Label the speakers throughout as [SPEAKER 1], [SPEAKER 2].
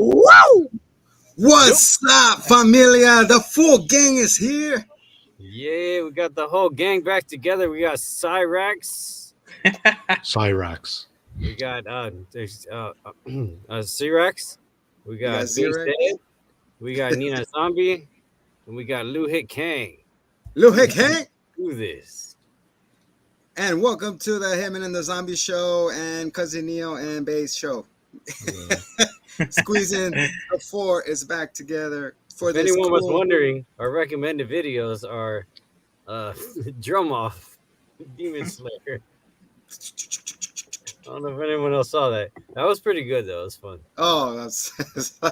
[SPEAKER 1] Woo! What's up, familia? The full gang is here.
[SPEAKER 2] Yeah, we got the whole gang back together. We got Cyrax.
[SPEAKER 3] Cyrax.
[SPEAKER 2] We got there's Cyrax. We got
[SPEAKER 1] Xerax.
[SPEAKER 2] Dead. We got Nina Zombie, and we got Lou Hit Kang.
[SPEAKER 1] Lil Hick Hank.
[SPEAKER 2] Do this.
[SPEAKER 1] And welcome to the Hitman and the Zombie Show and Cousin Neo and Bass Show. Squeezing the four is back togetger for
[SPEAKER 2] If
[SPEAKER 1] this.
[SPEAKER 2] anyone was
[SPEAKER 1] cool-
[SPEAKER 2] wondering, our recommended videos are Drum Off, Demon Slayer. I don't know if anyone else saw that. That was pretty good though. It was fun.
[SPEAKER 1] Oh, that's. I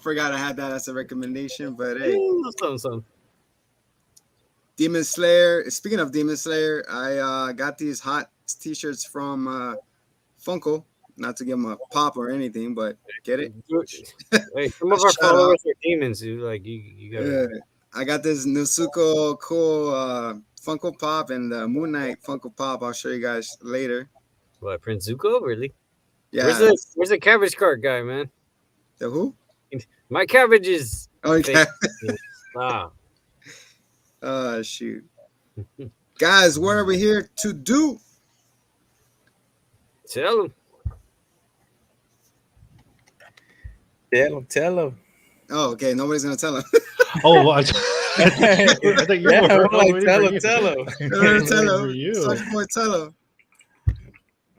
[SPEAKER 1] forgot I had that as a recommendation, but hey.
[SPEAKER 2] Something.
[SPEAKER 1] Demon Slayer. Speaking of Demon Slayer, I got these hot t-shirts from Funko. Not to give them a pop or anything, but get it.
[SPEAKER 2] Wait, some of our
[SPEAKER 1] Shout
[SPEAKER 2] followers are demons, dude. Like you got.
[SPEAKER 1] Yeah, I got this Nezuko cool Funko Pop and the Moon Knight Funko Pop. I'll show you guys later.
[SPEAKER 2] What, Prince Zuko? Really?
[SPEAKER 1] Yeah.
[SPEAKER 2] Where's the cabbage cart guy, man?
[SPEAKER 1] The who?
[SPEAKER 2] My cabbage is.
[SPEAKER 1] Okay.
[SPEAKER 2] Wow.
[SPEAKER 1] Shoot. Guys, what are we here to do?
[SPEAKER 2] Tell him.
[SPEAKER 4] Tell him.
[SPEAKER 1] Oh, okay. Nobody's gonna tell him.
[SPEAKER 3] Oh, well, I think you
[SPEAKER 4] Yeah,
[SPEAKER 3] were
[SPEAKER 4] I'm like, tell him.
[SPEAKER 1] Tell him.
[SPEAKER 3] You.
[SPEAKER 1] Such boy, tell him.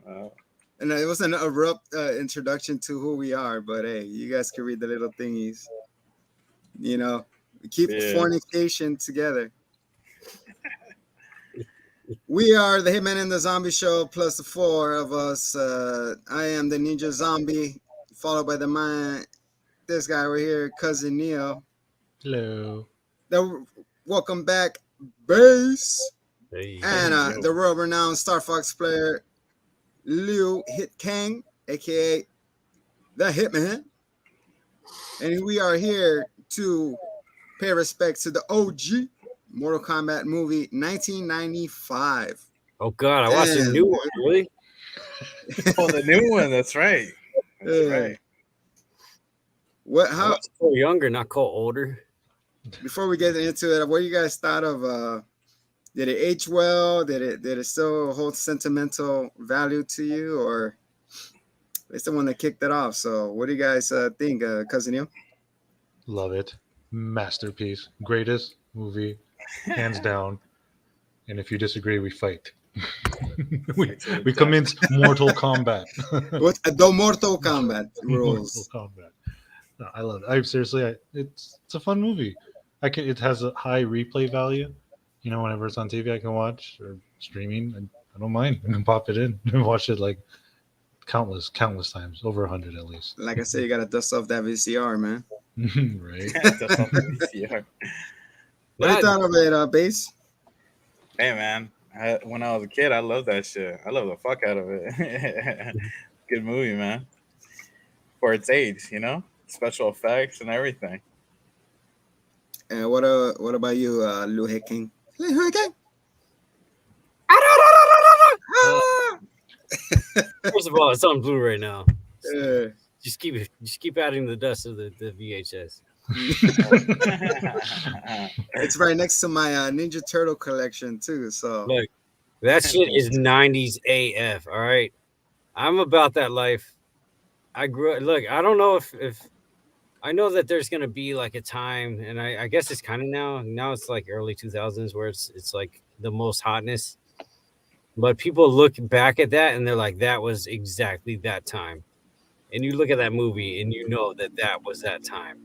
[SPEAKER 4] Wow.
[SPEAKER 1] And it was an abrupt introduction to who we are, but hey, you guys can read the little thingies. You know, we keep fornication together. We are the Hitman and the Zombie Show, plus the four of us. I am the Ninja Zombie, followed by this guy over here, Cousin Neo.
[SPEAKER 3] Hello.
[SPEAKER 1] Welcome back, Bass.
[SPEAKER 2] Hey.
[SPEAKER 1] And the world-renowned Star Fox player, Liu Hit Kang, aka the Hitman. And we are here to pay respect to the OG Mortal Kombat movie 1995.
[SPEAKER 2] Oh God, I watched a new one. Really?
[SPEAKER 4] Oh, the new one. That's right. That's right.
[SPEAKER 1] What?
[SPEAKER 2] I
[SPEAKER 1] How?
[SPEAKER 2] was so younger, not called older.
[SPEAKER 1] Before we get into it, what you guys thought of? Did it age well? Did it still hold sentimental value to you, or it's the one that kicked it off? So, what do you guys think, Cousin Neil?
[SPEAKER 3] Love it. Masterpiece. Greatest movie, hands down. And if you disagree, we fight. we commence Mortal Kombat.
[SPEAKER 1] What's the Mortal Kombat rules?
[SPEAKER 3] Mortal Kombat. No, I love it. It's a fun movie. It has a high replay value. You know, whenever it's on TV, I can watch or streaming. I don't mind. I can pop it in and watch it like countless times, over 100 at least.
[SPEAKER 1] Like I said, you gotta dust off that VCR, man.
[SPEAKER 3] Right.
[SPEAKER 4] That's on the VCR.
[SPEAKER 1] What do you thought of it, Bass?
[SPEAKER 4] Hey, man. When I was a kid, I loved that shit. I love the fuck out of it. Good movie, man. For its age, you know? Special effects and everything.
[SPEAKER 1] And what about you, Liu Hei King? Liu Hei King?
[SPEAKER 2] First of all, it's on Blu-ray now.
[SPEAKER 1] Yeah.
[SPEAKER 2] Just keep adding the dust of the VHS.
[SPEAKER 1] It's right next to my Ninja Turtle collection too. So
[SPEAKER 2] Look, that shit is 90s AF. All right, I'm about that life. I grew up. Look, I don't know if I know that there's gonna be like a time, and I guess it's kind of now. Now it's like early 2000s where it's like the most hotness. But people look back at that and they're like, that was exactly that time. And you look at that movie and you know that was that time.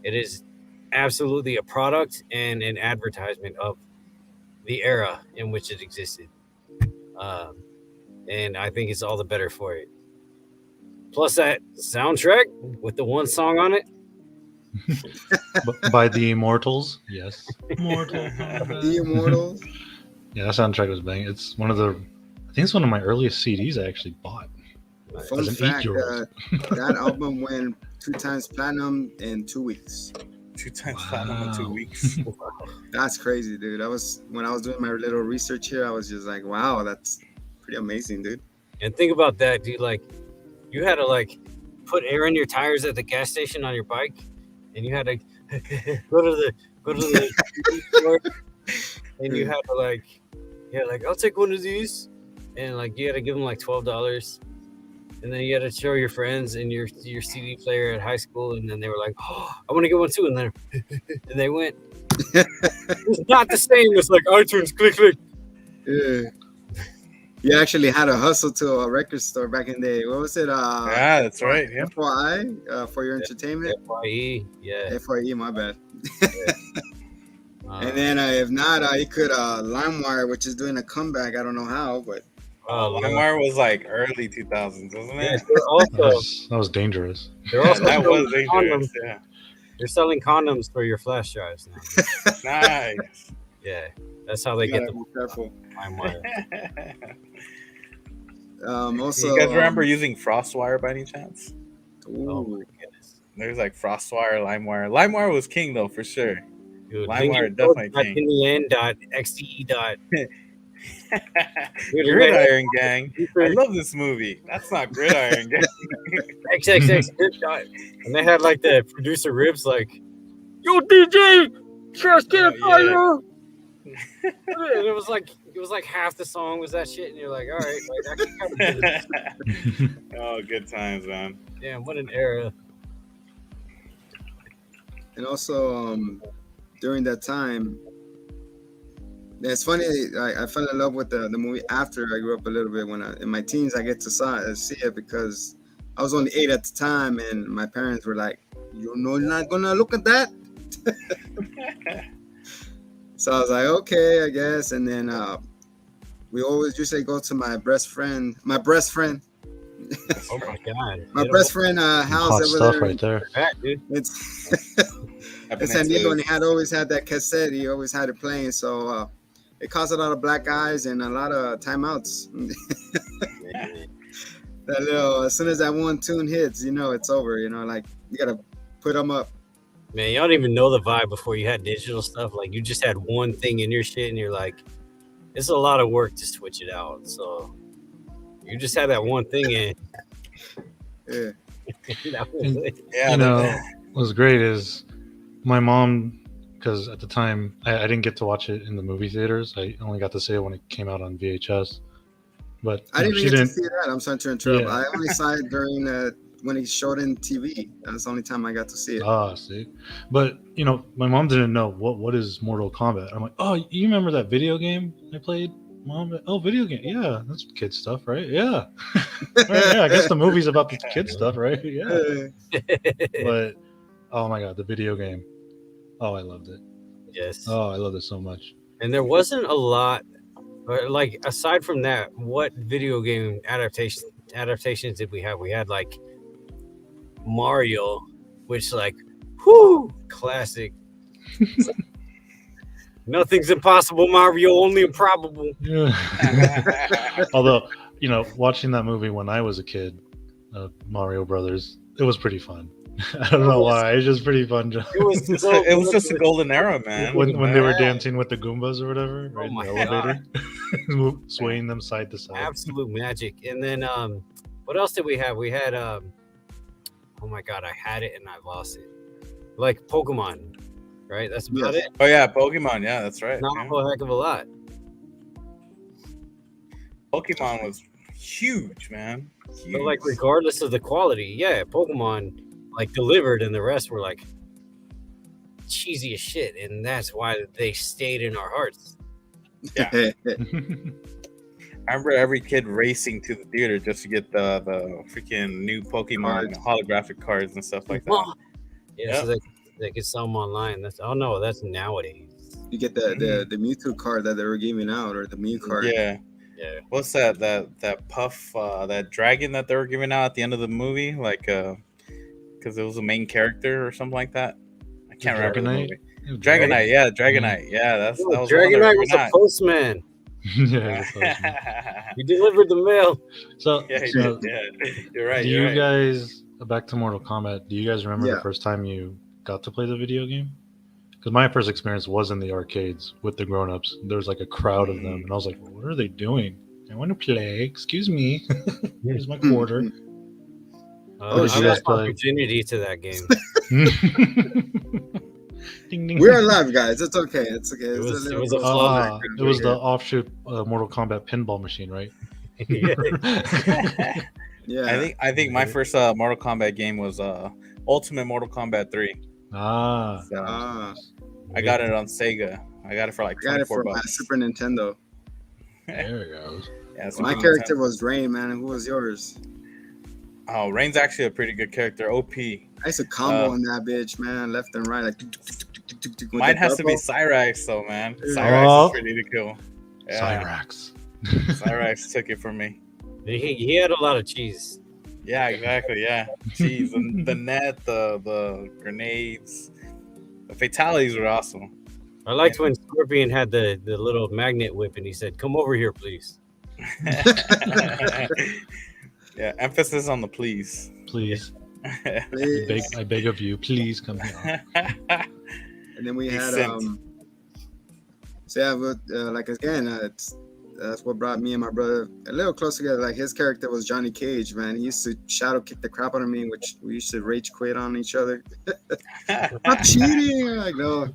[SPEAKER 2] It is absolutely a product and an advertisement of the era in which it existed. And I think it's all the better for it. Plus that soundtrack with the one song on it.
[SPEAKER 3] By the Immortals. Yes.
[SPEAKER 1] The Immortals.
[SPEAKER 3] Yeah, that soundtrack was banging. It's I think it's one of my earliest CDs I actually bought.
[SPEAKER 1] Fun
[SPEAKER 3] As an
[SPEAKER 1] fact,
[SPEAKER 3] 8-year-old.
[SPEAKER 1] that album went 2 times platinum in 2 weeks.
[SPEAKER 4] 2 times platinum in 2 weeks.
[SPEAKER 1] That's crazy, dude. When I was doing my little research here, I was just like, wow, that's pretty amazing, dude.
[SPEAKER 2] And think about that, dude. Like, you had to put air in your tires at the gas station on your bike, and you had to go to the store, and you had to like I'll take one of these, and like you had to give them like $12, and then you had to show your friends and your CD player at high school, and then they were like, oh, I want to get one too, and then and they went. It's not the same. It's like iTunes, click.
[SPEAKER 1] Yeah. You actually had to hustle to a record store back in the day. What was it?
[SPEAKER 4] Yeah, that's right. Yeah.
[SPEAKER 1] FYI, for your entertainment.
[SPEAKER 2] FYE, yeah.
[SPEAKER 1] FYE, my bad.
[SPEAKER 2] Yeah.
[SPEAKER 1] And then if not, you could LimeWire, which is doing a comeback. I don't know how, but
[SPEAKER 4] LimeWire was like early 2000s, wasn't
[SPEAKER 2] yeah,
[SPEAKER 4] it?
[SPEAKER 2] they're also
[SPEAKER 3] That was dangerous.
[SPEAKER 2] they're also
[SPEAKER 4] That was
[SPEAKER 2] selling
[SPEAKER 4] dangerous.
[SPEAKER 2] condoms.
[SPEAKER 4] Yeah.
[SPEAKER 2] They're selling condoms for your flash drives now.
[SPEAKER 4] Nice.
[SPEAKER 2] Yeah, that's how they
[SPEAKER 1] you
[SPEAKER 2] get
[SPEAKER 1] gotta
[SPEAKER 2] the
[SPEAKER 1] be careful.
[SPEAKER 2] LimeWire.
[SPEAKER 1] Also,
[SPEAKER 4] you guys remember using FrostWire by any chance?
[SPEAKER 2] Oh my
[SPEAKER 1] ooh,
[SPEAKER 2] goodness,
[SPEAKER 4] There's like FrostWire, LimeWire. LimeWire was king though, for sure.
[SPEAKER 2] dude!
[SPEAKER 4] LimeWire definitely king.
[SPEAKER 2] In the end, .xde.
[SPEAKER 4] Gridiron Gang. I love this movie. That's not Gridiron Gang.
[SPEAKER 2] XXX. And they had like the producer ribs like, yo DJ, trash can fire. And it was like half the song was that shit, and you're like, all right, like I can kind of do this.
[SPEAKER 4] Oh, good times, man.
[SPEAKER 2] Damn, what an era.
[SPEAKER 1] and also during that time, it's funny. I fell in love with the movie after I grew up a little bit. When in my teens, I get to see it because I was only 8 at the time, and my parents were like, "You know, you're not gonna look at that." So I was like, "Okay, I guess." And then we always usually go to my best friend.
[SPEAKER 2] Oh my god.
[SPEAKER 1] My best friend house
[SPEAKER 3] Hot
[SPEAKER 1] over
[SPEAKER 3] stuff
[SPEAKER 1] there.
[SPEAKER 3] right there.
[SPEAKER 2] Back, dude.
[SPEAKER 1] It's in San Diego, and he had always had that cassette. He always had it playing, so it caused a lot of black eyes and a lot of timeouts. That little, as soon as that one tune hits, you know it's over. You know, like you gotta put them up.
[SPEAKER 2] Man, y'all don't even know the vibe before you had digital stuff. Like you just had one thing in your shit, and you're like, it's a lot of work to switch it out. So you just had that one thing in.
[SPEAKER 1] Yeah.
[SPEAKER 2] That was it.
[SPEAKER 4] Yeah,
[SPEAKER 3] You know, what's great is my mom, because at the time I didn't get to watch it in the movie theaters. I only got to see it when it came out on VHS. But
[SPEAKER 1] I didn't
[SPEAKER 3] she
[SPEAKER 1] even get
[SPEAKER 3] didn't.
[SPEAKER 1] to see that. I'm sorry to interrupt.
[SPEAKER 3] Yeah.
[SPEAKER 1] I only saw it during when it showed in TV. That's the only time I got to see it.
[SPEAKER 3] Ah, see, but you know, my mom didn't know what is Mortal Kombat. I'm like, oh, you remember that video game I played, Mom? Oh, video game, yeah, that's kid stuff, right? Yeah, right, yeah. I guess the movie's about the kid stuff, right? Yeah, but oh my god, the video game. Oh, I loved it.
[SPEAKER 2] Yes.
[SPEAKER 3] Oh, I loved it so much.
[SPEAKER 2] And there wasn't a lot, like aside from that, what video game adaptations did we have? We had like Mario, which like, whoo, classic. Nothing's impossible, Mario, only improbable.
[SPEAKER 3] Yeah. Although, you know, watching that movie when I was a kid, Mario Brothers, it was pretty fun. I don't know why. It's just pretty fun.
[SPEAKER 4] It was just a golden era, man.
[SPEAKER 3] When they were dancing with the Goombas or whatever, right in
[SPEAKER 2] my
[SPEAKER 3] the elevator, swaying them side to side.
[SPEAKER 2] Absolute magic. And then what else did we have? We had oh my god, I had it and I lost it. Like Pokemon, right? That's about it.
[SPEAKER 4] Oh yeah, Pokemon. Yeah, that's right.
[SPEAKER 2] Not a whole heck of a lot.
[SPEAKER 4] Pokemon was huge, man. Huge.
[SPEAKER 2] But like regardless of the quality, yeah, Pokemon like delivered, and the rest were like cheesy as shit, and that's why they stayed in our hearts.
[SPEAKER 4] Yeah. I remember every kid racing to the theater just to get the freaking new Pokemon holographic cards and stuff like that.
[SPEAKER 2] Yeah, so they could sell them online. That's nowadays.
[SPEAKER 1] You get the Mewtwo card that they were giving out, or the Mew card.
[SPEAKER 4] Yeah.
[SPEAKER 2] Yeah.
[SPEAKER 4] What's that puff, that dragon that they were giving out at the end of the movie? Like, because it was a main character or something like that. I can't remember the movie. Dragonite, yeah, Dragonite. Yeah, that was
[SPEAKER 2] Dragonite was a postman.
[SPEAKER 3] Yeah,
[SPEAKER 2] He delivered the mail.
[SPEAKER 3] so
[SPEAKER 4] Yeah, you're right.
[SPEAKER 3] do you guys, back to Mortal Kombat, do you guys remember
[SPEAKER 1] Yeah.
[SPEAKER 3] the first time you got to play the video game? Because my first experience was in the arcades with the grown-ups. There was like a crowd of them, and I was like, what are they doing? I want to play. Excuse me. Here's my quarter.
[SPEAKER 1] Oh,
[SPEAKER 2] I
[SPEAKER 1] shit.
[SPEAKER 2] lost my virginity to that game.
[SPEAKER 3] Ding, ding.
[SPEAKER 1] We're alive, guys. It's okay. It's okay.
[SPEAKER 2] It was
[SPEAKER 1] little
[SPEAKER 2] a
[SPEAKER 1] close.
[SPEAKER 2] flutter.
[SPEAKER 3] It was the offshoot Mortal Kombat pinball machine, right?
[SPEAKER 2] Yeah.
[SPEAKER 1] Yeah.
[SPEAKER 4] I think my first Mortal Kombat game was Ultimate Mortal Kombat 3.
[SPEAKER 3] Ah,
[SPEAKER 4] So,
[SPEAKER 1] Ah.
[SPEAKER 4] I got it on Sega. I got it for like
[SPEAKER 1] I got it
[SPEAKER 4] 24
[SPEAKER 1] for my
[SPEAKER 4] bucks.
[SPEAKER 1] Super Nintendo.
[SPEAKER 3] there it goes.
[SPEAKER 4] Yeah,
[SPEAKER 1] My
[SPEAKER 4] Super
[SPEAKER 1] character
[SPEAKER 4] Nintendo.
[SPEAKER 1] was Rain, man. Who was yours?
[SPEAKER 4] Oh, Rain's actually a pretty good character. OP.
[SPEAKER 1] I used to combo on that bitch, man, left and right, like. with
[SPEAKER 4] Mine
[SPEAKER 1] the
[SPEAKER 4] has to be
[SPEAKER 1] purple.
[SPEAKER 4] Cyrax, though, man.
[SPEAKER 1] Yeah.
[SPEAKER 4] Cyrax is pretty to kill. Yeah,
[SPEAKER 3] Cyrax.
[SPEAKER 4] Cyrax took it from me.
[SPEAKER 2] He had a lot of cheese.
[SPEAKER 4] Yeah, exactly. Yeah, jeez, the net, the grenades, the fatalities were awesome.
[SPEAKER 2] I liked when Scorpion had the little magnet whip and he said, "Come over here, please."
[SPEAKER 4] Yeah, emphasis on the please.
[SPEAKER 3] Please.
[SPEAKER 1] Please.
[SPEAKER 3] I beg of you, please come here.
[SPEAKER 1] And then we
[SPEAKER 4] He
[SPEAKER 1] had
[SPEAKER 4] sent.
[SPEAKER 1] so yeah, but like again, that's what brought me and my brother a little close together. Like his character was Johnny Cage, man. He used to shadow kick the crap out of me, which we used to rage quit on each other. I'm cheating. Like no.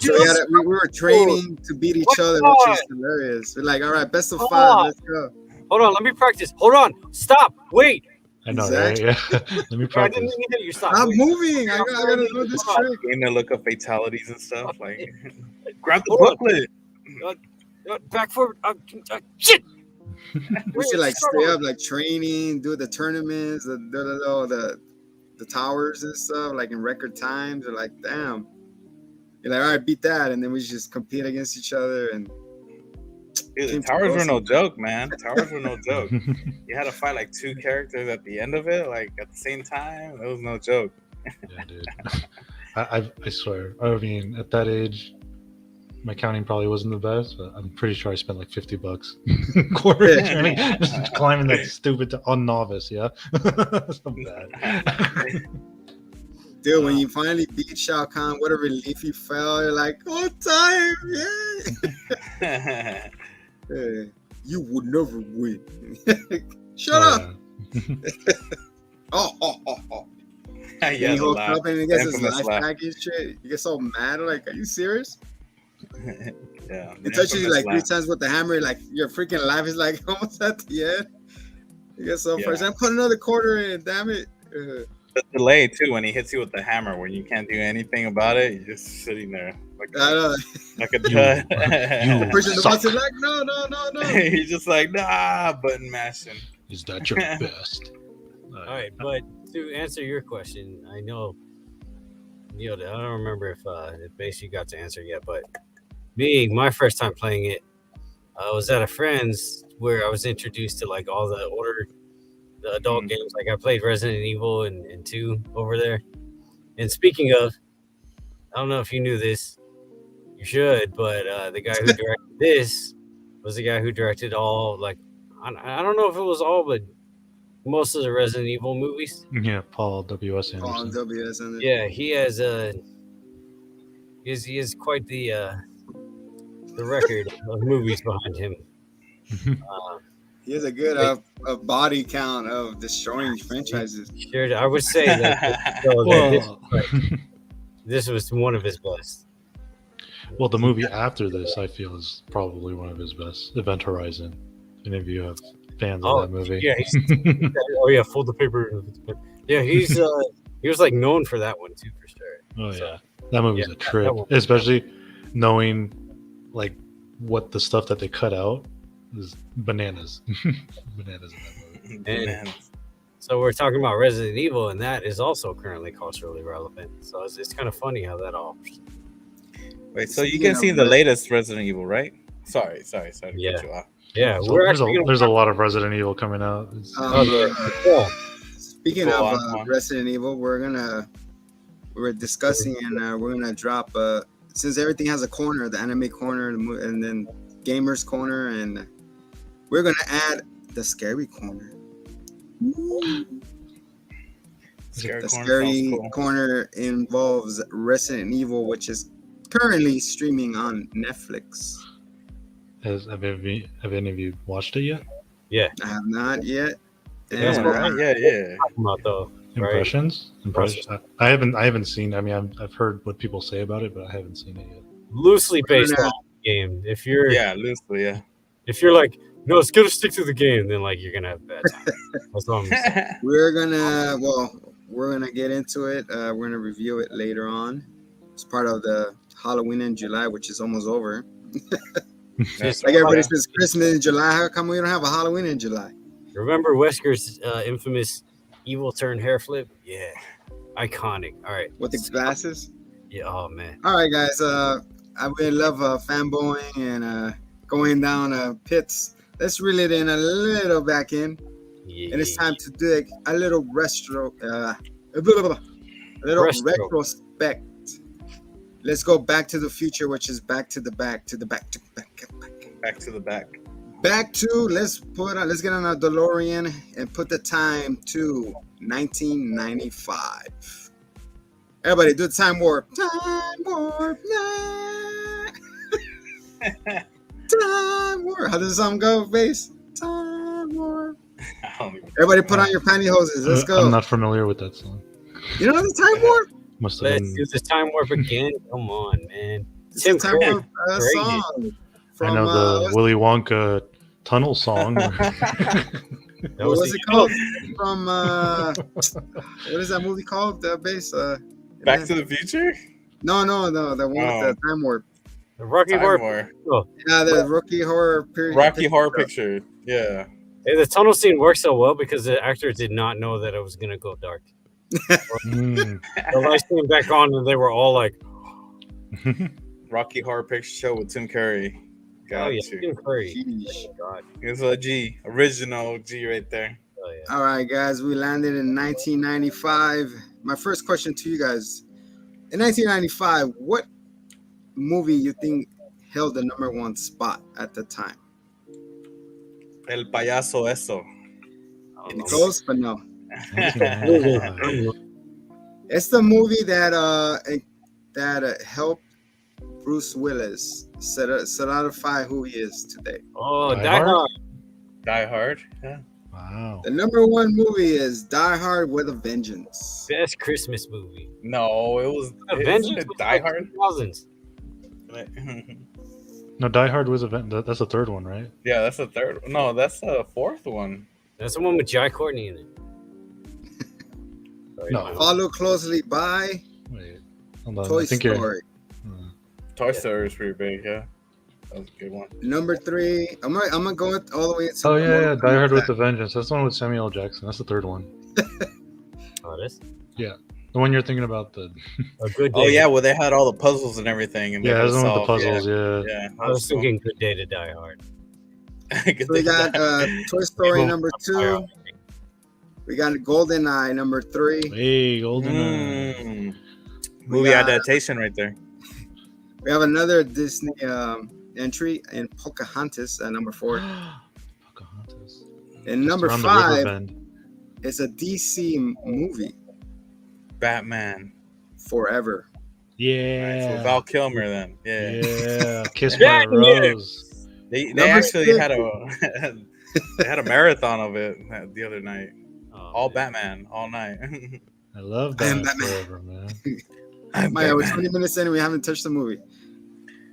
[SPEAKER 1] So we were training to beat each other, which is hilarious. We're like, all right, best of 5, let's go.
[SPEAKER 2] Hold on, let me practice. Hold on, stop, wait.
[SPEAKER 3] I know,
[SPEAKER 1] Exactly.
[SPEAKER 3] right? Yeah. Let me
[SPEAKER 2] I
[SPEAKER 3] practice.
[SPEAKER 2] didn't mean to hit you. Stop.
[SPEAKER 1] I'm
[SPEAKER 2] wait.
[SPEAKER 1] moving. I gotta know this
[SPEAKER 2] Hold on.
[SPEAKER 1] trick.
[SPEAKER 4] Game to look up fatalities and stuff. Like, grab the
[SPEAKER 2] Hold on.
[SPEAKER 4] booklet.
[SPEAKER 2] Back forward. Shit.
[SPEAKER 1] We used to like stay up, like training, do the tournaments, the towers and stuff, like in record times. We're like, damn. You're like, all right, beat that, and then we just compete against each other. And
[SPEAKER 4] Dude, the towers were no joke, man. Towers were no joke. You had to fight like 2 characters at the end of it, like at the same time. It was no joke.
[SPEAKER 3] Yeah, dude. I swear. I mean, at that age, my counting probably wasn't the best, but I'm pretty sure I spent like $50 quarter training, just climbing that stupid on novice. Yeah, so bad.
[SPEAKER 1] dude, when you finally beat Shao Kahn, what a relief you felt. You're like, oh, time, yeah. Hey, you would never win. Shut up. Oh.
[SPEAKER 4] Yeah,
[SPEAKER 1] And he
[SPEAKER 4] the
[SPEAKER 1] holds
[SPEAKER 4] laugh.
[SPEAKER 1] up and he gets his
[SPEAKER 4] Infamous
[SPEAKER 1] life
[SPEAKER 4] laugh.
[SPEAKER 1] back and shit. You get so mad, like, are you serious?
[SPEAKER 4] Yeah,
[SPEAKER 1] It touches you like 3 times with the hammer, like your freaking life is like almost at the end. You get so frustrated. Put another quarter in, damn it.
[SPEAKER 4] The delay too when he hits you with the hammer, when you can't do anything about it, you're just sitting there like a dud.
[SPEAKER 3] You
[SPEAKER 1] Pushing the
[SPEAKER 3] suck.
[SPEAKER 1] button like, no.
[SPEAKER 4] He's just like, nah, button mashing.
[SPEAKER 3] Is that your best?
[SPEAKER 2] All right, but to answer your question, I know, Neil, I don't remember if basically got to answer yet, but my first time playing it, I was at a friend's where I was introduced to like all the adult games. Like I played Resident Evil and 2 over there. And speaking of, I don't know if you knew this, you should, but the guy who directed this was the guy who directed all, like, I don't know if it was all, but most of the Resident Evil movies.
[SPEAKER 3] Yeah, Paul W.S. Anderson.
[SPEAKER 1] Paul W.S. Anderson.
[SPEAKER 2] Yeah, he has he is quite the record of movies behind him.
[SPEAKER 1] He has a good body count of destroying franchises.
[SPEAKER 2] Sure, I would say that, this was one of his best.
[SPEAKER 3] Well, the movie after this, I feel, is probably one of his best. Event Horizon. Any of you have fans of that movie?
[SPEAKER 2] Yeah, fold the paper. Yeah, he was like known for that one too, for sure.
[SPEAKER 3] Oh yeah, that movie's a trip, especially knowing like what the stuff that they cut out is bananas. Bananas in that movie.
[SPEAKER 2] And so we're talking about Resident Evil, and that is also currently culturally relevant. So it's kind of funny how that all.
[SPEAKER 4] Wait, so you can see the latest Resident Evil, right? Sorry to cut you off.
[SPEAKER 2] Yeah,
[SPEAKER 3] so there's a lot of Resident Evil coming out.
[SPEAKER 1] Speaking of Resident Evil, we're discussing and we're gonna drop since everything has a corner, the anime corner and then gamers corner, and we're gonna add the scary corner. The scary corner involves Resident Evil, which is currently streaming on Netflix.
[SPEAKER 3] Have any of you watched it yet?
[SPEAKER 2] Yeah,
[SPEAKER 1] I have not yet.
[SPEAKER 4] Yeah.
[SPEAKER 2] About though.
[SPEAKER 3] Impressions. I haven't seen. I mean, I've heard what people say about it, but I haven't seen it yet.
[SPEAKER 2] Loosely based on the game. If you're
[SPEAKER 4] loosely, yeah.
[SPEAKER 2] If you're like, no, it's gonna stick to the game, then like you're gonna have a bad time. That's all I'm saying.
[SPEAKER 1] We're gonna get into it. We're gonna review it later on. It's part of the Halloween in July, which is almost over. Like everybody says Christmas in July. How come we don't have a Halloween in July?
[SPEAKER 2] Remember Wesker's infamous evil turn hair flip? Yeah. Iconic. All right.
[SPEAKER 1] With the glasses?
[SPEAKER 2] Yeah. Oh, man.
[SPEAKER 1] All right, guys. I really love fanboying and going down pits. Let's reel it in a little back in.
[SPEAKER 2] Yeah.
[SPEAKER 1] And it's time to dig a little retrospect. Let's go back to the future, which is back to the back. Let's get on a DeLorean and put the time to 1995. Everybody do the time warp. Time warp. Time warp. How does the song go, Face? Time warp. Everybody put on your pantyhoses. Let's go.
[SPEAKER 3] I'm not familiar with that song.
[SPEAKER 1] You know the time warp?
[SPEAKER 3] Must have
[SPEAKER 2] Let's
[SPEAKER 3] been.
[SPEAKER 2] do this time warp again. Come on, man.
[SPEAKER 1] It's
[SPEAKER 2] Tim
[SPEAKER 1] a time
[SPEAKER 2] Curry.
[SPEAKER 1] warp song. From,
[SPEAKER 3] I know the Willy Wonka tunnel song.
[SPEAKER 1] What was it called? From what is that movie called? Base.
[SPEAKER 4] Back to the Future?
[SPEAKER 1] No, the one with the time warp.
[SPEAKER 2] The Rocky Horror. Oh.
[SPEAKER 1] Yeah, the Rocky Horror period.
[SPEAKER 4] Rocky Horror Picture. Yeah.
[SPEAKER 2] Hey, the tunnel scene worked so well because the actors did not know that it was gonna go dark. The lights came back on and they were all like,
[SPEAKER 4] Rocky Horror Picture Show with Tim Curry.
[SPEAKER 2] Got you. Tim Curry.
[SPEAKER 1] Sheesh.
[SPEAKER 2] God.
[SPEAKER 4] It's a G, original G right there.
[SPEAKER 2] Oh, yeah.
[SPEAKER 1] All right, guys, we landed in 1995. My first question to you guys: in 1995, what movie you think held the #1 spot at the time?
[SPEAKER 4] El payaso eso.
[SPEAKER 1] Any close, but no. It's the movie that helped Bruce Willis solidify who he is today.
[SPEAKER 2] Oh,
[SPEAKER 3] Die Hard?
[SPEAKER 4] Die Hard. Yeah.
[SPEAKER 3] Wow.
[SPEAKER 1] The #1 movie is Die Hard with a Vengeance.
[SPEAKER 2] Best Christmas movie.
[SPEAKER 4] No, it was
[SPEAKER 2] Vengeance.
[SPEAKER 4] Die Hard.
[SPEAKER 2] 2000s.
[SPEAKER 3] No, Die Hard was that's the third one, right?
[SPEAKER 4] Yeah, that's the third. No, that's the fourth one.
[SPEAKER 2] That's the one with Jai Courtney in it.
[SPEAKER 3] No.
[SPEAKER 1] Followed closely by
[SPEAKER 3] Wait, hold on.
[SPEAKER 1] Toy
[SPEAKER 3] I think
[SPEAKER 1] Story.
[SPEAKER 4] Toy Story is pretty big. Yeah, that was a good one.
[SPEAKER 1] #3. I'm gonna go all the way. To
[SPEAKER 3] Oh yeah, Die Hard with a Vengeance. That's the one with Samuel L. Jackson. That's the third one.
[SPEAKER 2] Oh, this?
[SPEAKER 3] Yeah, the one you're thinking about. The
[SPEAKER 2] A Good Day.
[SPEAKER 4] Oh yeah, well they had all the puzzles and everything. And
[SPEAKER 3] yeah,
[SPEAKER 4] they
[SPEAKER 3] that's the
[SPEAKER 4] had
[SPEAKER 3] one with the
[SPEAKER 4] solve,
[SPEAKER 3] puzzles. Yeah.
[SPEAKER 4] Yeah,
[SPEAKER 2] I was thinking Good Day to Die Hard.
[SPEAKER 1] So we got Toy Story #2. We got GoldenEye #3.
[SPEAKER 3] Hey, GoldenEye.
[SPEAKER 4] Movie adaptation right there.
[SPEAKER 1] We have another Disney entry in Pocahontas at #4.
[SPEAKER 3] Pocahontas.
[SPEAKER 1] And
[SPEAKER 3] Just around the
[SPEAKER 1] #5
[SPEAKER 3] river bend.
[SPEAKER 1] is a DC movie,
[SPEAKER 4] Batman.
[SPEAKER 1] Forever.
[SPEAKER 3] Yeah.
[SPEAKER 4] So Val Kilmer then. Yeah.
[SPEAKER 3] Yeah. Kiss My Rose.
[SPEAKER 4] They
[SPEAKER 1] Number
[SPEAKER 4] actually
[SPEAKER 1] 6.
[SPEAKER 4] had a they had a marathon of it the other night.
[SPEAKER 2] Oh,
[SPEAKER 4] All
[SPEAKER 2] man.
[SPEAKER 4] Batman all night.
[SPEAKER 3] I love
[SPEAKER 1] I am
[SPEAKER 3] that
[SPEAKER 1] Batman.
[SPEAKER 3] forever, man.
[SPEAKER 1] My, we're 20 minutes in and we haven't touched the movie.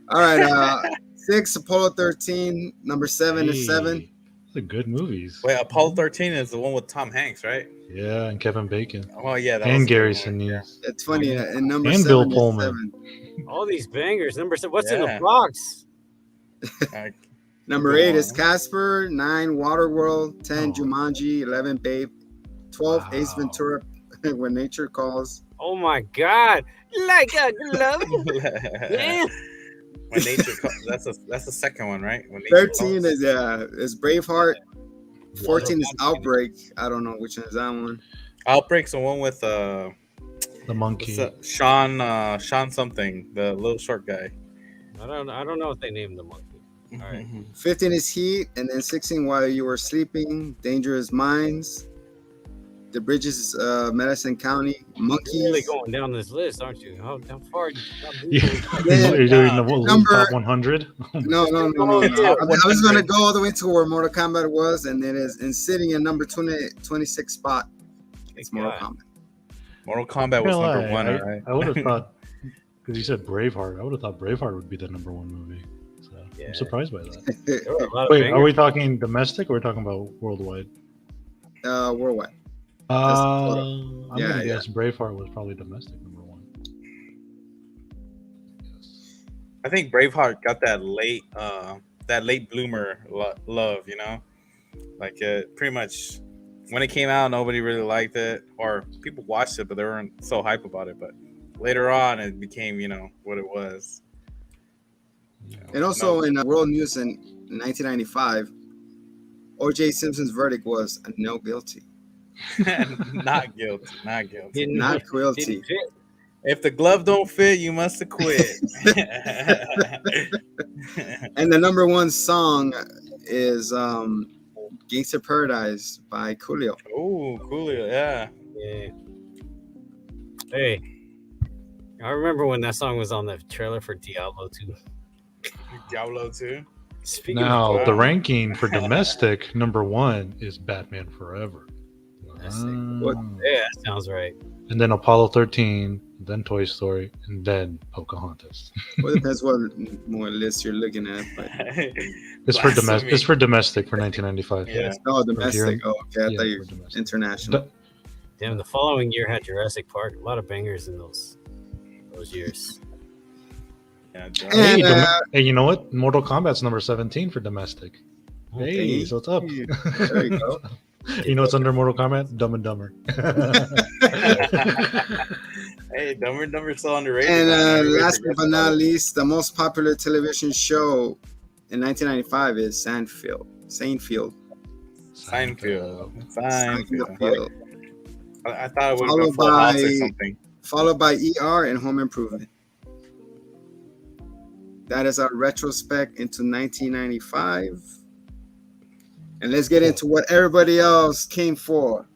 [SPEAKER 1] All right, 6, Apollo 13. #7 is 7.
[SPEAKER 3] Those are good movies.
[SPEAKER 4] Wait, Apollo 13 is the one with Tom Hanks, right?
[SPEAKER 3] Yeah, and Kevin Bacon.
[SPEAKER 4] Oh yeah, that
[SPEAKER 3] And
[SPEAKER 4] was a good
[SPEAKER 3] Gary
[SPEAKER 4] one.
[SPEAKER 3] Sinise.
[SPEAKER 1] It's funny. And number
[SPEAKER 3] And
[SPEAKER 1] 7
[SPEAKER 3] Bill
[SPEAKER 1] is
[SPEAKER 3] Pullman.
[SPEAKER 1] 7.
[SPEAKER 2] All these bangers. #7. What's in the
[SPEAKER 4] Yeah.
[SPEAKER 2] box?
[SPEAKER 4] Like,
[SPEAKER 1] Number 8 is Casper. 9, Waterworld. 10,
[SPEAKER 3] Oh.
[SPEAKER 1] Jumanji. 11, Babe. 12, Ace
[SPEAKER 3] Wow.
[SPEAKER 1] Ventura. When Nature Calls.
[SPEAKER 2] Oh my God! Like a glove. Yeah.
[SPEAKER 4] When nature calls. That's the second one, right? When nature
[SPEAKER 1] 13
[SPEAKER 4] calls.
[SPEAKER 1] is Braveheart. 14 is Outbreak. I don't know which one is that one.
[SPEAKER 4] Outbreak's the one with
[SPEAKER 3] The monkey.
[SPEAKER 4] Sean something, the little short guy.
[SPEAKER 2] I don't know if they named the monkey. All right.
[SPEAKER 1] 15 is Heat, and then 16, While You Were Sleeping, Dangerous Minds, The Bridges, Medicine County, Monkeys.
[SPEAKER 2] You're really going down this list, aren't you? How far?
[SPEAKER 3] Yeah.
[SPEAKER 1] Then,
[SPEAKER 3] You're doing the
[SPEAKER 1] number-
[SPEAKER 3] top 100?
[SPEAKER 1] No. I was going to go all the way to where Mortal Kombat was, and it is in sitting in number 26 spot. It's Mortal Kombat.
[SPEAKER 4] Mortal Kombat was number one, right?
[SPEAKER 3] I would have thought, because you said Braveheart, I would have thought Braveheart would be the number one movie. So
[SPEAKER 2] Yeah.
[SPEAKER 3] I'm surprised by that.
[SPEAKER 2] There were a lot of
[SPEAKER 3] Wait, are
[SPEAKER 2] bangers.
[SPEAKER 3] we talking domestic or are we talking about worldwide?
[SPEAKER 1] Worldwide.
[SPEAKER 3] I'm
[SPEAKER 1] Yeah,
[SPEAKER 3] gonna guess Braveheart was probably domestic number one.
[SPEAKER 4] I think Braveheart got that late bloomer love, you know, like pretty much when it came out, nobody really liked it, or people watched it, but they weren't so hype about it. But later on, it became, you know, what it was.
[SPEAKER 1] And also in world news in 1995, O.J. Simpson's verdict was a no guilty.
[SPEAKER 4] Not guilty. Not guilty.
[SPEAKER 1] Not guilty.
[SPEAKER 2] Didn't fit.
[SPEAKER 4] If the glove don't fit, you must have quit.
[SPEAKER 1] And the number one song is Gangsta Paradise by Coolio.
[SPEAKER 4] Oh, Coolio, yeah.
[SPEAKER 2] Yeah. Hey, I remember when that song was on the trailer for Diablo 2.
[SPEAKER 4] Diablo 2.
[SPEAKER 2] Speaking
[SPEAKER 3] Now
[SPEAKER 2] of
[SPEAKER 3] the ranking for domestic number one is Batman Forever.
[SPEAKER 2] yeah, that sounds right.
[SPEAKER 3] And then Apollo 13, then Toy Story, and then Pocahontas.
[SPEAKER 1] Well, depends what more list you're looking at. But
[SPEAKER 3] It's for domestic. It's for domestic for 1995.
[SPEAKER 4] Yeah.
[SPEAKER 1] oh, domestic. Oh, okay. I
[SPEAKER 3] Yeah,
[SPEAKER 1] thought you
[SPEAKER 3] for domestic.
[SPEAKER 1] international.
[SPEAKER 2] Damn, the following year had Jurassic Park. A lot of bangers in those years.
[SPEAKER 4] Yeah,
[SPEAKER 1] And,
[SPEAKER 3] Hey, you know what? Mortal Kombat's number 17 for domestic. Hey,
[SPEAKER 1] Hey.
[SPEAKER 3] so what's up?
[SPEAKER 1] There you go.
[SPEAKER 3] You know what's under Mortal Kombat? Dumb and Dumber.
[SPEAKER 4] Hey, Dumber and Dumber's so underrated.
[SPEAKER 1] And
[SPEAKER 4] man.
[SPEAKER 1] last but not least, the most popular television show in 1995 is Seinfeld.
[SPEAKER 4] Seinfeld.
[SPEAKER 1] Seinfeld.
[SPEAKER 4] I thought it would have been
[SPEAKER 1] Followed
[SPEAKER 4] Full House or
[SPEAKER 1] by-
[SPEAKER 4] something.
[SPEAKER 1] Followed by ER and Home Improvement. That is our retrospect into 1995. And let's get into what everybody else came for.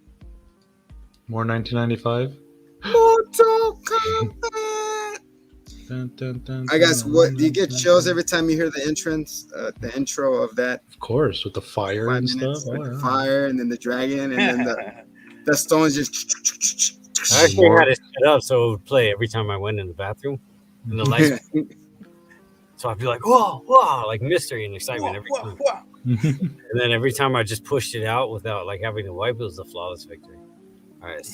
[SPEAKER 3] More 1995.
[SPEAKER 1] Mortal Kombat.
[SPEAKER 3] Dun, dun, dun,
[SPEAKER 1] I guess
[SPEAKER 3] dun,
[SPEAKER 1] what do you
[SPEAKER 3] dun,
[SPEAKER 1] get
[SPEAKER 3] dun,
[SPEAKER 1] chills
[SPEAKER 3] dun.
[SPEAKER 1] every time you hear the entrance, the intro of that
[SPEAKER 3] Of course, with the fire
[SPEAKER 1] 5
[SPEAKER 3] and
[SPEAKER 1] minutes
[SPEAKER 3] stuff.
[SPEAKER 1] with
[SPEAKER 3] Oh,
[SPEAKER 1] the
[SPEAKER 3] yeah.
[SPEAKER 1] fire and then the dragon and then the stones just.
[SPEAKER 2] I actually had it set up so it would play every time I went in the bathroom. And the lights. So I'd be like, whoa, whoa, like mystery and excitement every time. And then every time I just pushed it out without like having to wipe, it was a flawless victory. All right.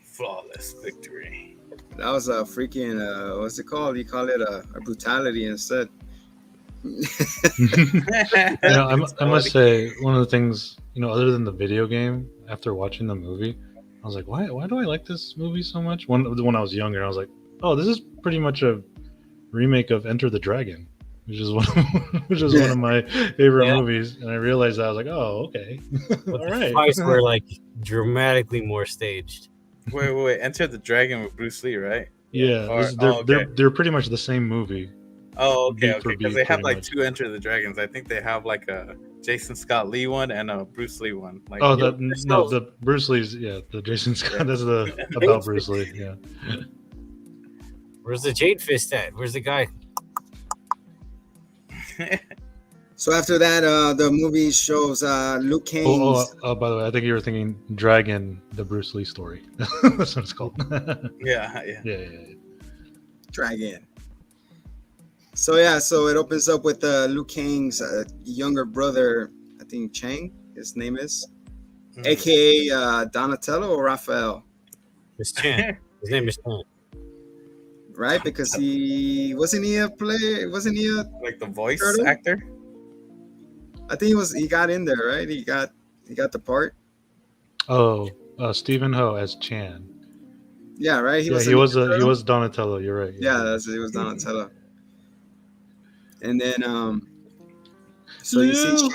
[SPEAKER 4] Flawless victory.
[SPEAKER 1] That was a freaking what's it called? You call it a brutality instead.
[SPEAKER 3] I must say, one of the things, other than the video game, after watching the movie, I was like, why do I like this movie so much? When I was younger, I was like, oh, this is pretty much a remake of Enter the Dragon, which is one of my favorite movies. And I realized that I was like, oh, okay.
[SPEAKER 2] But
[SPEAKER 3] All
[SPEAKER 2] the
[SPEAKER 3] right.
[SPEAKER 2] fights were like dramatically more staged.
[SPEAKER 4] Wait. Enter the Dragon with Bruce Lee, right?
[SPEAKER 3] Yeah,
[SPEAKER 4] okay.
[SPEAKER 3] they're pretty much the same movie.
[SPEAKER 4] Oh,
[SPEAKER 3] Beat
[SPEAKER 4] okay.
[SPEAKER 3] for
[SPEAKER 4] Because
[SPEAKER 3] beat,
[SPEAKER 4] they have
[SPEAKER 3] pretty
[SPEAKER 4] like
[SPEAKER 3] much.
[SPEAKER 4] 2 Enter the Dragons. I think they have like a Jason Scott Lee one and a Bruce Lee one. Like,
[SPEAKER 3] the Bruce Lee's, the Jason Scott, that's about Bruce Lee, yeah.
[SPEAKER 2] Where's the Jade Fist at? Where's the guy?
[SPEAKER 1] So after that, the movie shows Luke Cage.
[SPEAKER 3] By the way, I think you were thinking Dragon, the Bruce Lee story. That's what it's called.
[SPEAKER 4] yeah.
[SPEAKER 3] Yeah.
[SPEAKER 1] Dragon. So it opens up with Luke Kang's younger brother, I think Chang, his name is, aka Donatello or Raphael,
[SPEAKER 2] It's Chan. His name is Chan.
[SPEAKER 1] right? Because wasn't he a
[SPEAKER 4] Like the voice
[SPEAKER 1] Turtle?
[SPEAKER 4] actor?
[SPEAKER 1] I think he got in there, right? He got the part.
[SPEAKER 3] Oh, Stephen Ho as Chan.
[SPEAKER 1] Yeah, right.
[SPEAKER 3] He was Donatello. You're right.
[SPEAKER 1] Yeah, he was Donatello. And then so you see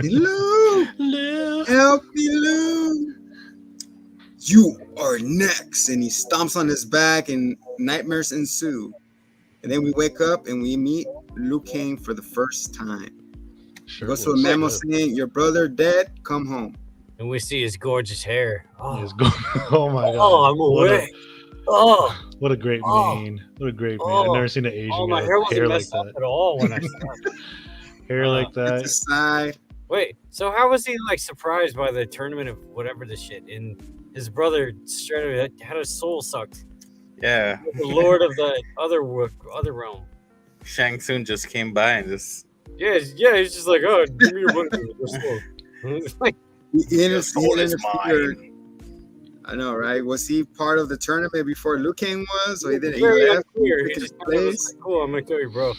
[SPEAKER 1] Lou, help me, Lou. You are next. And he stomps on his back and nightmares ensue. And then we wake up and we meet Liu Kang for the first time.
[SPEAKER 3] Sure
[SPEAKER 1] Goes to a memo saying, your brother dead, come home.
[SPEAKER 2] And we see his gorgeous hair. Oh,
[SPEAKER 3] Oh my god.
[SPEAKER 2] oh I'm away.
[SPEAKER 3] What a great mane. What a great mane. I've never seen an Asian
[SPEAKER 2] my
[SPEAKER 3] guy
[SPEAKER 2] hair
[SPEAKER 3] with
[SPEAKER 2] wasn't
[SPEAKER 3] hair like
[SPEAKER 2] messed up
[SPEAKER 3] that.
[SPEAKER 2] at all when I saw it.
[SPEAKER 3] Hair like
[SPEAKER 1] Hit the
[SPEAKER 3] that.
[SPEAKER 1] side.
[SPEAKER 2] Wait, so how was he like surprised by the tournament of whatever the shit in his brother straight up had his soul sucked.
[SPEAKER 4] Yeah.
[SPEAKER 2] The Lord of the other realm.
[SPEAKER 4] Shang Tsung just came by and just.
[SPEAKER 2] Yeah, he's just like, oh, give me your money. It's like,
[SPEAKER 4] Your soul is mine.
[SPEAKER 1] I know, right? Was he part of the tournament before Liu Kang was? Or he didn't? He
[SPEAKER 2] very
[SPEAKER 1] left.
[SPEAKER 2] unclear. He just was like, cool, I'm gonna kill you, bro.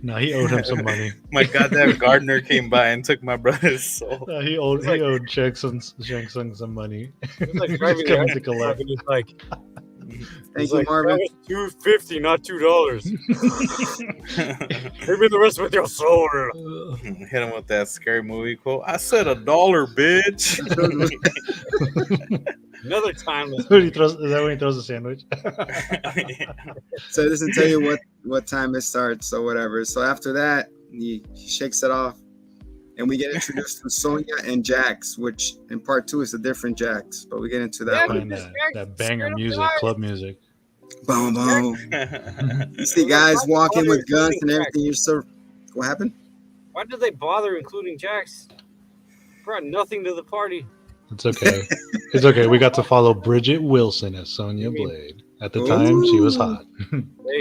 [SPEAKER 3] No, he owed him some money.
[SPEAKER 4] My goddamn gardener came by and took my brother's soul.
[SPEAKER 3] No, he owed Shang Tsung some money.
[SPEAKER 2] It's like
[SPEAKER 3] He's
[SPEAKER 2] driving
[SPEAKER 3] coming
[SPEAKER 2] the
[SPEAKER 3] to collect.
[SPEAKER 2] and he's like,
[SPEAKER 1] Thank you, Marvin.
[SPEAKER 2] That was $2.50, not $2. Give me the rest with your soul.
[SPEAKER 4] Hit him with that scary movie quote. I said $1, bitch.
[SPEAKER 2] Another time.
[SPEAKER 3] Is that when he throws a sandwich?
[SPEAKER 1] So it doesn't tell you what time it starts or whatever. So after that, he shakes it off, and we get introduced to Sonya and Jax, which in part 2 is a different Jax, but we get into that one.
[SPEAKER 3] That banger music, club music.
[SPEAKER 1] Boom, boom. You see guys walking with guns and everything. You're so. What happened?
[SPEAKER 2] Why did they bother including Jax? Brought nothing to the party.
[SPEAKER 3] It's okay. It's okay. We got to follow Bridget Wilson as Sonya Blade. At the time, she was hot.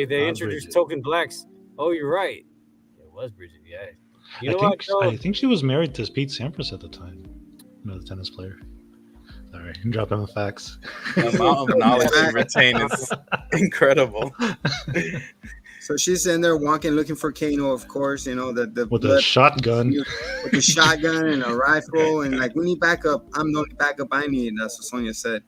[SPEAKER 2] They introduced token blacks. Oh, you're right. It was Bridget. Yeah. You know
[SPEAKER 3] I think she was married to Pete Sampras at the time. The tennis player. Sorry, dropping the facts.
[SPEAKER 4] The amount of knowledge you retain is incredible.
[SPEAKER 1] So she's in there walking, looking for Kano, of course. You know
[SPEAKER 3] with a shotgun,
[SPEAKER 1] with a shotgun and a rifle, and like, we need backup. I'm the only backup I need. That's what Sonya said.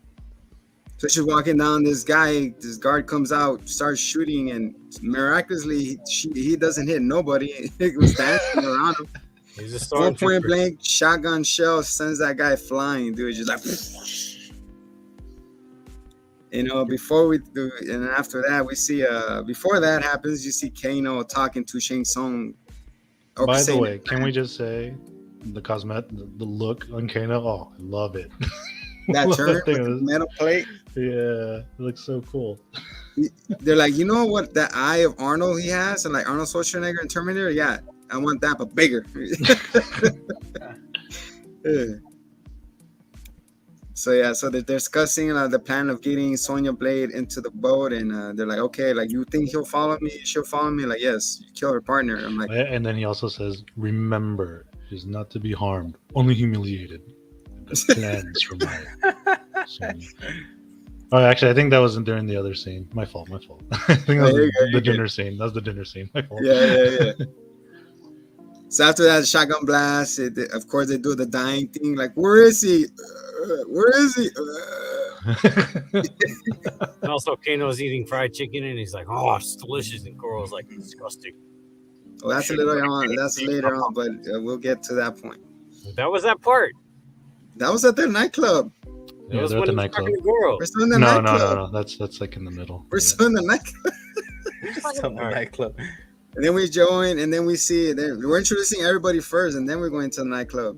[SPEAKER 1] So she's walking down. This guard comes out, starts shooting, and miraculously he doesn't hit nobody. He was dancing around him.
[SPEAKER 2] He's a
[SPEAKER 1] One point blank shotgun shell sends that guy flying, dude. Just like, you know, before we do, and after that, we see, before that happens, you see Kano talking to Shang Tsung.
[SPEAKER 3] By the way, can we just say the look on Kano? Oh, I love it.
[SPEAKER 1] That turn with the metal plate.
[SPEAKER 3] Yeah, it looks so cool.
[SPEAKER 1] They're like, you know what, that eye of Arnold he has, and like Arnold Schwarzenegger in Terminator? Yeah, I want that, but bigger. Yeah. So they're discussing the plan of getting Sonya Blade into the boat, and they're like, okay, like, you think he'll follow me? She'll follow me? Like, yes, you kill her partner. I'm like,
[SPEAKER 3] and then he also says, remember, she's not to be harmed, only humiliated. The plans for my Sonya. Oh, actually, I think that wasn't during the other scene. My fault. I think that was the dinner scene. That was the dinner scene. My fault.
[SPEAKER 1] Yeah. So after that shotgun blast, of course, they do the dying thing. Like, where is he? Where is he?
[SPEAKER 2] And also, Kano's eating fried chicken, and he's like, "Oh, it's delicious." And Goro's like, "Disgusting."
[SPEAKER 1] Well, that's later on, but we'll get to that point.
[SPEAKER 2] That was that part.
[SPEAKER 1] That was at their nightclub.
[SPEAKER 3] Yeah, they're at the nightclub.
[SPEAKER 1] We're still in the nightclub.
[SPEAKER 3] No. That's like in the middle.
[SPEAKER 1] We're still in the nightclub.
[SPEAKER 4] Still in the nightclub.
[SPEAKER 1] And then we join, and then we see. Then we're introducing everybody first, and then we're going to the nightclub.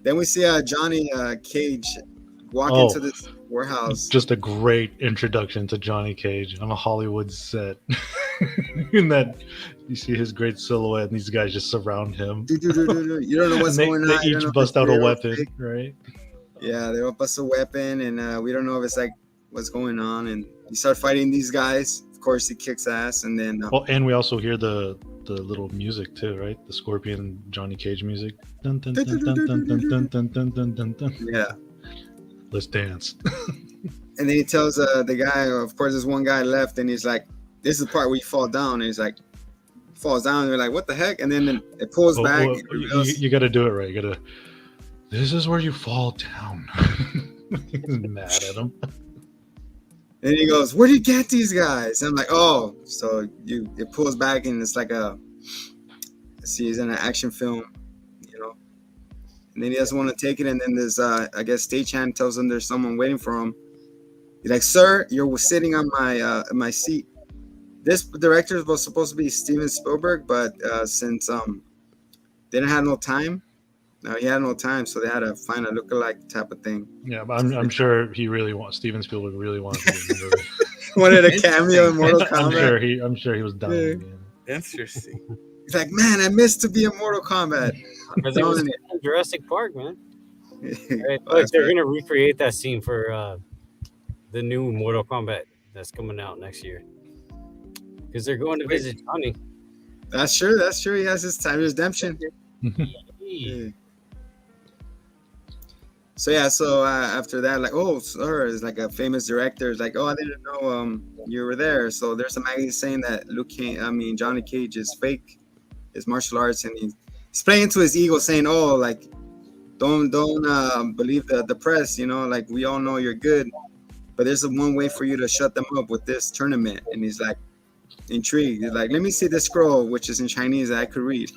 [SPEAKER 1] Then we see Johnny Cage walk into this warehouse.
[SPEAKER 3] Just a great introduction to Johnny Cage on a Hollywood set. In that you see his great silhouette, and these guys just surround him.
[SPEAKER 1] You don't know what's going on.
[SPEAKER 3] They each bust out a weapon, right?
[SPEAKER 1] Yeah, they all bust a weapon, and we don't know if it's like what's going on. And you start fighting these guys. Of course, he kicks ass, and then.
[SPEAKER 3] And we also hear the little music too, right? The Scorpion Johnny Cage music. Dun, dun, dun, dun, dun, dun, dun, dun, dun, dun, dun.
[SPEAKER 1] Yeah.
[SPEAKER 3] Let's dance.
[SPEAKER 1] And then he tells the guy, of course, there's one guy left, and he's like, "This is the part where you fall down." And he's like, falls down, and we're like, "What the heck?" And then it pulls back.
[SPEAKER 3] You got to do it right. You got to. This is where you fall down. He's mad at him.
[SPEAKER 1] And he goes, "Where do you get these guys?" And I'm like, "Oh, so it pulls back, and it's like he's in an action film, you know." And then he doesn't want to take it, and then there's I guess stagehand tells him there's someone waiting for him. He's like, "Sir, you're sitting on my seat." This director was supposed to be Steven Spielberg, but since they didn't have no time. He had no time, so they had to find a lookalike type of thing.
[SPEAKER 3] Yeah, but I'm sure Steven Spielberg really wanted to be in the movie.
[SPEAKER 1] Wanted a cameo in Mortal Kombat.
[SPEAKER 3] I'm sure he was dying.
[SPEAKER 4] Yeah. Interesting.
[SPEAKER 1] He's like, "Man, I missed to be in Mortal Kombat."
[SPEAKER 2] Jurassic Park, man. Hey,
[SPEAKER 1] Oh,
[SPEAKER 2] look,
[SPEAKER 1] that's
[SPEAKER 2] they're
[SPEAKER 1] right.
[SPEAKER 2] gonna recreate that scene for the new Mortal Kombat that's coming out next year. Because they're going to
[SPEAKER 1] Wait.
[SPEAKER 2] visit Johnny.
[SPEAKER 1] That's true. That's true. He has his time redemption. Yeah. So yeah, so after that, like, oh, sir, is like a famous director. It's like, oh, I didn't know you were there. So there's a magazine saying that Johnny Cage is fake, his martial arts, and he's playing to his ego, saying, oh, like, don't believe the press, you know, like we all know you're good, but there's a one way for you to shut them up with this tournament. And he's like intrigued. He's like, let me see the scroll, which is in Chinese that I could read.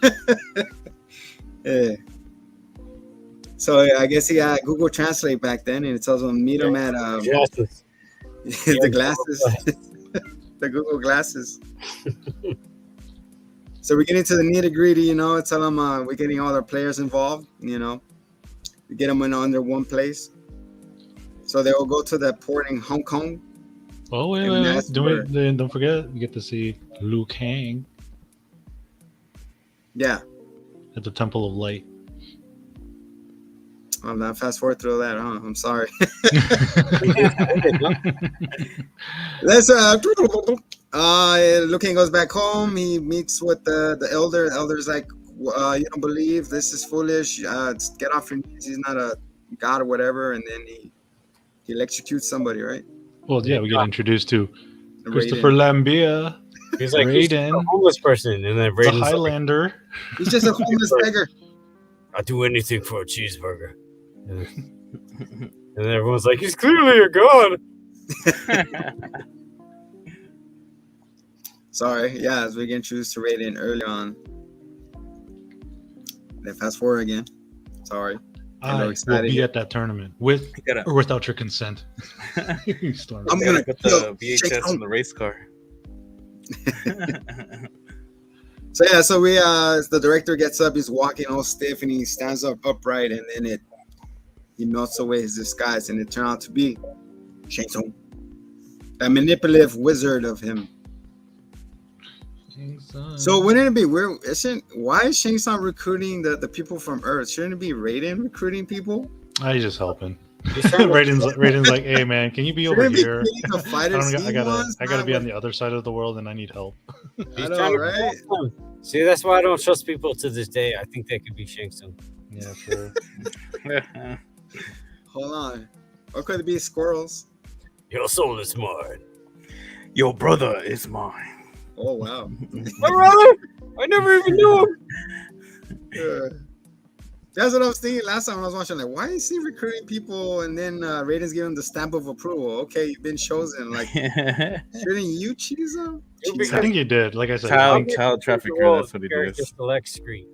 [SPEAKER 1] Yeah. So I guess he had Google Translate back then, and it tells him meet him at
[SPEAKER 2] Glasses.
[SPEAKER 1] the glasses, the Google glasses. So we're getting to the nitty gritty, you know. Tell them we're getting all our players involved, you know. We get them in under one place. So they will go to the port in Hong Kong.
[SPEAKER 3] Oh wait. Don't forget, you get to see Liu Kang
[SPEAKER 1] Yeah.
[SPEAKER 3] at the Temple of Light.
[SPEAKER 1] I'm not fast forward through that, huh? I'm sorry. Let's Liu Kang goes back home. He meets with the elder. The elder's like, you don't believe this is foolish. Get off your knees. He's not a god or whatever. And then he electrocutes somebody, right?
[SPEAKER 3] Well, yeah, we get introduced to
[SPEAKER 1] Raiden.
[SPEAKER 3] Christopher Lambert.
[SPEAKER 2] He's like, he's just a homeless person, and then
[SPEAKER 3] The
[SPEAKER 2] Raiden's
[SPEAKER 3] Highlander.
[SPEAKER 1] Like, he's just a homeless beggar.
[SPEAKER 2] I'll do anything for a cheeseburger. And then everyone's like, he's clearly a god.
[SPEAKER 1] Sorry, yeah, as we get introduced to Raiden early on. Then fast forward again. Sorry.
[SPEAKER 3] I will be at that tournament with or without your consent.
[SPEAKER 1] I'm gonna
[SPEAKER 4] put the VHS in the race car.
[SPEAKER 1] So yeah, so we the director gets up, he's walking all stiff, and he stands up upright, and then he melts away his disguise, and it turned out to be Shang Tsung, a manipulative wizard of him. So wouldn't it be weird? Why is Shang Tsung recruiting the people from Earth? Shouldn't it be Raiden recruiting people?
[SPEAKER 3] He's just helping. Raiden's like, hey man, can you be over here? I gotta be on the other side of the world, and I need help.
[SPEAKER 1] I know, right?
[SPEAKER 2] See, that's why I don't trust people to this day. I think they could be Shang Tsung.
[SPEAKER 3] Yeah, sure.
[SPEAKER 1] Hold on. Or could it be squirrels?
[SPEAKER 2] Your soul is mine.
[SPEAKER 4] Your brother is mine.
[SPEAKER 1] Oh wow.
[SPEAKER 2] My brother? I never even knew him.
[SPEAKER 1] That's what I was thinking last time I was watching. Like, why is he recruiting people and then Raiden's giving him the stamp of approval? Okay, you've been chosen. Like, shouldn't you choose him?
[SPEAKER 3] I think you did. Like I said,
[SPEAKER 4] child trafficker. That's what he does.
[SPEAKER 2] Select screen.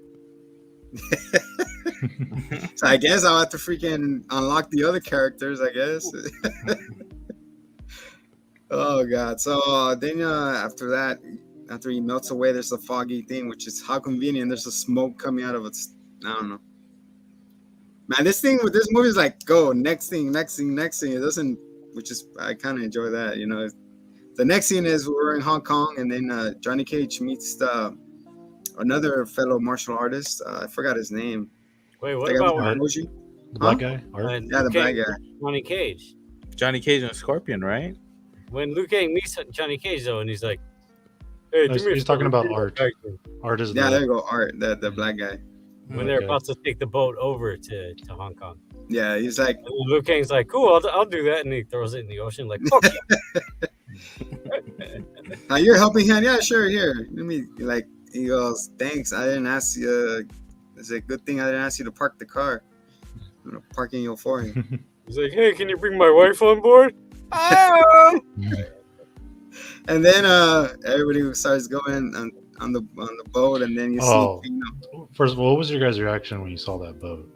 [SPEAKER 1] So I guess I'll have to freaking unlock the other characters, I guess. Oh god. So then after that, after he melts away, there's a foggy thing, which is how convenient. There's a smoke coming out of it. I don't know. Man, this thing with this movie is like, go next thing. It doesn't, which is, I kind of enjoy that, you know. The next scene is we're in Hong Kong, and then Johnny Cage meets another fellow martial artist. I forgot his name.
[SPEAKER 2] Wait, what about
[SPEAKER 3] the black guy?
[SPEAKER 1] Yeah, the black guy.
[SPEAKER 2] Johnny Cage.
[SPEAKER 4] Johnny Cage and Scorpion, right?
[SPEAKER 2] When Liu Kang meets Johnny Cage, though, and he's like, "Hey,
[SPEAKER 3] he's talking about Art. Art is
[SPEAKER 1] there you go, Art, the black guy.
[SPEAKER 2] When they're about to take the boat over to Hong Kong.
[SPEAKER 1] Yeah, he's like,
[SPEAKER 2] Liu Kang's like, cool, I'll do that, and he throws it in the ocean like, fuck
[SPEAKER 1] yeah. You're helping him? Yeah, sure, here. Let me, like, he goes, thanks, I didn't ask you, it's a good thing I didn't ask you to park the car. I'm gonna parking you for him.
[SPEAKER 2] He's like, hey, can you bring my wife on board? Ah!
[SPEAKER 1] And then everybody starts going on the boat, and then you see.
[SPEAKER 3] First of all, what was your guys' reaction when you saw that boat?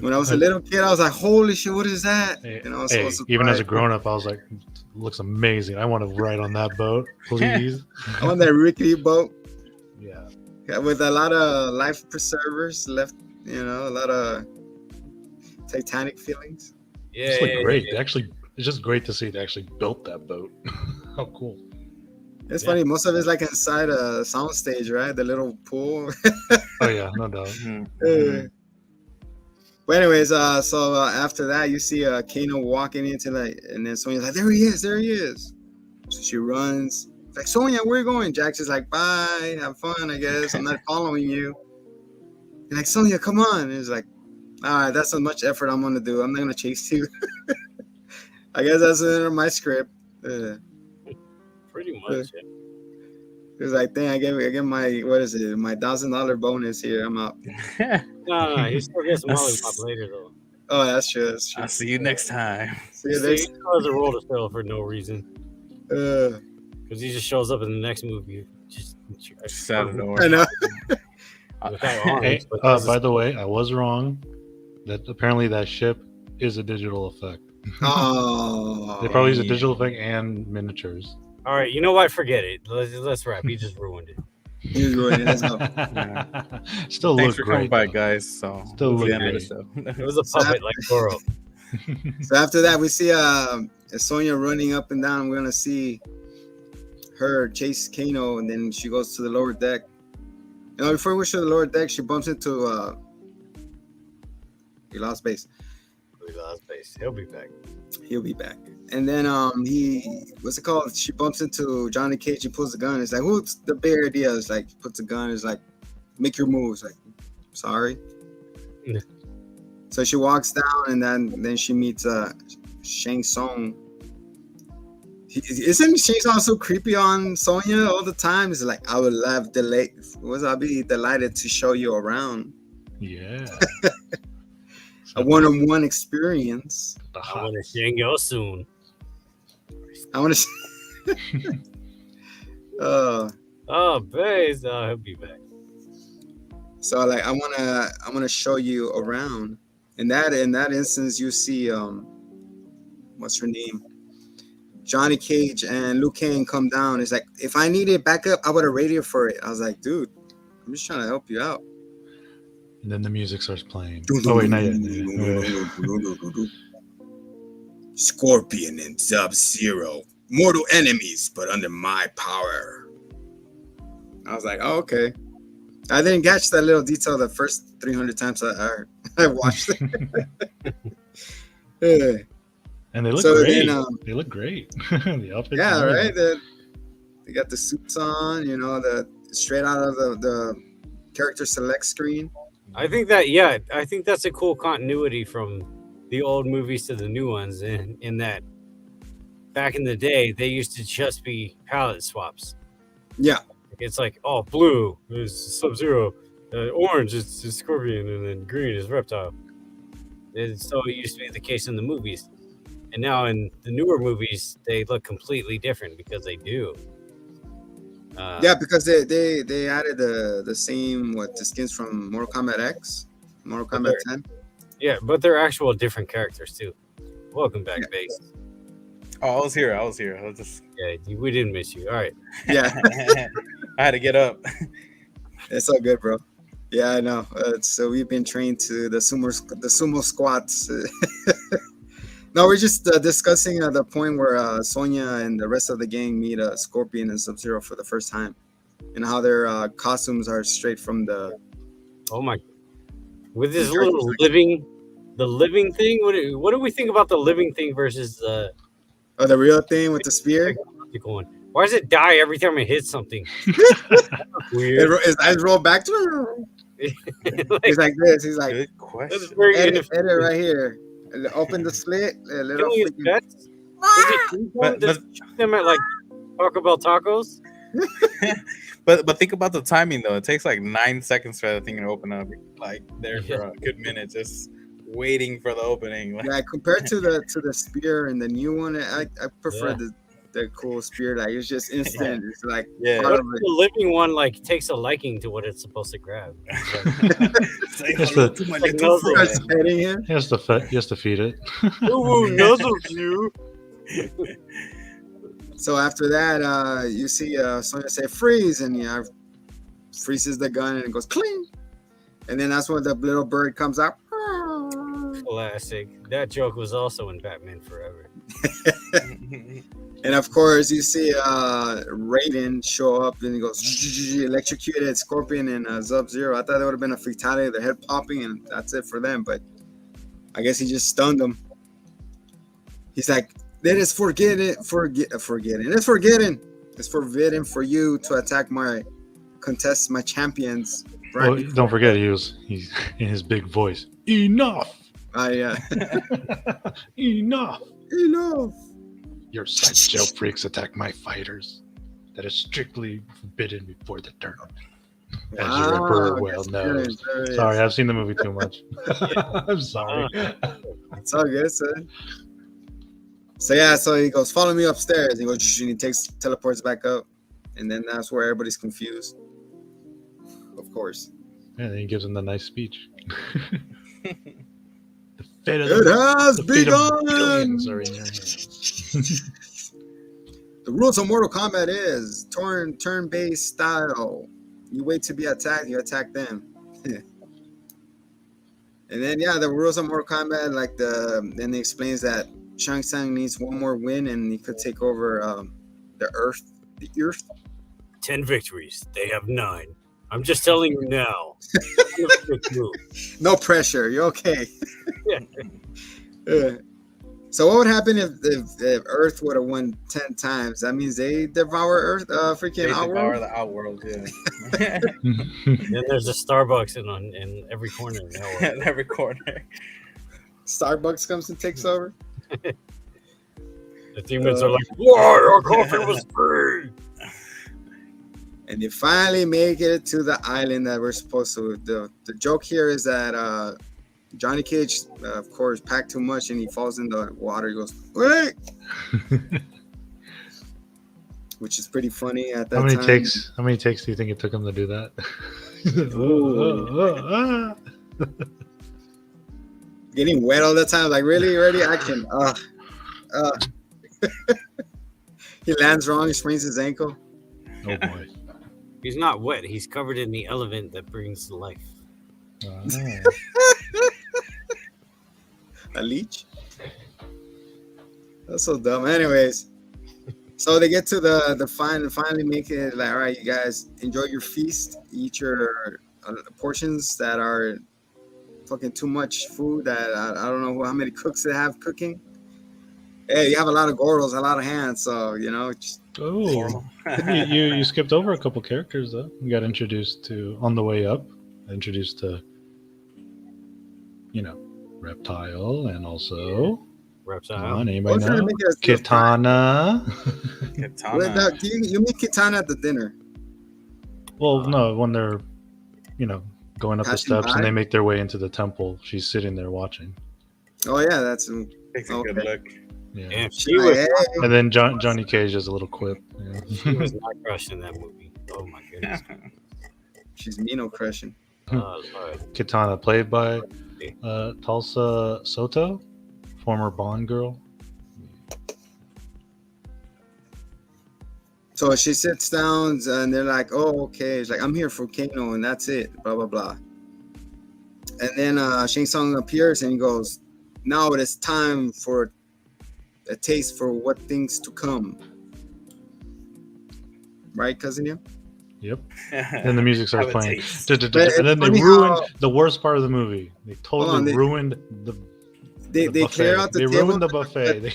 [SPEAKER 1] When I was a little kid, I was like, "Holy shit, what is that?"
[SPEAKER 3] Even as a grown-up, I was like, "Looks amazing! I want to ride on that boat, please."
[SPEAKER 1] I want that rickety boat.
[SPEAKER 3] Yeah,
[SPEAKER 1] with a lot of life preservers left. You know, a lot of Titanic feelings.
[SPEAKER 3] Yeah, it's like great. Yeah. It's just great to see they actually built that boat. How cool!
[SPEAKER 1] It's funny. Most of it's like inside a soundstage, right? The little pool.
[SPEAKER 3] Oh yeah, no doubt.
[SPEAKER 1] But anyways, so after that, you see Kano walking into and then Sonya's like, there he is. So she runs. It's like, Sonya, where are you going? Jax is like, bye, have fun, I guess. I'm not following you. And like, Sonya, come on. And he's like, all right, that's so much effort I'm gonna do. I'm not gonna chase you. I guess that's in my script.
[SPEAKER 2] Pretty much.
[SPEAKER 1] It was like, dang, I get my my $1,000 bonus here. I'm out.
[SPEAKER 2] No, he still gets some lollipop later though.
[SPEAKER 1] Oh, that's true.
[SPEAKER 4] I'll see you next time.
[SPEAKER 1] See you
[SPEAKER 2] He
[SPEAKER 1] next.
[SPEAKER 2] still has a role to fill for no reason. Because he just shows up in the next movie. Just
[SPEAKER 4] out of nowhere.
[SPEAKER 1] I know.
[SPEAKER 2] Without arms,
[SPEAKER 3] Hey,
[SPEAKER 2] but
[SPEAKER 3] by the way, I was wrong. That apparently that ship is a digital effect.
[SPEAKER 1] Oh,
[SPEAKER 3] They probably use a digital effect and miniatures.
[SPEAKER 2] all right, you know what? Forget it. Let's wrap. He just ruined it.
[SPEAKER 1] he's ruining it. Let's go.
[SPEAKER 3] Still
[SPEAKER 4] Thanks
[SPEAKER 3] look
[SPEAKER 4] for
[SPEAKER 3] great.
[SPEAKER 4] coming by,
[SPEAKER 3] though.
[SPEAKER 4] guys. So
[SPEAKER 3] Still
[SPEAKER 4] that's the
[SPEAKER 3] look
[SPEAKER 4] end of
[SPEAKER 3] great.
[SPEAKER 4] the show.
[SPEAKER 2] It was a puppet like Goro.
[SPEAKER 1] So after that, we see Sonya running up and down. We're gonna see her chase Kano, and then she goes to the lower deck. You know, before we show the lower deck, she bumps into he lost base.
[SPEAKER 2] We lost base. He'll be back.
[SPEAKER 1] He'll be back. And then what's it called? She bumps into Johnny Cage. He pulls the gun. It's like, who's the big idea? It's like, puts the gun. It's like, make your moves. Like, sorry.
[SPEAKER 2] Yeah.
[SPEAKER 1] So she walks down, and then she meets Shang Tsung. Isn't Shang Tsung so creepy on Sonya all the time? It's like, I'll be delighted to show you around.
[SPEAKER 3] Yeah.
[SPEAKER 1] A one-on-one experience.
[SPEAKER 3] The
[SPEAKER 2] I
[SPEAKER 3] hot.
[SPEAKER 2] want to see you soon.
[SPEAKER 1] I want to.
[SPEAKER 2] Oh, base. He'll be back.
[SPEAKER 1] So like, I wanna show you around. In that instance, you see what's her name? Johnny Cage and Liu Kang come down. It's like, if I needed backup, I would have radioed for it. I was like, dude, I'm just trying to help you out.
[SPEAKER 3] And then the music starts playing. Oh wait, not yet.
[SPEAKER 1] Scorpion and Sub-Zero, mortal enemies, but under my power. I was like, oh, okay. I didn't catch that little detail the first 300 times I watched it. Yeah.
[SPEAKER 3] And they look
[SPEAKER 1] So
[SPEAKER 3] great.
[SPEAKER 1] then,
[SPEAKER 3] they look great. The outfits.
[SPEAKER 1] Yeah,
[SPEAKER 3] are
[SPEAKER 1] right. They got the suits on, you know, the straight out of the character select screen.
[SPEAKER 2] I think that's a cool continuity from the old movies to the new ones. In that, back in the day, they used to just be palette swaps.
[SPEAKER 1] Yeah.
[SPEAKER 2] It's like, oh, blue is Sub-Zero, orange is Scorpion, and then green is Reptile. And so it used to be the case in the movies. And now in the newer movies, they look completely different because they do.
[SPEAKER 1] Yeah, because they added the same the skins from Mortal Kombat X, Mortal Kombat 10.
[SPEAKER 2] Yeah, but they're actual different characters too. Welcome back, Base.
[SPEAKER 4] Oh, I was here. I was just.
[SPEAKER 2] Yeah, we didn't miss you. All right.
[SPEAKER 1] Yeah,
[SPEAKER 4] I had to get up.
[SPEAKER 1] it's all good, bro. Yeah, I know. So we've been trained to the sumo squats. No, we're just discussing the point where Sonya and the rest of the gang meet Scorpion and Sub-Zero for the first time, and how their costumes are straight from the.
[SPEAKER 2] Oh my! With this little living thing. What do we think about the living thing versus the
[SPEAKER 1] real thing with the spear?
[SPEAKER 2] one? Why does it die every time it hits something? Weird.
[SPEAKER 1] His eyes roll back. He's like this. He's like,
[SPEAKER 4] Good question.
[SPEAKER 2] That's very
[SPEAKER 1] edit right here. Open the slit. A little
[SPEAKER 2] Can we use
[SPEAKER 1] freaking-
[SPEAKER 2] pets? Does he shoot them at like Taco Bell tacos?
[SPEAKER 4] But think about the timing though. It takes like 9 seconds for that thing to open up. Like there for a good minute, just waiting for the opening. Like,
[SPEAKER 1] Yeah, compared to the spear and the new one, I prefer the cool spear. Like, it's just instant. It's like
[SPEAKER 4] yeah.
[SPEAKER 1] part
[SPEAKER 2] What
[SPEAKER 1] of
[SPEAKER 2] if
[SPEAKER 1] it.
[SPEAKER 2] the living one like takes a liking to what it's supposed to grab?
[SPEAKER 4] Say
[SPEAKER 3] Just
[SPEAKER 4] hello
[SPEAKER 3] the-
[SPEAKER 4] to my
[SPEAKER 2] like
[SPEAKER 4] little
[SPEAKER 2] nuzzle.
[SPEAKER 1] Starts
[SPEAKER 4] friend.
[SPEAKER 1] petting him.
[SPEAKER 3] He has to feed it.
[SPEAKER 2] Ooh, nuzzles you.
[SPEAKER 1] So after that, you see Sonya say freeze, and freezes the gun and it goes cling. And then that's when the little bird comes out.
[SPEAKER 2] Classic. That joke was also in Batman Forever.
[SPEAKER 1] And of course, you see Raiden show up and he goes electrocuted Scorpion and Sub-Zero. I thought it would have been a fatality, the head popping, and that's it for them. But I guess he just stunned him. He's like, "That is forgetting. It's forbidden for you to attack my champions." Right?
[SPEAKER 3] Oh, don't forget, he's in his big voice. Enough!
[SPEAKER 1] Yeah.
[SPEAKER 3] Enough!
[SPEAKER 1] Enough!
[SPEAKER 3] Your sideshow freaks attack my fighters. That is strictly forbidden before the tournament. As your emperor well knows. Sorry, I've seen the movie too much. I'm sorry.
[SPEAKER 1] It's all good, son. So yeah, so he goes, "Follow me upstairs." He goes, and he teleports back up, and then that's where everybody's confused. Of course.
[SPEAKER 3] Yeah, then he gives him the nice speech. The
[SPEAKER 1] It has begun.
[SPEAKER 3] Billions are in your hands.
[SPEAKER 1] The rules of Mortal Kombat is turn-based style. You wait to be attacked, you attack them. And then yeah, the rules of Mortal Kombat, like then he explains that Shang Tsung needs one more win and he could take over the Earth.
[SPEAKER 2] 10 victories. They have 9. I'm just telling you now.
[SPEAKER 1] No pressure. You're okay.
[SPEAKER 2] Yeah.
[SPEAKER 1] So what would happen if Earth would have won 10 times? That means they devour Earth, freaking Outworld?
[SPEAKER 4] Devour the Outworld, yeah.
[SPEAKER 2] Then there's a Starbucks in every corner.
[SPEAKER 4] In every corner.
[SPEAKER 1] Starbucks comes and takes over?
[SPEAKER 2] The demons are like, "Why? Our coffee was free!"
[SPEAKER 1] And they finally make it to the island that we're supposed to. The joke here is that Johnny Cage, of course, packed too much and he falls in the water. He goes, "Wait!" Which is pretty funny at that time.
[SPEAKER 3] How many takes do you think it took him to do that?
[SPEAKER 1] Getting wet all the time. Like, really? Ready? Action. He lands wrong. He sprains his ankle.
[SPEAKER 3] Oh, boy.
[SPEAKER 2] He's not wet. He's covered in the element that brings life.
[SPEAKER 1] A leech? That's so dumb. Anyways, so they get to the finally make it like, all right, you guys enjoy your feast, eat your portions that are fucking too much food that I don't know how many cooks they have cooking. Hey, you have a lot of Gordos, a lot of hands, so just,
[SPEAKER 3] oh, you skipped over a couple characters though. You got introduced to on the way up. Introduced to Reptile and also
[SPEAKER 2] Reptile.
[SPEAKER 3] Anybody know? Kitana.
[SPEAKER 4] Katana.
[SPEAKER 1] You meet Kitana at the dinner.
[SPEAKER 3] Well, no, when they're going up the steps
[SPEAKER 1] by?
[SPEAKER 3] and they make their way into the temple, she's sitting there watching.
[SPEAKER 1] Oh yeah, that's
[SPEAKER 4] Takes a good look.
[SPEAKER 3] Yeah.
[SPEAKER 2] Yeah, she was.
[SPEAKER 3] And then Johnny Cage does a little quip. Yeah.
[SPEAKER 2] She was not crushed in that movie. Oh my goodness.
[SPEAKER 1] She's Mino crushing.
[SPEAKER 2] Oh, Lord.
[SPEAKER 3] Kitana, played by Tulsa Soto, former Bond girl.
[SPEAKER 1] So she sits down and they're like, "Oh, okay." It's like, "I'm here for Kano and that's it." Blah blah blah. And then Shang Tsung appears and he goes, "Now it is time for a taste for what things to come." Right, cousin? You?
[SPEAKER 3] Yep. And the music starts
[SPEAKER 4] Have a
[SPEAKER 3] playing.
[SPEAKER 4] taste.
[SPEAKER 3] And then they ruined the worst part of the movie. They totally ruined the
[SPEAKER 1] They clear out the
[SPEAKER 3] they
[SPEAKER 1] table.
[SPEAKER 3] ruined the buffet. They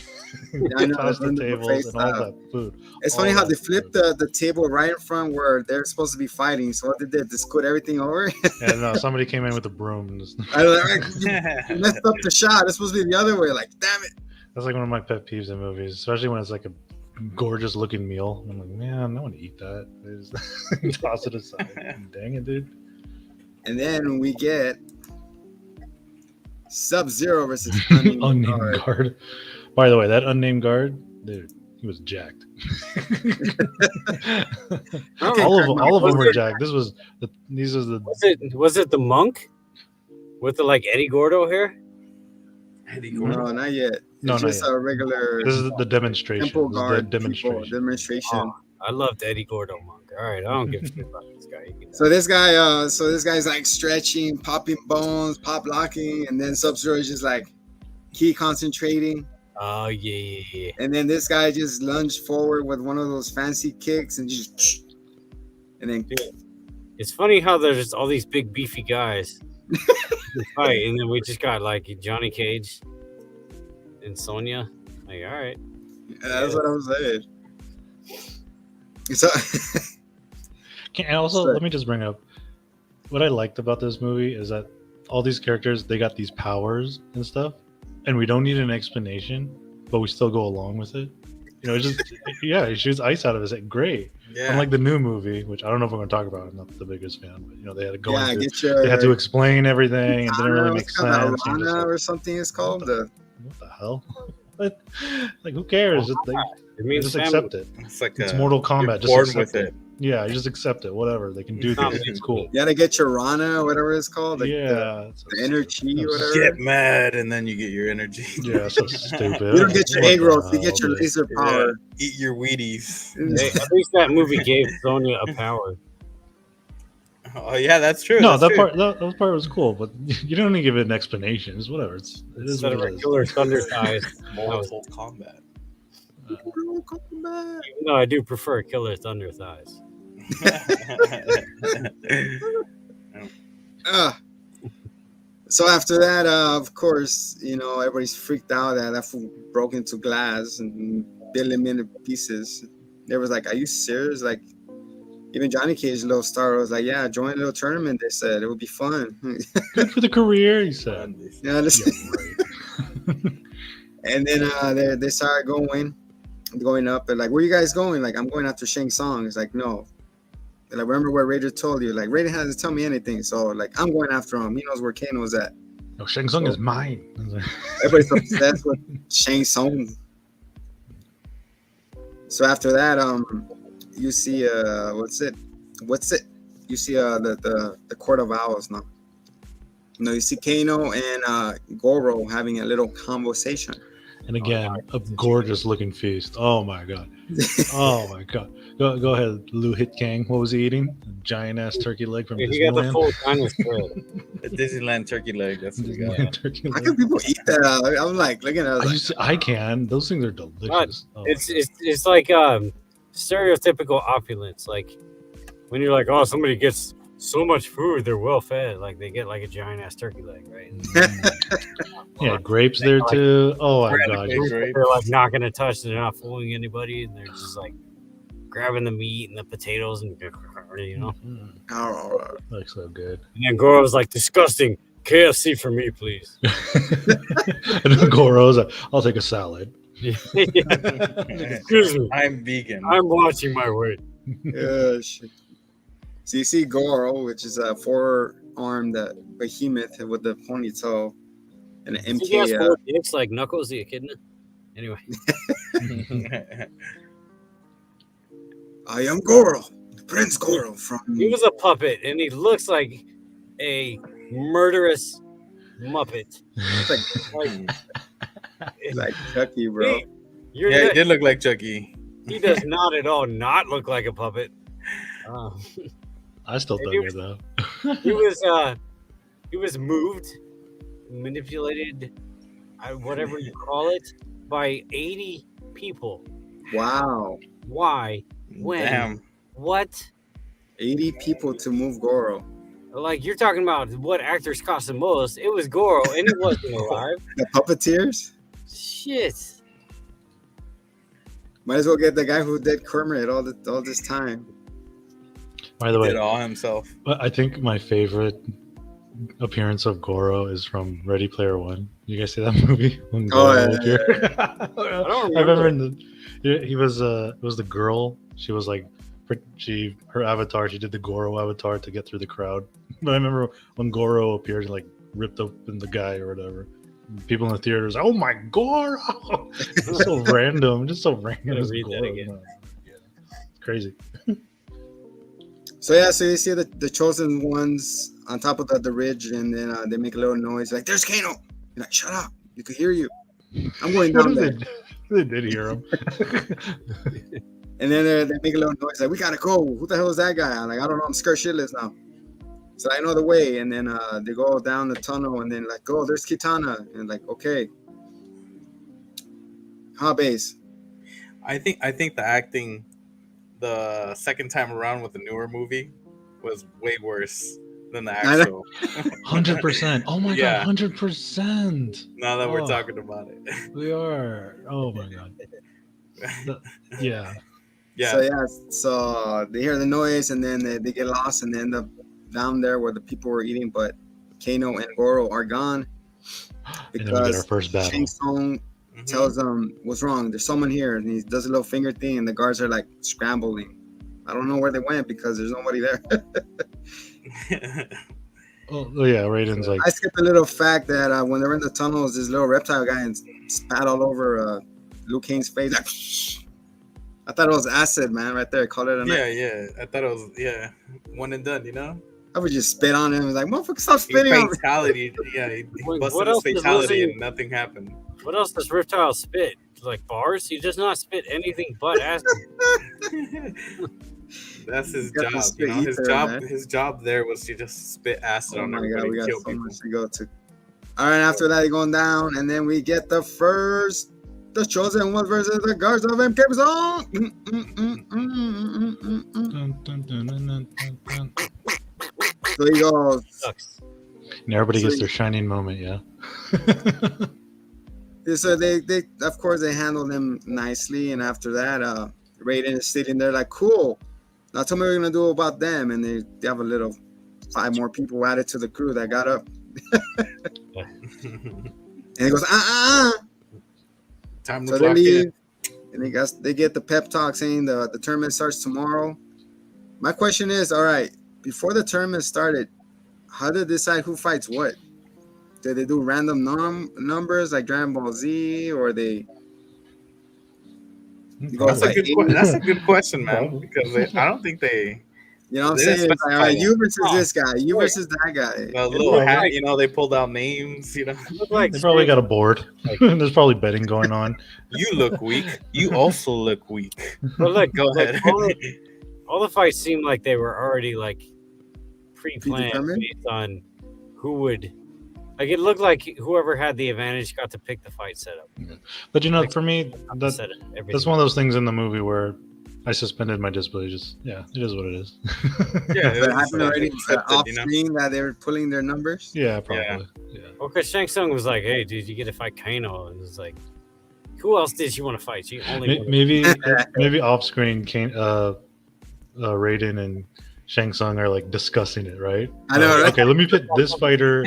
[SPEAKER 1] I know,
[SPEAKER 3] tossed the
[SPEAKER 1] ruined the
[SPEAKER 3] tables
[SPEAKER 1] buffet
[SPEAKER 3] and all
[SPEAKER 1] style.
[SPEAKER 3] that food.
[SPEAKER 1] It's
[SPEAKER 3] All
[SPEAKER 1] funny how
[SPEAKER 3] that
[SPEAKER 1] they flipped the table right in front where they're supposed to be fighting. So what they did, just put everything over.
[SPEAKER 3] Yeah, no, somebody came in with a broom. And just...
[SPEAKER 1] I was like, you messed up the shot. It's supposed to be the other way. Like, damn it.
[SPEAKER 3] That's like one of my pet peeves in movies, especially when it's like a gorgeous looking meal. I'm like, man, I want to eat that. Just toss it aside. Dang it, dude.
[SPEAKER 1] And then we get Sub-Zero versus Unnamed
[SPEAKER 3] Guard. By the way, that unnamed guard, dude, he was jacked. all of them were jacked. Was it the monk with the like Eddie Gordo hair?
[SPEAKER 4] Eddie Gordo.
[SPEAKER 1] No, not yet.
[SPEAKER 3] No,
[SPEAKER 1] It's just a regular.
[SPEAKER 3] This is the demonstration.
[SPEAKER 1] Temple
[SPEAKER 3] This is the
[SPEAKER 1] guard
[SPEAKER 3] demonstration.
[SPEAKER 1] demonstration.
[SPEAKER 2] Oh, I loved Eddie Gordo monk. All right, I don't give a shit about this guy.
[SPEAKER 1] So this guy's like stretching, popping bones, pop locking, and then Sub-Zero is just like key concentrating.
[SPEAKER 2] Oh yeah.
[SPEAKER 1] And then this guy just lunged forward with one of those fancy kicks and just, and then
[SPEAKER 2] Dude, it's funny how there's all these big beefy guys, Right, and then we just got like Johnny Cage and Sonya. Like, all right.
[SPEAKER 1] That's what I'm saying. So,
[SPEAKER 3] And also, let me just bring up what I liked about this movie is that all these characters, they got these powers and stuff, and we don't need an explanation, but we still go along with it. You know, it's just he shoots ice out of his head. Great.
[SPEAKER 4] Yeah.
[SPEAKER 3] Unlike the new movie, which I don't know if I'm going to talk about. I'm not the biggest fan, but you know, they had to go into,
[SPEAKER 1] get your.
[SPEAKER 3] they had to explain everything. It didn't really make sense.
[SPEAKER 1] Rana or something is called.
[SPEAKER 3] What the hell? Like, who cares? Just,
[SPEAKER 2] It means
[SPEAKER 3] just
[SPEAKER 2] family.
[SPEAKER 3] accept it.
[SPEAKER 4] It's like
[SPEAKER 3] It's Mortal Kombat. Just
[SPEAKER 4] born
[SPEAKER 3] accept
[SPEAKER 4] with it.
[SPEAKER 3] Yeah, you just accept it. Whatever they can do, this. It's cool.
[SPEAKER 1] You gotta get your Rana, whatever it's called. Like
[SPEAKER 3] Yeah,
[SPEAKER 1] the energy, whatever.
[SPEAKER 4] Get mad and then you get your energy.
[SPEAKER 3] Yeah, so stupid.
[SPEAKER 1] You don't get your
[SPEAKER 3] What
[SPEAKER 1] egg
[SPEAKER 3] the
[SPEAKER 1] rolls. You
[SPEAKER 3] hell,
[SPEAKER 1] get your
[SPEAKER 3] dude?
[SPEAKER 1] laser power.
[SPEAKER 4] Eat your Wheaties.
[SPEAKER 2] Hey, at least that movie gave Sonya a power.
[SPEAKER 4] Oh yeah, that's true.
[SPEAKER 3] No,
[SPEAKER 4] that's
[SPEAKER 3] that
[SPEAKER 4] true.
[SPEAKER 3] part part was cool, but you don't need to give it an explanation. It's whatever. It is
[SPEAKER 2] Instead
[SPEAKER 3] what
[SPEAKER 2] of
[SPEAKER 3] it is.
[SPEAKER 2] Killer Thunder Thighs.
[SPEAKER 4] Mortal Kombat.
[SPEAKER 2] Even though I do prefer Killer Thunder Thighs.
[SPEAKER 1] So after that, of course, you know, everybody's freaked out that fool broke into glass and bit him into pieces. They was like, "Are you serious?" Like, even Johnny Cage, little star, was like, "Yeah, join a little tournament." They said it would be fun.
[SPEAKER 3] Good for the career, he said.
[SPEAKER 1] Yeah,
[SPEAKER 3] Yeah, right.
[SPEAKER 1] and then they started going up. And like, where you guys going? Like, I'm going after Shang Tsung. It's like, no. They're like, remember what Raider told you? Like, Raider hasn't tell me anything. So like, I'm going after him. He knows where Kano's at.
[SPEAKER 3] No, Shang Tsung is mine.
[SPEAKER 1] Everybody's obsessed with Shang Tsung. So after that, you see what's it? You see the Court of Owls now. No, you see Kano and Goro having a little conversation.
[SPEAKER 3] And again, a gorgeous looking feast. Oh my god. Oh my god. Go ahead, Lou Hit Kang. What was he eating? A giant ass turkey leg from
[SPEAKER 2] He got the
[SPEAKER 3] Disneyland.
[SPEAKER 2] full China spread.
[SPEAKER 4] The Disneyland turkey leg. That's what we got.
[SPEAKER 3] Disneyland turkey
[SPEAKER 1] How
[SPEAKER 3] leg.
[SPEAKER 1] can people eat that? I'm like, looking at it.
[SPEAKER 3] I can. Those things are delicious. Oh my God.
[SPEAKER 2] It's like stereotypical opulence. Like when you're like, oh, somebody gets so much food, they're well fed. Like they get like a giant ass turkey leg, right?
[SPEAKER 3] Yeah, grapes there too. Oh my god.
[SPEAKER 4] Grape.
[SPEAKER 2] They're like not gonna touch. They're not fooling anybody, and they're just like grabbing the meat and the potatoes and you know.
[SPEAKER 1] Oh,
[SPEAKER 3] Looks so good.
[SPEAKER 2] And then Goro's like, disgusting. KFC for me, please.
[SPEAKER 3] And then Goro's like, I'll take a salad.
[SPEAKER 2] Excuse me.
[SPEAKER 4] I'm vegan.
[SPEAKER 2] I'm watching my weight.
[SPEAKER 1] yeah, shit. So you see Goro, which is a four-armed behemoth with the ponytail and an
[SPEAKER 2] He has
[SPEAKER 1] MK.
[SPEAKER 2] four dicks like Knuckles the Echidna. Anyway,
[SPEAKER 1] I am Goro, Prince Goro from.
[SPEAKER 2] he was a puppet, and he looks like a murderous Muppet.
[SPEAKER 1] Like Chucky, bro.
[SPEAKER 2] He- you're
[SPEAKER 4] Yeah,
[SPEAKER 2] not-
[SPEAKER 4] he did look like Chucky.
[SPEAKER 2] he does not at all not look like a puppet.
[SPEAKER 3] I still
[SPEAKER 2] And
[SPEAKER 3] dug it though.
[SPEAKER 2] He was moved, manipulated, whatever you call it, by 80 people.
[SPEAKER 1] Wow,
[SPEAKER 2] Why? When?
[SPEAKER 4] Damn.
[SPEAKER 2] What?
[SPEAKER 1] 80 people to move Goro.
[SPEAKER 2] Like you're talking about what actors cost the most? It was Goro, and he wasn't alive.
[SPEAKER 1] The puppeteers.
[SPEAKER 2] Shit.
[SPEAKER 1] Might as well get the guy who did Kermit all this time.
[SPEAKER 3] By the
[SPEAKER 4] He
[SPEAKER 3] way,
[SPEAKER 4] did it all himself.
[SPEAKER 3] but I think my favorite appearance of Goro is from Ready Player One. You guys see that movie? When
[SPEAKER 1] Oh,
[SPEAKER 3] Goro
[SPEAKER 1] yeah,
[SPEAKER 3] appeared?
[SPEAKER 2] I don't
[SPEAKER 3] I
[SPEAKER 2] remember.
[SPEAKER 3] remember he was it was the girl. She was like her avatar. She did the Goro avatar to get through the crowd. But I remember when Goro appeared, he like ripped open the guy or whatever. People in the theater was like, "Oh my Goro!" It's so random, just so random.
[SPEAKER 2] Gotta
[SPEAKER 3] It's
[SPEAKER 2] read that
[SPEAKER 3] Goro.
[SPEAKER 2] again.
[SPEAKER 3] Yeah. Crazy.
[SPEAKER 1] So yeah, so you see the chosen ones on top of the ridge, and then they make a little noise like, "There's Kano." You're like, "Shut up! You could hear you." I'm going
[SPEAKER 3] What
[SPEAKER 1] down
[SPEAKER 3] is
[SPEAKER 1] there.
[SPEAKER 3] it? They did hear him.
[SPEAKER 1] And then they make a little noise like, "We gotta go. Who the hell is that guy?" I'm like, "I don't know. I'm scared shitless now." So I know the way, and then they go down the tunnel, and then like, "Oh, there's Kitana," and like, "Okay, base."
[SPEAKER 4] I think the acting the second time around with the newer movie was way worse than the actual.
[SPEAKER 3] 100%. Oh my
[SPEAKER 4] Yeah.
[SPEAKER 3] god, 100%.
[SPEAKER 4] Now that we're talking about it.
[SPEAKER 3] We are. Oh my god. Yeah.
[SPEAKER 4] Yeah.
[SPEAKER 1] So they hear the noise and then they get lost and they end up down there where the people were eating, but Kano and Goro are gone
[SPEAKER 3] And then we get our
[SPEAKER 1] because
[SPEAKER 3] first battle.
[SPEAKER 1] Shang Tsung tells them what's wrong. There's someone here, and he does a little finger thing, and the guards are like scrambling. I don't know where they went because there's nobody there.
[SPEAKER 3] Oh yeah, Raiden's like.
[SPEAKER 1] I skipped a little fact that when they were in the tunnels, this little reptile guy and spat all over Liu Kang's face. Like, I thought it was acid, man, right there. Call it a night.
[SPEAKER 4] Yeah. I thought it was one and done. You know.
[SPEAKER 1] I would just spit on him. I was like, motherfucker, stop spitting on me.
[SPEAKER 4] Fatality. Yeah, he
[SPEAKER 2] Wait,
[SPEAKER 4] busted
[SPEAKER 2] what
[SPEAKER 4] his
[SPEAKER 2] else is
[SPEAKER 4] fatality
[SPEAKER 2] losing?
[SPEAKER 4] and nothing happened.
[SPEAKER 2] What else does Reptile spit? Like bars? He does not spit anything but acid.
[SPEAKER 4] That's his
[SPEAKER 1] Got to
[SPEAKER 4] job.
[SPEAKER 1] spit
[SPEAKER 4] You know,
[SPEAKER 1] ether, man.
[SPEAKER 4] his job there was to just spit acid
[SPEAKER 1] Oh
[SPEAKER 4] on
[SPEAKER 1] my
[SPEAKER 4] everybody
[SPEAKER 1] God, we
[SPEAKER 4] and
[SPEAKER 1] got
[SPEAKER 4] kill
[SPEAKER 1] so
[SPEAKER 4] people.
[SPEAKER 1] much to go to. All right, after that, you're going down, and then we get the Chosen One versus the Guards of MK Zone.
[SPEAKER 3] Dun, dun, dun, dun, dun, dun.
[SPEAKER 1] So he goes.
[SPEAKER 2] Sucks.
[SPEAKER 3] And everybody
[SPEAKER 1] So
[SPEAKER 3] gets their shining moment, yeah.
[SPEAKER 1] So they of course they handle them nicely, and after that, Raiden is sitting there like, cool. Now tell me what we're gonna do about them, and they have a little 5 more people added to the crew that got up. And he goes,
[SPEAKER 4] Time to
[SPEAKER 1] So they
[SPEAKER 4] clock
[SPEAKER 1] leave,
[SPEAKER 4] in.
[SPEAKER 1] and they get the pep talk saying the tournament starts tomorrow. My question is, all right, before the tournament started, how did they decide who fights what? Did they do random numbers like Dragon Ball Z, or they?
[SPEAKER 4] That's a good question, man. Because I don't think they.
[SPEAKER 1] You know what I'm
[SPEAKER 4] They
[SPEAKER 1] saying?
[SPEAKER 4] didn't
[SPEAKER 1] It's like, all right,
[SPEAKER 4] specify
[SPEAKER 1] you versus
[SPEAKER 2] that.
[SPEAKER 1] this guy, you
[SPEAKER 2] Wait.
[SPEAKER 1] versus that guy.
[SPEAKER 4] A little hat, you know, they pulled out names, you know.
[SPEAKER 2] Look like
[SPEAKER 3] They probably got a board. There's probably betting going on.
[SPEAKER 4] You look weak. You also look weak.
[SPEAKER 2] But look,
[SPEAKER 4] Go
[SPEAKER 2] like,
[SPEAKER 4] ahead.
[SPEAKER 2] all the fights seemed like they were already like pre-planned
[SPEAKER 1] Predetermined?
[SPEAKER 2] based on who would. Like it looked like whoever had the advantage got to pick the fight setup.
[SPEAKER 3] But you know, for me, that's
[SPEAKER 2] That's
[SPEAKER 3] one of those things in the movie where I suspended my disbelief. Just it is what it is.
[SPEAKER 4] Yeah,
[SPEAKER 1] But it happened already
[SPEAKER 4] accepted,
[SPEAKER 1] off
[SPEAKER 4] you know?
[SPEAKER 1] screen that they were pulling their numbers.
[SPEAKER 3] Yeah, probably. Yeah.
[SPEAKER 2] Well, because Shang Tsung was like, "Hey, dude, you get to fight Kano," and it was like, "Who else did you want to fight? You only wanted-
[SPEAKER 3] Maybe off screen, Raiden and Shang Tsung are like discussing it, right?
[SPEAKER 1] I know, right?
[SPEAKER 3] Okay, let me pit this fighter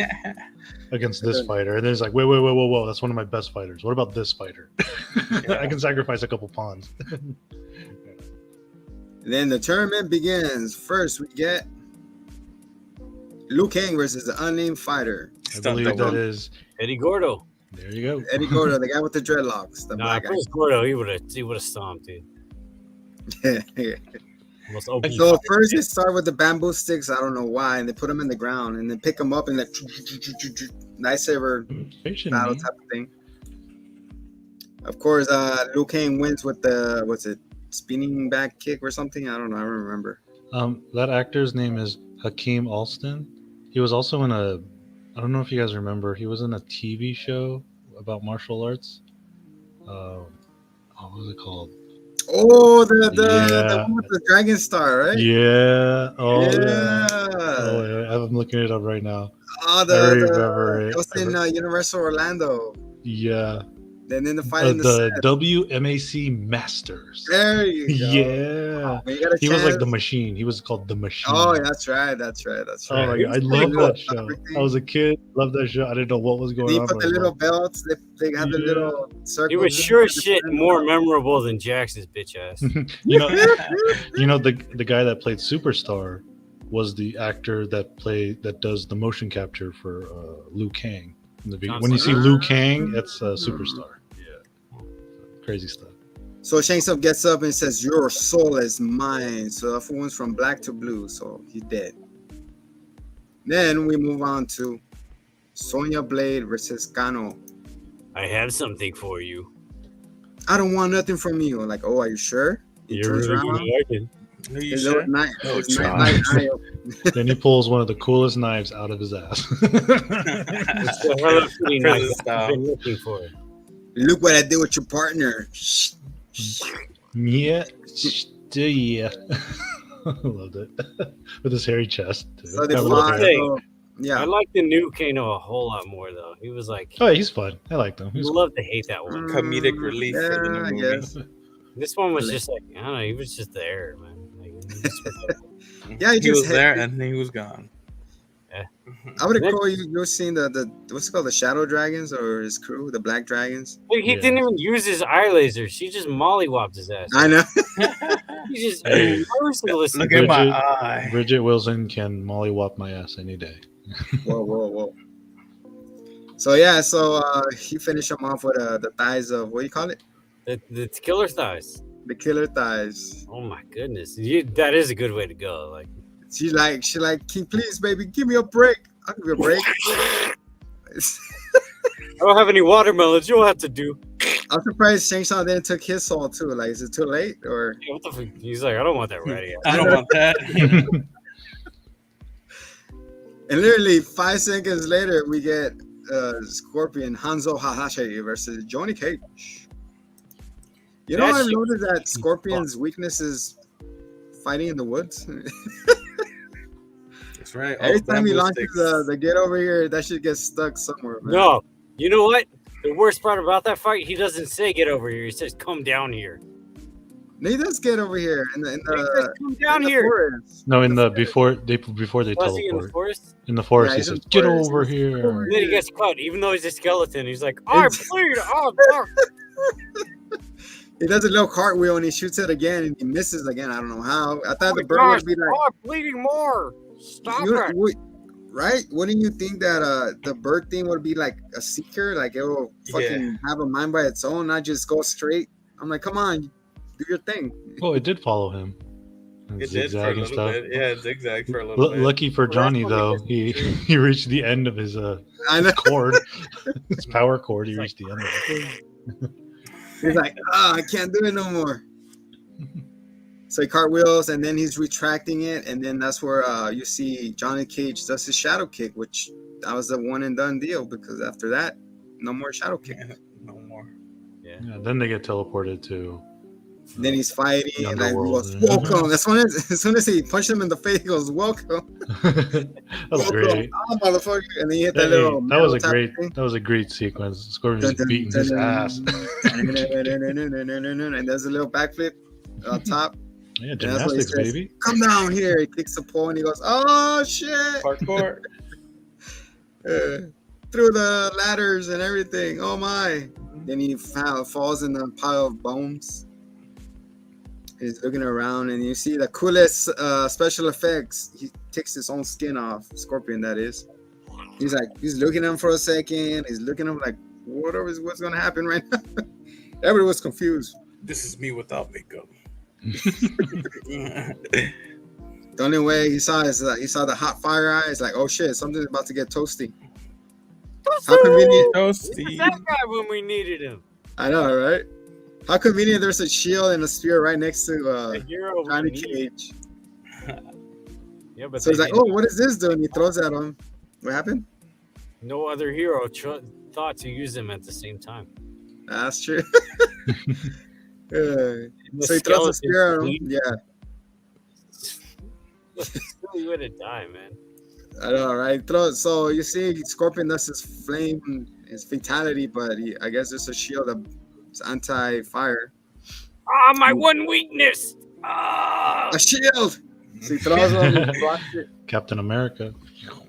[SPEAKER 3] against this fighter, and then it's like, whoa, that's one of my best fighters. What about this fighter? I can sacrifice a couple pawns.
[SPEAKER 1] Then the tournament begins. First, we get Liu Kang versus the unnamed fighter.
[SPEAKER 3] I believe that is.
[SPEAKER 2] Eddie Gordo."
[SPEAKER 3] There you go.
[SPEAKER 1] Eddie Gordo, the guy with the dreadlocks, the
[SPEAKER 2] Nah,
[SPEAKER 1] black
[SPEAKER 2] if it was Gordo, he would have stomped, dude.
[SPEAKER 1] guy.
[SPEAKER 2] Most OP.
[SPEAKER 1] So first they start with the bamboo sticks. I don't know why, and they put them in the ground and then pick them up and like lightsaber battle type of thing. Of course, Liu Kang wins with the spinning back kick or something. I don't know. I don't remember.
[SPEAKER 3] That actor's name is Hakeem Alston. He was also in a. I don't know if you guys remember. He was in a TV show about martial arts. What was it called?
[SPEAKER 1] Oh, the one with the dragon star, right?
[SPEAKER 3] Yeah. Oh,
[SPEAKER 1] yeah.
[SPEAKER 3] Oh, yeah. I'm looking it up right now.
[SPEAKER 1] Oh,
[SPEAKER 3] I remember
[SPEAKER 1] it was in Universal Orlando.
[SPEAKER 3] Yeah.
[SPEAKER 1] And then the fight in
[SPEAKER 3] the
[SPEAKER 1] set.
[SPEAKER 3] WMAC Masters.
[SPEAKER 1] There you go.
[SPEAKER 3] Yeah.
[SPEAKER 1] When you got a
[SPEAKER 3] He was like the
[SPEAKER 1] chance-
[SPEAKER 3] machine. He was called the Machine.
[SPEAKER 1] Oh, that's right.
[SPEAKER 3] Oh my
[SPEAKER 1] He
[SPEAKER 3] god, I
[SPEAKER 1] was
[SPEAKER 3] love
[SPEAKER 1] pretty cool.
[SPEAKER 3] that show. I was a kid, loved that show. I didn't know what was going
[SPEAKER 1] He
[SPEAKER 3] on.
[SPEAKER 1] put the
[SPEAKER 3] but
[SPEAKER 1] little belts. They had the
[SPEAKER 3] Yeah.
[SPEAKER 1] little circle.
[SPEAKER 2] He was sure as shit more memorable than Jackson's bitch ass.
[SPEAKER 3] you know the guy that played Superstar was the actor that does the motion capture for Liu Kang. When you see Liu Kang, it's Superstar. Yeah, crazy stuff.
[SPEAKER 1] So Shang Tsung gets up and says, "Your soul is mine." So that fool went from black to blue. So he's dead. Then we move on to Sonya Blade versus Kano.
[SPEAKER 2] I have something for you.
[SPEAKER 1] I don't want nothing from you. Like, oh, are you sure? He
[SPEAKER 2] You're
[SPEAKER 1] turns
[SPEAKER 2] really
[SPEAKER 1] around.
[SPEAKER 2] gonna like it.
[SPEAKER 4] Are you
[SPEAKER 1] His
[SPEAKER 4] sure?
[SPEAKER 1] little knife-
[SPEAKER 4] Oh,
[SPEAKER 1] his
[SPEAKER 4] try.
[SPEAKER 1] knife-
[SPEAKER 3] Then he pulls one of the coolest knives out of his ass.
[SPEAKER 2] It's the Hello Kitty knife
[SPEAKER 4] Prison
[SPEAKER 2] that
[SPEAKER 4] style.
[SPEAKER 2] I've been looking for.
[SPEAKER 1] Look what I did with your partner.
[SPEAKER 3] Yeah. Yeah. Loved it. With his hairy chest. Too.
[SPEAKER 1] So they
[SPEAKER 3] That
[SPEAKER 1] fought.
[SPEAKER 3] little hair.
[SPEAKER 1] So, yeah.
[SPEAKER 2] I like the new Kano a whole lot more though. He was like,
[SPEAKER 3] Oh, yeah, he's fun. I liked him.
[SPEAKER 2] I
[SPEAKER 3] He's
[SPEAKER 2] love to hate that one.
[SPEAKER 4] Comedic relief for the new movie.
[SPEAKER 1] Yes.
[SPEAKER 2] This one was just like, I don't know, he was just there, man. Like, he just
[SPEAKER 1] Yeah,
[SPEAKER 4] he was
[SPEAKER 1] just
[SPEAKER 4] there and he was gone.
[SPEAKER 1] I would have called you've seen the what's it called, the Shadow Dragons or his crew, the Black Dragons.
[SPEAKER 2] Dude, he didn't even use his eye laser. She just mollywopped his ass.
[SPEAKER 1] I know.
[SPEAKER 2] He just
[SPEAKER 3] Hey,
[SPEAKER 2] merciless.
[SPEAKER 4] Look at my eye.
[SPEAKER 3] Bridget Wilson can mollywop my ass any day.
[SPEAKER 1] Whoa. So yeah, he finished him off with the thighs of, what do you call it?
[SPEAKER 2] The killer thighs.
[SPEAKER 1] The killer thighs.
[SPEAKER 2] Oh my goodness, that is a good way to go. Like,
[SPEAKER 1] She like, King, please, baby, give me a break. I'll give you a break.
[SPEAKER 2] I don't have any watermelons. You'll have to do.
[SPEAKER 1] I'm surprised Shang Tsung didn't took his soul too. Like, is it too late or?
[SPEAKER 2] Yeah, what the fuck? He's like, I don't want that ready.
[SPEAKER 4] I don't want that.
[SPEAKER 1] And literally 5 seconds later, we get Scorpion Hanzo Hahashi versus Johnny Cage. You know, I've noticed that Scorpion's weakness is fighting in the woods.
[SPEAKER 4] That's right.
[SPEAKER 1] Every time he launches the get over here, that shit gets stuck somewhere. Man.
[SPEAKER 2] No, you know what? The worst part about that fight, he doesn't say get over here. He says come down here.
[SPEAKER 1] He does get over here in the
[SPEAKER 2] come down here.
[SPEAKER 1] Forest.
[SPEAKER 3] No, before they
[SPEAKER 2] Was he in the
[SPEAKER 3] teleport.
[SPEAKER 2] forest?
[SPEAKER 3] In the forest,
[SPEAKER 1] Yeah,
[SPEAKER 3] he
[SPEAKER 1] he's in
[SPEAKER 3] says,
[SPEAKER 1] the
[SPEAKER 3] "Get
[SPEAKER 1] forest.
[SPEAKER 3] over here."
[SPEAKER 2] And then he gets cut, even though he's a skeleton. He's like, I bleed. Oh, fuck.
[SPEAKER 1] He does a little cartwheel and he shoots it again and he misses again. I don't know how. I thought the bird
[SPEAKER 2] gosh,
[SPEAKER 1] would be like,
[SPEAKER 2] I'm bleeding more. Stop it.
[SPEAKER 1] Right? Wouldn't you think that the bird thing would be like a seeker? Like it will fucking have a mind by its own, not just go straight. I'm like, come on, do your thing.
[SPEAKER 3] Well, it did follow him.
[SPEAKER 4] It did for a little bit. Yeah, zigzag for a little bit.
[SPEAKER 3] Lucky for Johnny though, he reached the end of his
[SPEAKER 1] I know.
[SPEAKER 3] cord, his power cord. He reached the end of it.
[SPEAKER 1] He's like, I can't do it no more. So he cartwheels and then he's retracting it, and then that's where you see Johnny Cage does his shadow kick, which that was a one and done deal because after that, no more shadow kick.
[SPEAKER 4] Yeah, no more.
[SPEAKER 3] Yeah, then they get teleported to.
[SPEAKER 1] Then he's fighting and like he
[SPEAKER 3] Underworld,
[SPEAKER 1] goes,
[SPEAKER 3] yeah.
[SPEAKER 1] welcome. As soon as he punched him in the face, he goes, welcome.
[SPEAKER 3] That was great.
[SPEAKER 1] Oh, motherfucker. And then he hit that little
[SPEAKER 3] That was a
[SPEAKER 1] metal
[SPEAKER 3] great.
[SPEAKER 1] thing.
[SPEAKER 3] That was a great sequence. Scorpion just beating his ass.
[SPEAKER 1] And there's a little backflip on top.
[SPEAKER 3] Yeah,
[SPEAKER 1] And that's what he
[SPEAKER 3] gymnastics,
[SPEAKER 1] says,
[SPEAKER 3] baby.
[SPEAKER 1] come down here. He kicks the pole and he goes, oh shit.
[SPEAKER 4] Parkour.
[SPEAKER 1] Through the ladders and everything. Oh my. Then he falls in a pile of bones. He's looking around and you see the coolest special effects. He takes his own skin off. Scorpion, that is. He's looking at him for a second. He's looking at him like, what's going to happen right now? Everybody was confused.
[SPEAKER 4] This is me without makeup.
[SPEAKER 1] The only way he saw the hot fire eyes, like, oh shit, something's about to get toasty. How convenient.
[SPEAKER 4] Toasty.
[SPEAKER 2] That guy when we needed him.
[SPEAKER 1] I know, right? How convenient there's a shield and a spear right next to
[SPEAKER 2] The hero
[SPEAKER 1] Johnny
[SPEAKER 2] we need.
[SPEAKER 1] Cage.
[SPEAKER 2] Yeah, but
[SPEAKER 1] So he's
[SPEAKER 2] they
[SPEAKER 1] like,
[SPEAKER 2] didn't.
[SPEAKER 1] oh, what is this doing? He throws at him. What happened?
[SPEAKER 2] No other hero thought to use them at the same time.
[SPEAKER 1] That's true.
[SPEAKER 2] The
[SPEAKER 1] So he throws a
[SPEAKER 2] skeleton
[SPEAKER 1] spear at him.
[SPEAKER 2] bleed.
[SPEAKER 1] Yeah,
[SPEAKER 2] He would have died, man.
[SPEAKER 1] I know, right? So you see, Scorpion does his flame, his fatality, but I guess it's a shield that's anti-fire.
[SPEAKER 2] Ah, my one weakness. Ah,
[SPEAKER 1] A shield. So he throws him and blocks it.
[SPEAKER 3] Captain America.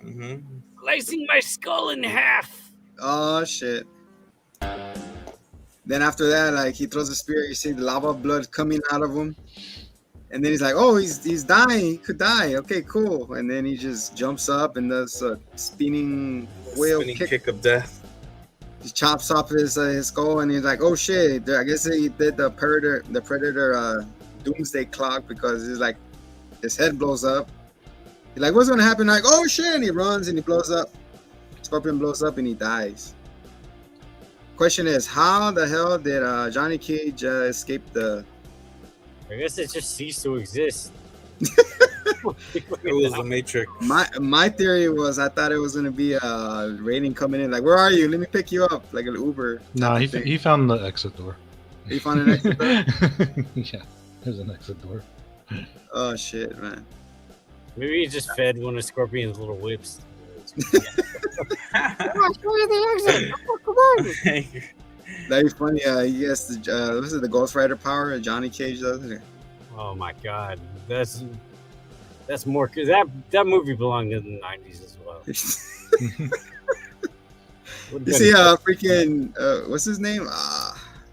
[SPEAKER 4] Mm-hmm.
[SPEAKER 2] slicing my skull in half.
[SPEAKER 1] Oh shit. Then after that, like he throws a spear, you see the lava blood coming out of him. And then he's like, oh, he's dying. He could die. Okay, cool. And then he just jumps up and does a spinning whale kick.
[SPEAKER 4] Of death.
[SPEAKER 1] He chops off his skull, and he's like, oh shit. I guess he did the predator doomsday clock, because he's like, his head blows up. He's like, what's gonna happen? Like, oh shit. And he runs and he blows up. Scorpion blows up and he dies. Question is, how the hell did Johnny Cage escape the...
[SPEAKER 2] I guess it just ceased to exist.
[SPEAKER 4] It was the Matrix.
[SPEAKER 1] My theory was, I thought it was gonna be a rating coming in, like, where are you? Let me pick you up, like an Uber.
[SPEAKER 3] No, he found the exit door.
[SPEAKER 1] He found an exit door.
[SPEAKER 3] Yeah, there's an exit door.
[SPEAKER 1] Oh shit, man.
[SPEAKER 2] Maybe he just fed one of Scorpion's little whips.
[SPEAKER 1] That'd be funny. He gets the was it the Ghost Rider power? Johnny Cage does it.
[SPEAKER 2] Oh my god, that's more. That movie belonged in the '90s as well.
[SPEAKER 1] You see, freaking what's his name?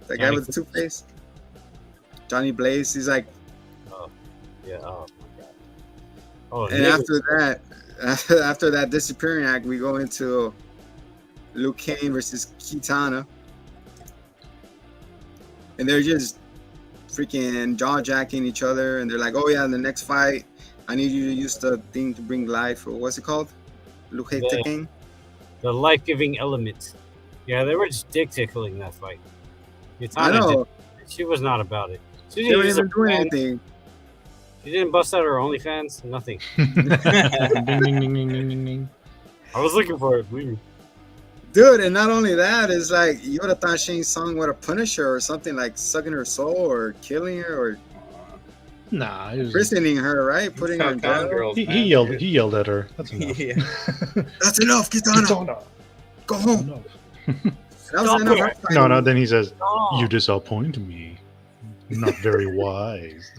[SPEAKER 1] That guy with the two-face. Johnny Blaze. He's like.
[SPEAKER 2] Oh, yeah. Oh my god. Oh,
[SPEAKER 1] and after that disappearing act, we go into Liu Kang versus Kitana. And they're just freaking jaw-jacking each other. And they're like, oh, yeah, in the next fight, I need you to use the thing to bring life. Or what's it called? Liu Kang?
[SPEAKER 2] The life-giving element. Yeah, they were just dick-tickling that fight.
[SPEAKER 1] I know.
[SPEAKER 2] She was not about it. She
[SPEAKER 1] didn't even do anything.
[SPEAKER 2] She didn't bust out her OnlyFans? Nothing.
[SPEAKER 3] Ding, ding, ding, ding, ding, ding, ding.
[SPEAKER 2] I was looking for it.
[SPEAKER 1] Dude, and not only that, it's like you would have thought Shane Sung would have punished her or something, like sucking her soul or killing her or
[SPEAKER 3] nah,
[SPEAKER 1] imprisoning her, right? Putting her in jail.
[SPEAKER 3] He yelled at her. That's enough.
[SPEAKER 4] Yeah.
[SPEAKER 1] That's enough, Kitana. Go home. That was enough.
[SPEAKER 3] No, then he says, you disappoint me. Not very wise.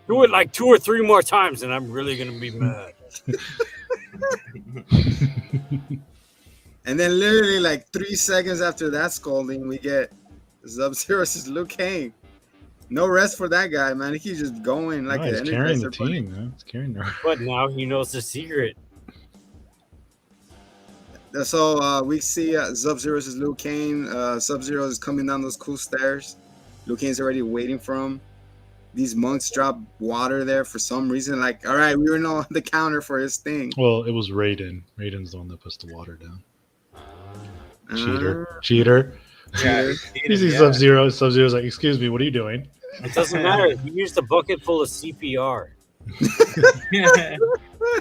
[SPEAKER 2] Do it like 2 or 3 more times and I'm really going to be mad.
[SPEAKER 1] And then literally like 3 seconds after that scolding, we get Sub-Zero versus Liu Kang. No rest for that guy, man. He keeps just going like
[SPEAKER 3] he's carrying the team, man. He's carrying her.
[SPEAKER 2] But now he knows the secret.
[SPEAKER 1] So we see Sub-Zero versus Liu Kang. Sub-Zero is coming down those cool stairs. Liu Kang's already waiting for him. These monks drop water there for some reason. Like, all right, we were on the counter for his thing.
[SPEAKER 3] Well, it was Raiden. Raiden's the one that puts the water down. Cheater.
[SPEAKER 4] Yeah,
[SPEAKER 3] He sees Sub-Zero. Sub-Zero's like, excuse me, what are you doing?
[SPEAKER 2] It doesn't matter. He used a bucket full of CPR.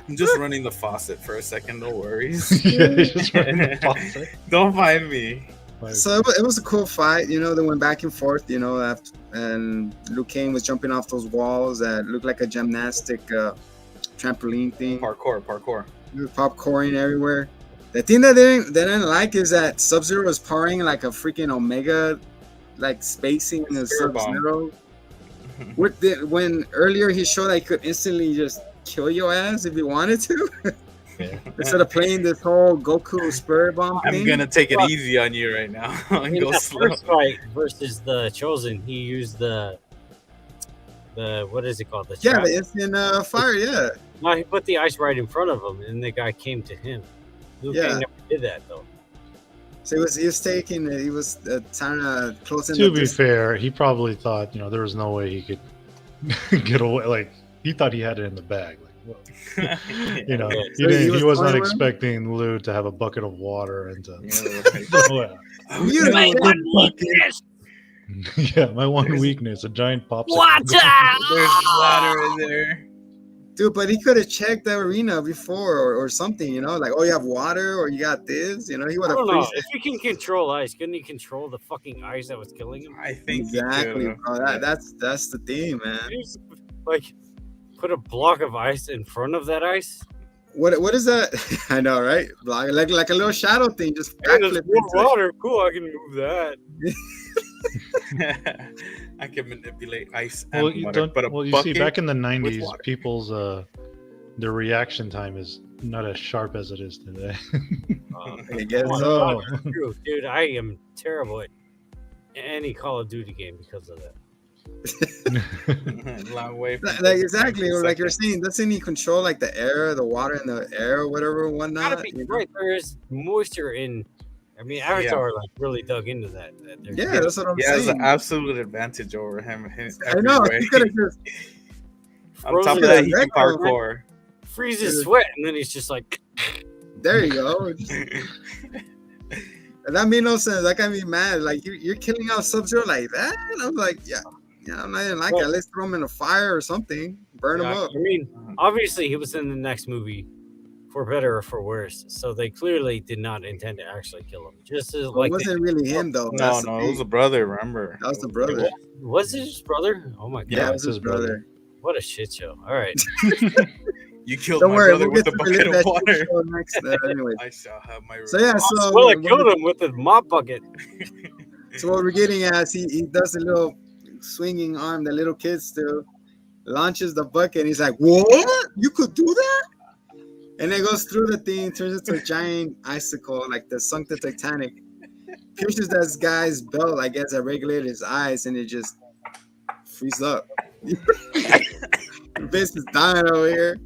[SPEAKER 4] I'm just running the faucet for a second. No worries.
[SPEAKER 3] Just running the faucet.
[SPEAKER 4] Don't mind me.
[SPEAKER 1] So it was a cool fight. You know, they went back and forth. You know, and Liu Kang was jumping off those walls that looked like a gymnastic trampoline thing.
[SPEAKER 4] Parkour.
[SPEAKER 1] He was popcorning everywhere. The thing that they didn't like is that Sub-Zero was powering like a freaking Omega, like spacing in Sub-Zero. When earlier he showed that he could instantly just kill your ass if he wanted to. Instead of playing this whole Goku Spirit Bomb thing.
[SPEAKER 4] I'm gonna take it easy on you right now.
[SPEAKER 2] In
[SPEAKER 4] go
[SPEAKER 2] that
[SPEAKER 4] slow.
[SPEAKER 2] first fight versus the Chosen, he used the what is it called? The trap?
[SPEAKER 1] The instant fire. Yeah.
[SPEAKER 2] No, he put the ice right in front of him, and the guy came to him. Liu Kang never did that though.
[SPEAKER 1] So he was trying to close in.
[SPEAKER 3] To be fair, he probably thought there was no way he could get away. Like he thought he had it in the bag. Like, he was not expecting Liu to have a bucket of water and to. My one weakness, a giant popsicle.
[SPEAKER 4] There's water in there.
[SPEAKER 1] Dude, but he could have checked the arena before or something, like, oh, you have water or you got this, he would have.
[SPEAKER 2] I don't know. If he can control ice, couldn't he control the fucking ice that was killing him?
[SPEAKER 4] I think
[SPEAKER 1] exactly, bro. That's the thing, man.
[SPEAKER 2] Like, put a block of ice in front of that ice.
[SPEAKER 1] What is that? I know, right? Like a little shadow thing, just
[SPEAKER 2] backflip. More water, cool. I can move that.
[SPEAKER 4] I can manipulate ice
[SPEAKER 3] and
[SPEAKER 4] water,
[SPEAKER 3] you see, back in the 90s, people's their reaction time is not as sharp as it is today.
[SPEAKER 1] I guess so.
[SPEAKER 2] Dude, I am terrible at any Call of Duty game because of that.
[SPEAKER 4] Long way from
[SPEAKER 1] like exactly, or like you're saying, doesn't he control like the air, the water in the air, or whatever, whatnot?
[SPEAKER 2] Gotta be right. There is moisture in. I mean, Avatar like really dug into that.
[SPEAKER 1] That's what I'm saying.
[SPEAKER 4] He has an absolute advantage over him.
[SPEAKER 1] I know. He could have just.
[SPEAKER 4] On top of that, he can parkour.
[SPEAKER 2] Freezes sweat, and then he's just like.
[SPEAKER 1] There you go. That made no sense. That got me mad. Like you're killing out Sub-Zero like that. And I'm like, yeah, I'm not even like it. Let's throw him in a fire or something. Burn him up.
[SPEAKER 2] I mean, obviously he was in the next movie for better or for worse. So they clearly did not intend to actually kill him. Just as
[SPEAKER 1] It
[SPEAKER 2] like
[SPEAKER 1] wasn't really him though.
[SPEAKER 4] No,
[SPEAKER 1] That's the
[SPEAKER 4] it was
[SPEAKER 1] thing.
[SPEAKER 4] a brother. Remember?
[SPEAKER 1] That was the brother.
[SPEAKER 2] was it his brother? Oh my god,
[SPEAKER 1] Yeah, it
[SPEAKER 3] it's
[SPEAKER 1] was his brother.
[SPEAKER 2] what a shit show! All right,
[SPEAKER 4] You killed
[SPEAKER 1] Don't
[SPEAKER 4] my
[SPEAKER 1] worry,
[SPEAKER 4] brother
[SPEAKER 1] we'll
[SPEAKER 4] with
[SPEAKER 1] get
[SPEAKER 4] a
[SPEAKER 1] to
[SPEAKER 4] bucket
[SPEAKER 1] relive
[SPEAKER 4] of
[SPEAKER 1] that shit
[SPEAKER 4] water.
[SPEAKER 1] show next. Anyway.
[SPEAKER 4] I shall have my.
[SPEAKER 1] So yeah, so
[SPEAKER 2] well, I
[SPEAKER 1] what
[SPEAKER 2] killed him with the mop bucket.
[SPEAKER 1] So what we're getting at is he does a little swinging arm that little kids do, launches the bucket, and he's like, "What? You could do that?" And it goes through the thing, turns into a giant icicle, like the sunk the Titanic. Pierces that guy's belt, I guess, that regulated his eyes, and it just frees up. Vince is dying over here.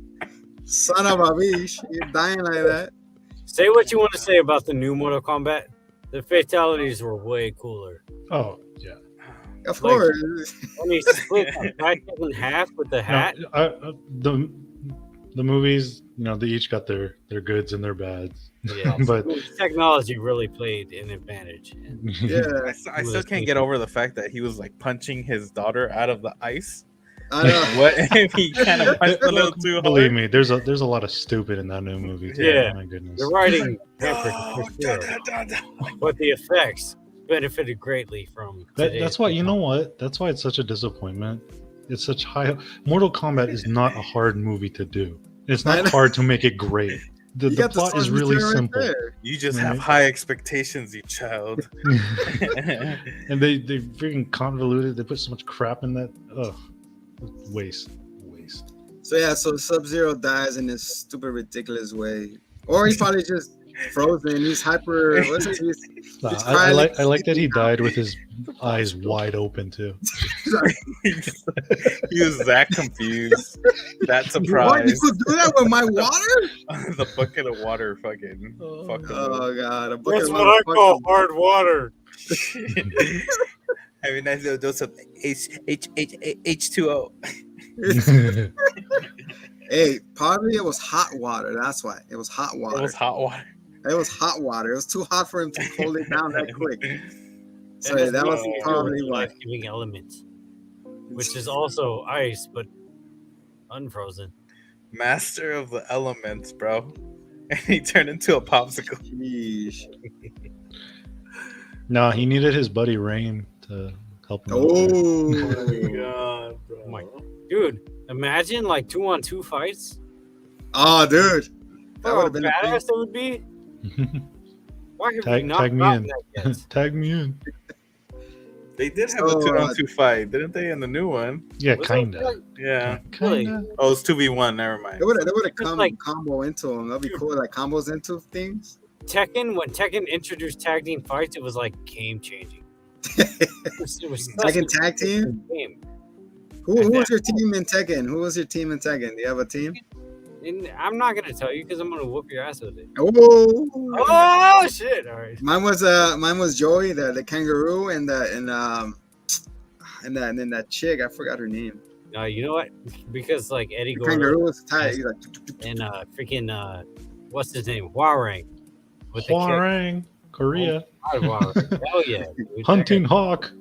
[SPEAKER 1] Son of a bitch, you're dying like that.
[SPEAKER 2] Say what you want to say about the new Mortal Kombat. The fatalities were way cooler.
[SPEAKER 3] Oh yeah.
[SPEAKER 1] Of
[SPEAKER 2] Like-
[SPEAKER 1] course.
[SPEAKER 2] When he split the back in half with the hat.
[SPEAKER 3] No, the movies, they each got their goods and their bads.
[SPEAKER 2] Yeah,
[SPEAKER 3] But
[SPEAKER 2] technology really played an advantage.
[SPEAKER 1] Yeah,
[SPEAKER 4] I still can't get over the fact that he was like punching his daughter out of the ice.
[SPEAKER 1] I know.
[SPEAKER 4] What if he kind of punched a little too
[SPEAKER 3] believe
[SPEAKER 4] hard?
[SPEAKER 3] me, there's a lot of stupid in that new movie. Too.
[SPEAKER 2] Yeah.
[SPEAKER 3] My goodness.
[SPEAKER 2] The writing pampered
[SPEAKER 4] Oh,
[SPEAKER 2] for sure,
[SPEAKER 4] da, da, da.
[SPEAKER 2] but the effects benefited greatly from.
[SPEAKER 3] That's why, you know what? That's why it's such a disappointment. It's such high. Mortal Kombat is not a hard movie to do. It's
[SPEAKER 1] I
[SPEAKER 3] not
[SPEAKER 1] know.
[SPEAKER 3] hard to make it great. The
[SPEAKER 1] You got the
[SPEAKER 3] plot is
[SPEAKER 1] source
[SPEAKER 3] really
[SPEAKER 1] material right
[SPEAKER 3] simple.
[SPEAKER 1] there.
[SPEAKER 4] You just
[SPEAKER 3] Right.
[SPEAKER 4] have high expectations, you child.
[SPEAKER 3] And they freaking convoluted. They put so much crap in that. Ugh, waste.
[SPEAKER 1] So yeah, so Sub-Zero dies in this stupid, ridiculous way, or he's probably just frozen. He's hyper. What's it?
[SPEAKER 3] Nah,
[SPEAKER 1] It's
[SPEAKER 3] I like
[SPEAKER 1] crying.
[SPEAKER 3] that he died with his eyes wide open too.
[SPEAKER 4] He was that confused, that
[SPEAKER 1] What?
[SPEAKER 4] surprised.
[SPEAKER 1] You could do that with my water?
[SPEAKER 4] The bucket of water fucking fucked him up.
[SPEAKER 1] Oh god, a bucket
[SPEAKER 2] That's
[SPEAKER 1] of
[SPEAKER 2] what I
[SPEAKER 1] water
[SPEAKER 2] call
[SPEAKER 1] fucking-
[SPEAKER 2] hard water.
[SPEAKER 4] Having nice little dose of H2O.
[SPEAKER 1] Hey, probably it was hot water. That's why it was hot
[SPEAKER 4] It
[SPEAKER 1] water.
[SPEAKER 4] was hot water.
[SPEAKER 1] It was hot water. It was too hot for him to hold it down that quick. So
[SPEAKER 2] And
[SPEAKER 1] that was
[SPEAKER 2] nothing to do
[SPEAKER 1] probably
[SPEAKER 2] with the
[SPEAKER 1] why.
[SPEAKER 2] life-giving element, which is also ice but unfrozen.
[SPEAKER 4] Master of the elements, bro. And he turned into a popsicle.
[SPEAKER 1] Sheesh.
[SPEAKER 3] No, he needed his buddy Rain to help him. out there.
[SPEAKER 1] Oh,
[SPEAKER 4] God, bro.
[SPEAKER 2] Oh my- Dude, imagine like 2-on-2 fights.
[SPEAKER 1] oh, dude, that
[SPEAKER 2] How
[SPEAKER 1] would have been a
[SPEAKER 2] badass it would be. Why have we
[SPEAKER 3] Tag-
[SPEAKER 2] not
[SPEAKER 3] tag me
[SPEAKER 2] gotten
[SPEAKER 3] in.
[SPEAKER 2] that yet?
[SPEAKER 3] Tag me in.
[SPEAKER 4] They did have a
[SPEAKER 1] So,
[SPEAKER 4] 2-on-2 fight, didn't they? In the new one,
[SPEAKER 3] Yeah,
[SPEAKER 2] Was it
[SPEAKER 3] kinda.
[SPEAKER 2] like-
[SPEAKER 4] yeah.
[SPEAKER 2] Really?
[SPEAKER 3] Kinda.
[SPEAKER 4] Oh, it's 2v1. Never mind.
[SPEAKER 1] They would have
[SPEAKER 2] Just
[SPEAKER 1] come
[SPEAKER 2] like-
[SPEAKER 1] combo into him. That'd be cool. Like combos into things.
[SPEAKER 2] Tekken, when Tekken introduced tag team fights, it was like game changing. It was such
[SPEAKER 1] Tekken
[SPEAKER 2] a
[SPEAKER 1] tag team.
[SPEAKER 2] game.
[SPEAKER 1] Who was your team in Tekken? Who was your team in Tekken? Do you have a team?
[SPEAKER 2] And I'm not gonna tell you because I'm gonna whoop your ass with it.
[SPEAKER 1] Oh,
[SPEAKER 2] Oh shit! All right.
[SPEAKER 1] mine was Joey, the kangaroo, and then that chick. I forgot her name.
[SPEAKER 2] No, you know what? Because like Eddie
[SPEAKER 1] The
[SPEAKER 2] Gordo
[SPEAKER 1] kangaroo was tight. He's like,
[SPEAKER 2] and freaking what's his name? Warang. With the kick.
[SPEAKER 3] Hwarang, Korea.
[SPEAKER 2] God, Warang. Hell yeah. dude.
[SPEAKER 3] Hunting Hawk.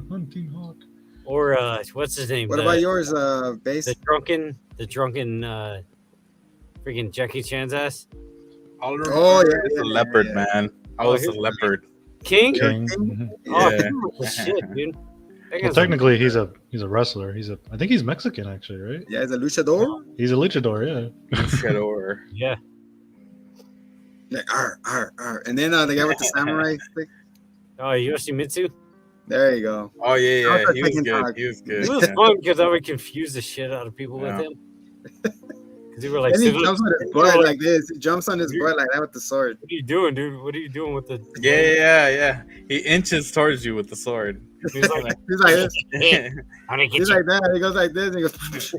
[SPEAKER 3] Hunting Hawk.
[SPEAKER 2] Or what's his name?
[SPEAKER 1] what
[SPEAKER 2] The-
[SPEAKER 1] about yours, base?
[SPEAKER 2] The drunken freaking Jackie Chan's ass.
[SPEAKER 4] All I remember
[SPEAKER 1] Oh, yeah,
[SPEAKER 4] is the
[SPEAKER 1] yeah,
[SPEAKER 4] leopard,
[SPEAKER 1] yeah.
[SPEAKER 4] man. I
[SPEAKER 2] Oh,
[SPEAKER 4] was a
[SPEAKER 2] he's-
[SPEAKER 4] leopard.
[SPEAKER 2] King?
[SPEAKER 3] King.
[SPEAKER 1] King?
[SPEAKER 2] Oh,
[SPEAKER 4] Yeah.
[SPEAKER 2] King was the shit, dude. That
[SPEAKER 3] Well,
[SPEAKER 2] guy's
[SPEAKER 3] technically, he's a wrestler. I think he's Mexican, actually, right?
[SPEAKER 1] Yeah, he's a luchador.
[SPEAKER 3] He's a luchador, yeah.
[SPEAKER 4] Shadow.
[SPEAKER 2] yeah.
[SPEAKER 1] Like, arr, arr, arr. And then the guy with the samurai stick.
[SPEAKER 2] Oh, Yoshimitsu.
[SPEAKER 1] There you go.
[SPEAKER 4] Oh yeah, yeah.
[SPEAKER 1] How's that
[SPEAKER 4] He was
[SPEAKER 1] taking
[SPEAKER 4] good.
[SPEAKER 1] time?
[SPEAKER 4] He was
[SPEAKER 2] It
[SPEAKER 4] good.
[SPEAKER 2] was fun because I would confuse the shit out of people
[SPEAKER 4] Yeah.
[SPEAKER 2] with him. Because they were like,
[SPEAKER 1] Then he
[SPEAKER 2] "What
[SPEAKER 1] jumps on his butt like this. He jumps on his butt like that with the sword.
[SPEAKER 2] are you doing, dude? What are you doing with the?"
[SPEAKER 4] Yeah. He inches towards you with the sword.
[SPEAKER 2] He's like,
[SPEAKER 1] He's like this.
[SPEAKER 2] "How to get
[SPEAKER 1] He's
[SPEAKER 2] you?"
[SPEAKER 1] like that. He goes like this. And he goes.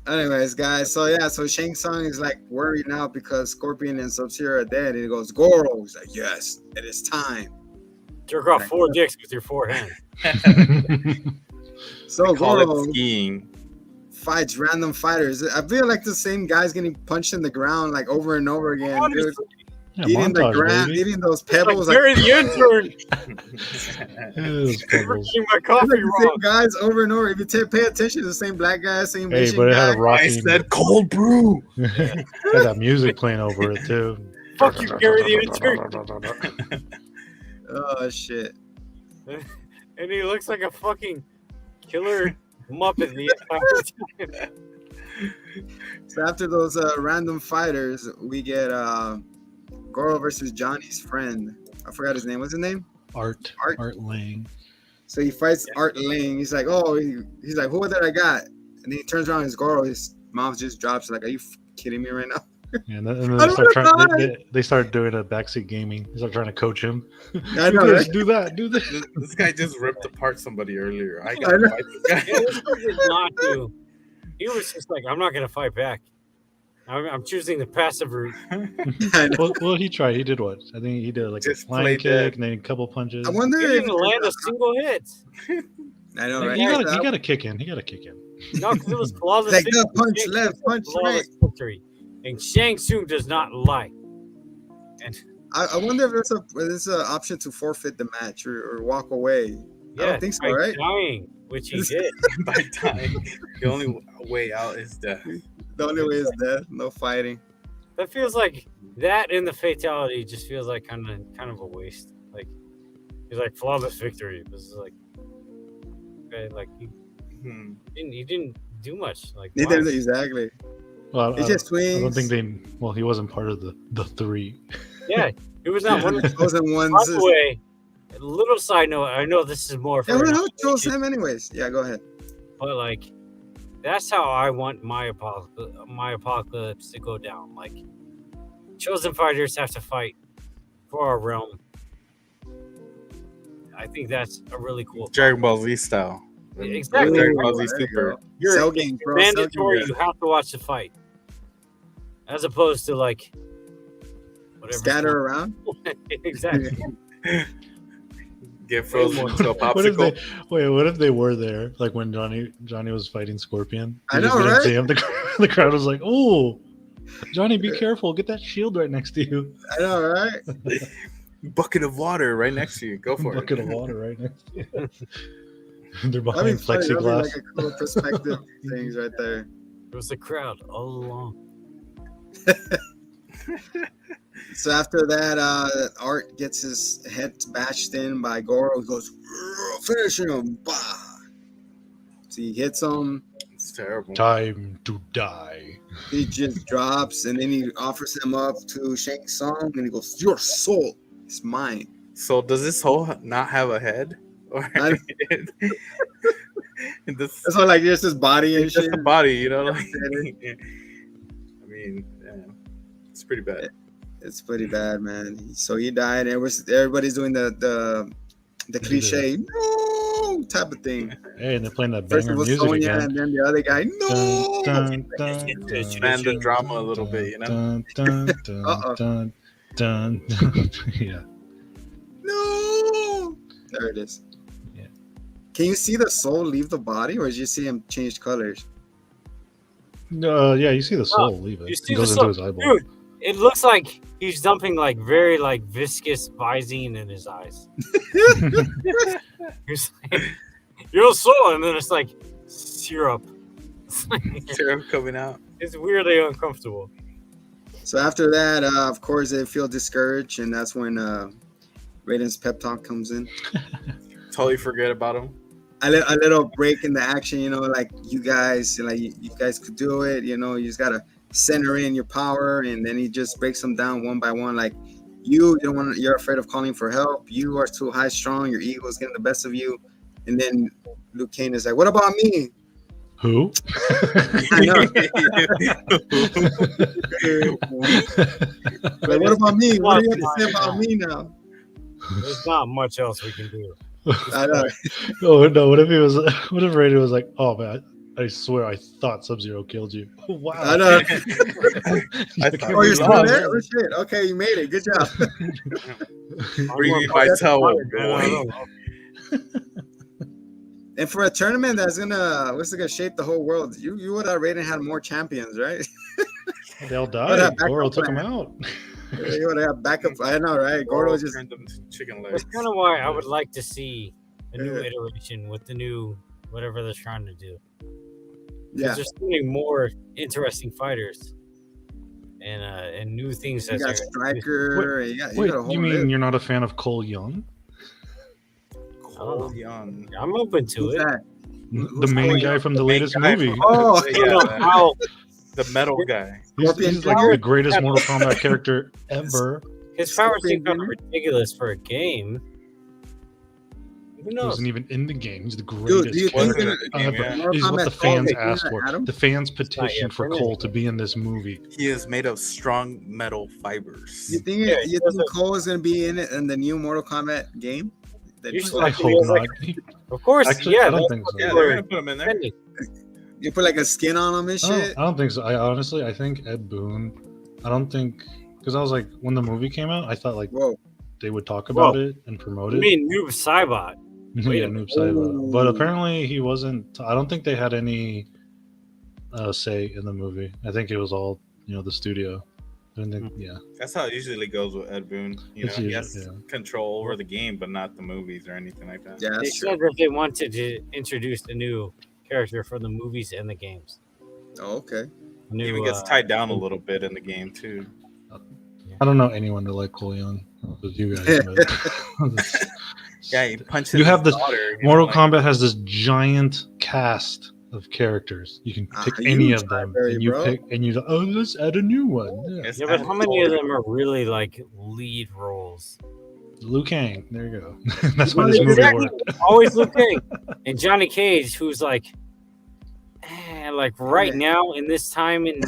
[SPEAKER 1] Anyways, guys. So yeah. So Shang Tsung is like worried now because Scorpion and Sub-Zero are dead. And he goes, Goro. He's like, yes, it is time.
[SPEAKER 2] Jerk off 4 dicks with your 4 hands.
[SPEAKER 1] So
[SPEAKER 4] Call
[SPEAKER 1] Goro
[SPEAKER 4] it skiing.
[SPEAKER 1] fights random fighters. I feel like the same guy's getting punched in the ground like over and over again, dude.
[SPEAKER 2] Honestly,
[SPEAKER 3] Yeah,
[SPEAKER 1] eating the
[SPEAKER 3] montage,
[SPEAKER 1] ground,
[SPEAKER 3] baby.
[SPEAKER 1] eating those
[SPEAKER 2] It's like
[SPEAKER 1] pebbles.
[SPEAKER 2] Gary the intern.
[SPEAKER 3] Those pebbles.
[SPEAKER 2] Drinking my
[SPEAKER 1] It's
[SPEAKER 2] coffee
[SPEAKER 1] like the same
[SPEAKER 2] wrong.
[SPEAKER 1] guys over and over. If you pay attention to the same black guy, same
[SPEAKER 3] Hey,
[SPEAKER 1] Asian
[SPEAKER 3] but it had
[SPEAKER 1] guy.
[SPEAKER 3] a rocking.
[SPEAKER 4] I said cold brew.
[SPEAKER 3] Had that music playing over it too.
[SPEAKER 2] Fuck you, Gary the intern.
[SPEAKER 1] Oh shit!
[SPEAKER 2] And he looks like a fucking killer Muppet the entire time.
[SPEAKER 1] So after those random fighters, we get Goro versus Johnny's friend. I forgot his name. What's his name?
[SPEAKER 3] Art Lang.
[SPEAKER 1] So he fights Art Ling. He's like, oh, he's like, who that I got? And then he turns around, his Goro. His mouth just drops. Like, are you kidding me right now?
[SPEAKER 3] Yeah, and then they start doing a backseat gaming. They start trying to coach him.
[SPEAKER 1] I know, right?
[SPEAKER 3] Do that, do this.
[SPEAKER 4] This guy just ripped apart somebody earlier. I
[SPEAKER 1] I
[SPEAKER 4] gotta
[SPEAKER 1] know.
[SPEAKER 4] fight this guy.
[SPEAKER 2] Yeah, this guy did not do. He was just like, I'm not gonna fight back. I'm choosing the passive route.
[SPEAKER 1] I know.
[SPEAKER 3] Well, he tried. He did what? I think he did like
[SPEAKER 4] Just
[SPEAKER 3] a flying
[SPEAKER 4] played
[SPEAKER 3] kick
[SPEAKER 4] dead.
[SPEAKER 3] and then a couple punches.
[SPEAKER 1] I wonder.
[SPEAKER 2] He didn't even land a single hit.
[SPEAKER 1] I know,
[SPEAKER 3] He
[SPEAKER 1] right?
[SPEAKER 3] got a kick in. He got a kick in.
[SPEAKER 2] No, because it was flawless.
[SPEAKER 1] Like,
[SPEAKER 2] victory.
[SPEAKER 1] punch
[SPEAKER 2] Shang
[SPEAKER 1] left,
[SPEAKER 2] Tsung
[SPEAKER 1] punch
[SPEAKER 2] flawless victory. And Shang Tsung does not lie. And
[SPEAKER 1] I wonder if there's an option to forfeit the match or walk away. I don't think so,
[SPEAKER 2] by
[SPEAKER 1] right?
[SPEAKER 2] dying, which he did.
[SPEAKER 4] By time, the only way out is death.
[SPEAKER 1] The only way is death. No fighting.
[SPEAKER 2] That feels like that, and the fatality just feels like kind of a waste. Like he's like flawless victory. This is like, okay, like he didn't do much. Like
[SPEAKER 1] He
[SPEAKER 2] why?
[SPEAKER 1] did exactly.
[SPEAKER 3] Well,
[SPEAKER 1] He just swings.
[SPEAKER 3] I don't think they. Well, he wasn't part of the three.
[SPEAKER 2] Yeah, he was not one of the.
[SPEAKER 1] Chosen ones.
[SPEAKER 2] By the way, a little side note. I know this is more
[SPEAKER 1] Yeah,
[SPEAKER 2] for,
[SPEAKER 1] who chose him anyways? Yeah, go ahead.
[SPEAKER 2] but like that's how I want my apocalypse to go down. Like chosen fighters have to fight for our realm. I think that's a really cool.
[SPEAKER 4] Dragon Ball Z style.
[SPEAKER 2] Exactly.
[SPEAKER 4] Dragon Ball Z
[SPEAKER 1] There you
[SPEAKER 4] Super.
[SPEAKER 1] go.
[SPEAKER 2] You're
[SPEAKER 1] Cell games, bro. Cell
[SPEAKER 2] mandatory.
[SPEAKER 1] games.
[SPEAKER 2] You have to watch the fight, as opposed to like whatever.
[SPEAKER 1] Scatter around.
[SPEAKER 2] Exactly.
[SPEAKER 4] Get frozen into a
[SPEAKER 3] What if
[SPEAKER 4] popsicle.
[SPEAKER 3] what if they were there? Like when Johnny was fighting Scorpion.
[SPEAKER 1] I
[SPEAKER 3] They just
[SPEAKER 1] know,
[SPEAKER 3] didn't
[SPEAKER 1] right?
[SPEAKER 3] see him. The crowd was like, "Oh, Johnny, be careful! Get that shield right next to you.
[SPEAKER 1] I know, right?
[SPEAKER 4] Bucket of water right next to you. Go for
[SPEAKER 3] Bucket
[SPEAKER 4] it.
[SPEAKER 3] of water right next to you." They're
[SPEAKER 1] That'd
[SPEAKER 3] behind
[SPEAKER 1] be funny. That'd be
[SPEAKER 3] plexiglass.
[SPEAKER 1] like a cool perspective things right there.
[SPEAKER 2] It was the crowd all along.
[SPEAKER 1] So after that, Art gets his head bashed in by Goro. He goes, finish him. Bah. So he hits him.
[SPEAKER 4] It's terrible.
[SPEAKER 3] Time to die.
[SPEAKER 1] He just drops, and then he offers him up to Shang Tsung, and he goes, your soul is mine.
[SPEAKER 4] So does this hole not have a head? Or
[SPEAKER 1] I-
[SPEAKER 4] this,
[SPEAKER 1] That's why, like, there's his body and
[SPEAKER 4] it's just
[SPEAKER 1] shit.
[SPEAKER 4] the body, you know? Like,
[SPEAKER 1] Yeah.
[SPEAKER 4] I mean, yeah, it's pretty bad.
[SPEAKER 1] It's pretty bad, man. So he died, and everybody's doing the cliche no type of thing.
[SPEAKER 3] Hey, and they're playing that
[SPEAKER 1] First
[SPEAKER 3] banger
[SPEAKER 1] it was
[SPEAKER 3] music
[SPEAKER 1] Sonya,
[SPEAKER 3] again.
[SPEAKER 1] and then the other guy, no.
[SPEAKER 3] Dun, dun, dun,
[SPEAKER 4] Expand the drama a little bit, you know?
[SPEAKER 3] Dun, dun, dun,
[SPEAKER 1] Uh-oh.
[SPEAKER 3] dun, dun, dun. Yeah.
[SPEAKER 1] No. There it is.
[SPEAKER 3] Yeah.
[SPEAKER 1] Can you see the soul leave the body, or did you see him change colors?
[SPEAKER 3] Yeah, you see the soul leave it.
[SPEAKER 2] You see
[SPEAKER 3] It goes
[SPEAKER 2] the soul,
[SPEAKER 3] into his eyeball.
[SPEAKER 2] dude. It looks like he's dumping like very like viscous Visine in his eyes. He's like, your soul, and then it's like syrup. It's, like,
[SPEAKER 4] Syrup coming out.
[SPEAKER 2] it's weirdly uncomfortable.
[SPEAKER 1] So after that, of course, they feel discouraged, and that's when Raiden's pep talk comes in.
[SPEAKER 4] Totally forget about him.
[SPEAKER 1] A little break in the action, you know, like you guys could do it, you know, you just gotta center in your power, and then he just breaks them down one by one. Like you're afraid of calling for help. You are too high strung. Your ego is getting the best of you. And then Luke Kane is like, "What about me?"
[SPEAKER 3] Who?
[SPEAKER 1] I know. Like, what about me? What do you have to say about me now?
[SPEAKER 2] There's not much else we can do.
[SPEAKER 1] I know.
[SPEAKER 3] Oh no! What if Raiden was like, "Oh man, I swear I thought Sub-Zero killed you." Wow.
[SPEAKER 1] I know.
[SPEAKER 4] I thought
[SPEAKER 1] Oh,
[SPEAKER 4] we
[SPEAKER 1] you're still
[SPEAKER 4] lost.
[SPEAKER 1] there? Oh shit! Okay, you made it. Good job.
[SPEAKER 4] Bring me my towel, boy.
[SPEAKER 1] And for a tournament that's gonna shape the whole world, you would have Raiden had more champions, right?
[SPEAKER 3] They all
[SPEAKER 1] But,
[SPEAKER 3] died.
[SPEAKER 1] back
[SPEAKER 3] Goro
[SPEAKER 1] up
[SPEAKER 3] took him
[SPEAKER 1] plan.
[SPEAKER 3] out.
[SPEAKER 1] You would have backup. I know, right? Gordo just
[SPEAKER 4] turned them to chicken
[SPEAKER 2] That's
[SPEAKER 4] legs.
[SPEAKER 2] kind of why I would like to see a new iteration with the new whatever they're trying to do.
[SPEAKER 1] yeah.
[SPEAKER 2] There's so many more interesting fighters and new things.
[SPEAKER 1] You
[SPEAKER 2] that
[SPEAKER 1] got
[SPEAKER 2] they're-
[SPEAKER 1] Striker. You got
[SPEAKER 3] Wait,
[SPEAKER 1] a whole
[SPEAKER 3] you mean
[SPEAKER 1] list.
[SPEAKER 3] you're not a fan of Cole Young?
[SPEAKER 4] Cole Young.
[SPEAKER 2] I'm open to
[SPEAKER 1] Who's
[SPEAKER 2] it.
[SPEAKER 1] that?
[SPEAKER 3] The main guy from the
[SPEAKER 4] main
[SPEAKER 3] latest
[SPEAKER 4] guy
[SPEAKER 3] movie.
[SPEAKER 4] from-
[SPEAKER 1] Oh,
[SPEAKER 2] I don't know how
[SPEAKER 4] The metal guy.
[SPEAKER 3] He's like the greatest Mortal Kombat character ever.
[SPEAKER 2] his powers seem
[SPEAKER 1] Scorpion
[SPEAKER 2] kind of
[SPEAKER 1] Jr.?
[SPEAKER 2] ridiculous for a game. Who
[SPEAKER 3] He
[SPEAKER 2] knows?
[SPEAKER 3] wasn't even in the game. He's the
[SPEAKER 1] Dude,
[SPEAKER 3] greatest
[SPEAKER 1] do you think
[SPEAKER 3] character
[SPEAKER 4] in the game,
[SPEAKER 3] ever.
[SPEAKER 4] yeah.
[SPEAKER 1] Mortal
[SPEAKER 3] He's what
[SPEAKER 1] Kombat
[SPEAKER 3] the fans
[SPEAKER 1] 12,
[SPEAKER 3] asked
[SPEAKER 1] isn't
[SPEAKER 3] for.
[SPEAKER 1] that Adam?
[SPEAKER 3] The fans petitioned for
[SPEAKER 2] finished.
[SPEAKER 3] Cole to be in this movie.
[SPEAKER 4] He is made of strong metal fibers.
[SPEAKER 1] You think
[SPEAKER 2] Yeah,
[SPEAKER 1] you
[SPEAKER 2] doesn't-
[SPEAKER 1] think Cole is gonna be in it in the new Mortal Kombat game?
[SPEAKER 2] You should-
[SPEAKER 3] I hope not.
[SPEAKER 2] Of course,
[SPEAKER 3] Actually,
[SPEAKER 2] yeah.
[SPEAKER 3] I don't
[SPEAKER 2] that's
[SPEAKER 3] think
[SPEAKER 2] what
[SPEAKER 3] so.
[SPEAKER 2] they
[SPEAKER 4] Yeah,
[SPEAKER 2] were
[SPEAKER 4] they're gonna put him in there.
[SPEAKER 2] intending.
[SPEAKER 1] You put like a skin on him and shit.
[SPEAKER 3] I don't think so. I think Ed Boon. I don't think because I was like when the movie came out, I thought like
[SPEAKER 1] Whoa.
[SPEAKER 3] they would talk about it and promote
[SPEAKER 2] You
[SPEAKER 3] it.
[SPEAKER 2] mean Noob Saibot? Wait
[SPEAKER 3] Yeah,
[SPEAKER 2] a
[SPEAKER 3] Noob
[SPEAKER 2] minute.
[SPEAKER 3] Saibot. But apparently he wasn't. I don't think they had any say in the movie. I think it was all the studio. I don't think, yeah.
[SPEAKER 4] That's how it usually goes with Ed Boon. You know,
[SPEAKER 3] It's
[SPEAKER 4] he
[SPEAKER 3] usually-
[SPEAKER 4] has control over the game, but not the movies or anything like that.
[SPEAKER 1] Yeah,
[SPEAKER 2] They
[SPEAKER 1] that's true.
[SPEAKER 2] said that they wanted to introduce a new character for the movies and the games.
[SPEAKER 1] Oh, okay.
[SPEAKER 2] A new,
[SPEAKER 4] He even gets tied down a little bit in the game too.
[SPEAKER 3] I don't know anyone to like Cole Young with you guys. But
[SPEAKER 4] Yeah, he punches.
[SPEAKER 3] You have
[SPEAKER 4] his
[SPEAKER 3] this-
[SPEAKER 4] daughter,
[SPEAKER 3] Mortal
[SPEAKER 4] like,
[SPEAKER 3] Kombat has this giant cast of characters. You can pick any
[SPEAKER 1] you
[SPEAKER 3] of them,
[SPEAKER 1] try,
[SPEAKER 3] and you
[SPEAKER 1] bro.
[SPEAKER 3] pick, and you let's add a new one. Yeah.
[SPEAKER 4] it's
[SPEAKER 2] Yeah, but
[SPEAKER 4] not
[SPEAKER 2] how many of
[SPEAKER 4] Cole.
[SPEAKER 2] them are really like lead roles?
[SPEAKER 3] Liu Kang. There you go. That's why this movie
[SPEAKER 2] Exactly.
[SPEAKER 3] worked.
[SPEAKER 2] Always Luke Cage and Johnny Cage, who's like right
[SPEAKER 1] Okay.
[SPEAKER 2] now in this time in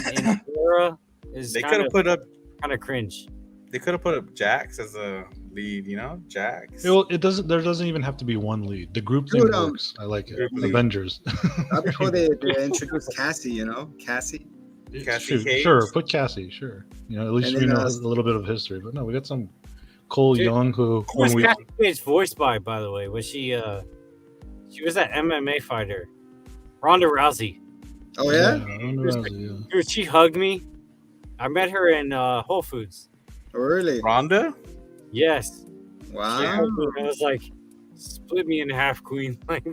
[SPEAKER 2] era is
[SPEAKER 4] They could
[SPEAKER 2] kind
[SPEAKER 4] have put up.
[SPEAKER 2] of cringe.
[SPEAKER 4] They could have put up Jax as a lead. You know, Jax.
[SPEAKER 3] It doesn't. There doesn't even have to be one lead. The group thing
[SPEAKER 1] Dude,
[SPEAKER 3] works. I like it.
[SPEAKER 4] group lead.
[SPEAKER 3] Avengers.
[SPEAKER 1] That'd be cool. They introduced Cassie. Cassie.
[SPEAKER 4] Cassie
[SPEAKER 3] Sure,
[SPEAKER 4] Cage?
[SPEAKER 3] sure, put Cassie. Sure. At least
[SPEAKER 1] And
[SPEAKER 3] we
[SPEAKER 1] then,
[SPEAKER 3] know a little bit of history. But no, we got some Cole
[SPEAKER 2] Dude,
[SPEAKER 3] Young who
[SPEAKER 2] Who was
[SPEAKER 3] when we
[SPEAKER 2] Cassie Cage voiced by the way? Was she was that MMA fighter, Ronda Rousey.
[SPEAKER 1] Oh yeah.
[SPEAKER 3] I don't know, yeah.
[SPEAKER 2] Dude, she hugged me. I met her in Whole Foods.
[SPEAKER 1] Oh, really?
[SPEAKER 4] Rhonda.
[SPEAKER 2] Yes.
[SPEAKER 1] Wow.
[SPEAKER 2] She hugged me, and I was like, split me in half, queen. Like,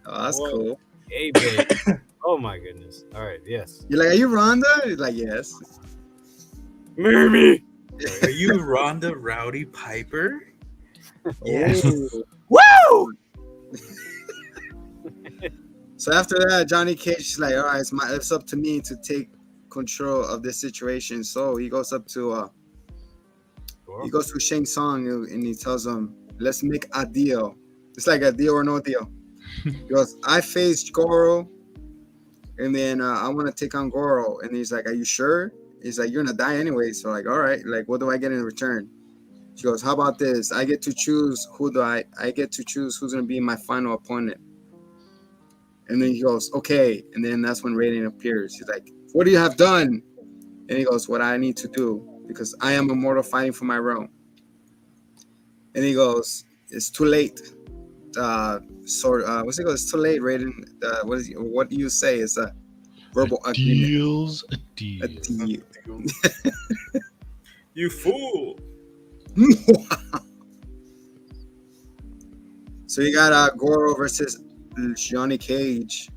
[SPEAKER 1] Oh, that's
[SPEAKER 2] Whoa.
[SPEAKER 1] cool.
[SPEAKER 2] hey, babe. Oh my goodness. All right. Yes.
[SPEAKER 1] You're like, are you Rhonda? He's like, yes.
[SPEAKER 2] Marry me.
[SPEAKER 4] Are you Rhonda Rowdy Piper?
[SPEAKER 1] Yes.
[SPEAKER 4] Woo!
[SPEAKER 1] So after that, Johnny Cage is like, all right, it's up to me to take control of this situation. So he goes up to Shang Tsung and he tells him, let's make a deal. It's like a deal or no deal. He goes, I faced Goro, and then I want to take on Goro. And he's like, are you sure? He's like, you're gonna die anyway. So like, all right, like, what do I get in return? She goes, how about this? I get to choose I get to choose who's gonna be my final opponent. And then he goes, okay. And then that's when Raiden appears. He's like, what do you have done? And he goes, what I need to do, because I am immortal fighting for my realm. And he goes, it's too late. What's it called? It's too late, Raiden. What do you say? It's a verbal agreement.
[SPEAKER 3] Deal's a
[SPEAKER 1] A
[SPEAKER 3] deal.
[SPEAKER 1] deal.
[SPEAKER 4] You fool!
[SPEAKER 1] So you got Goro versus Johnny Cage.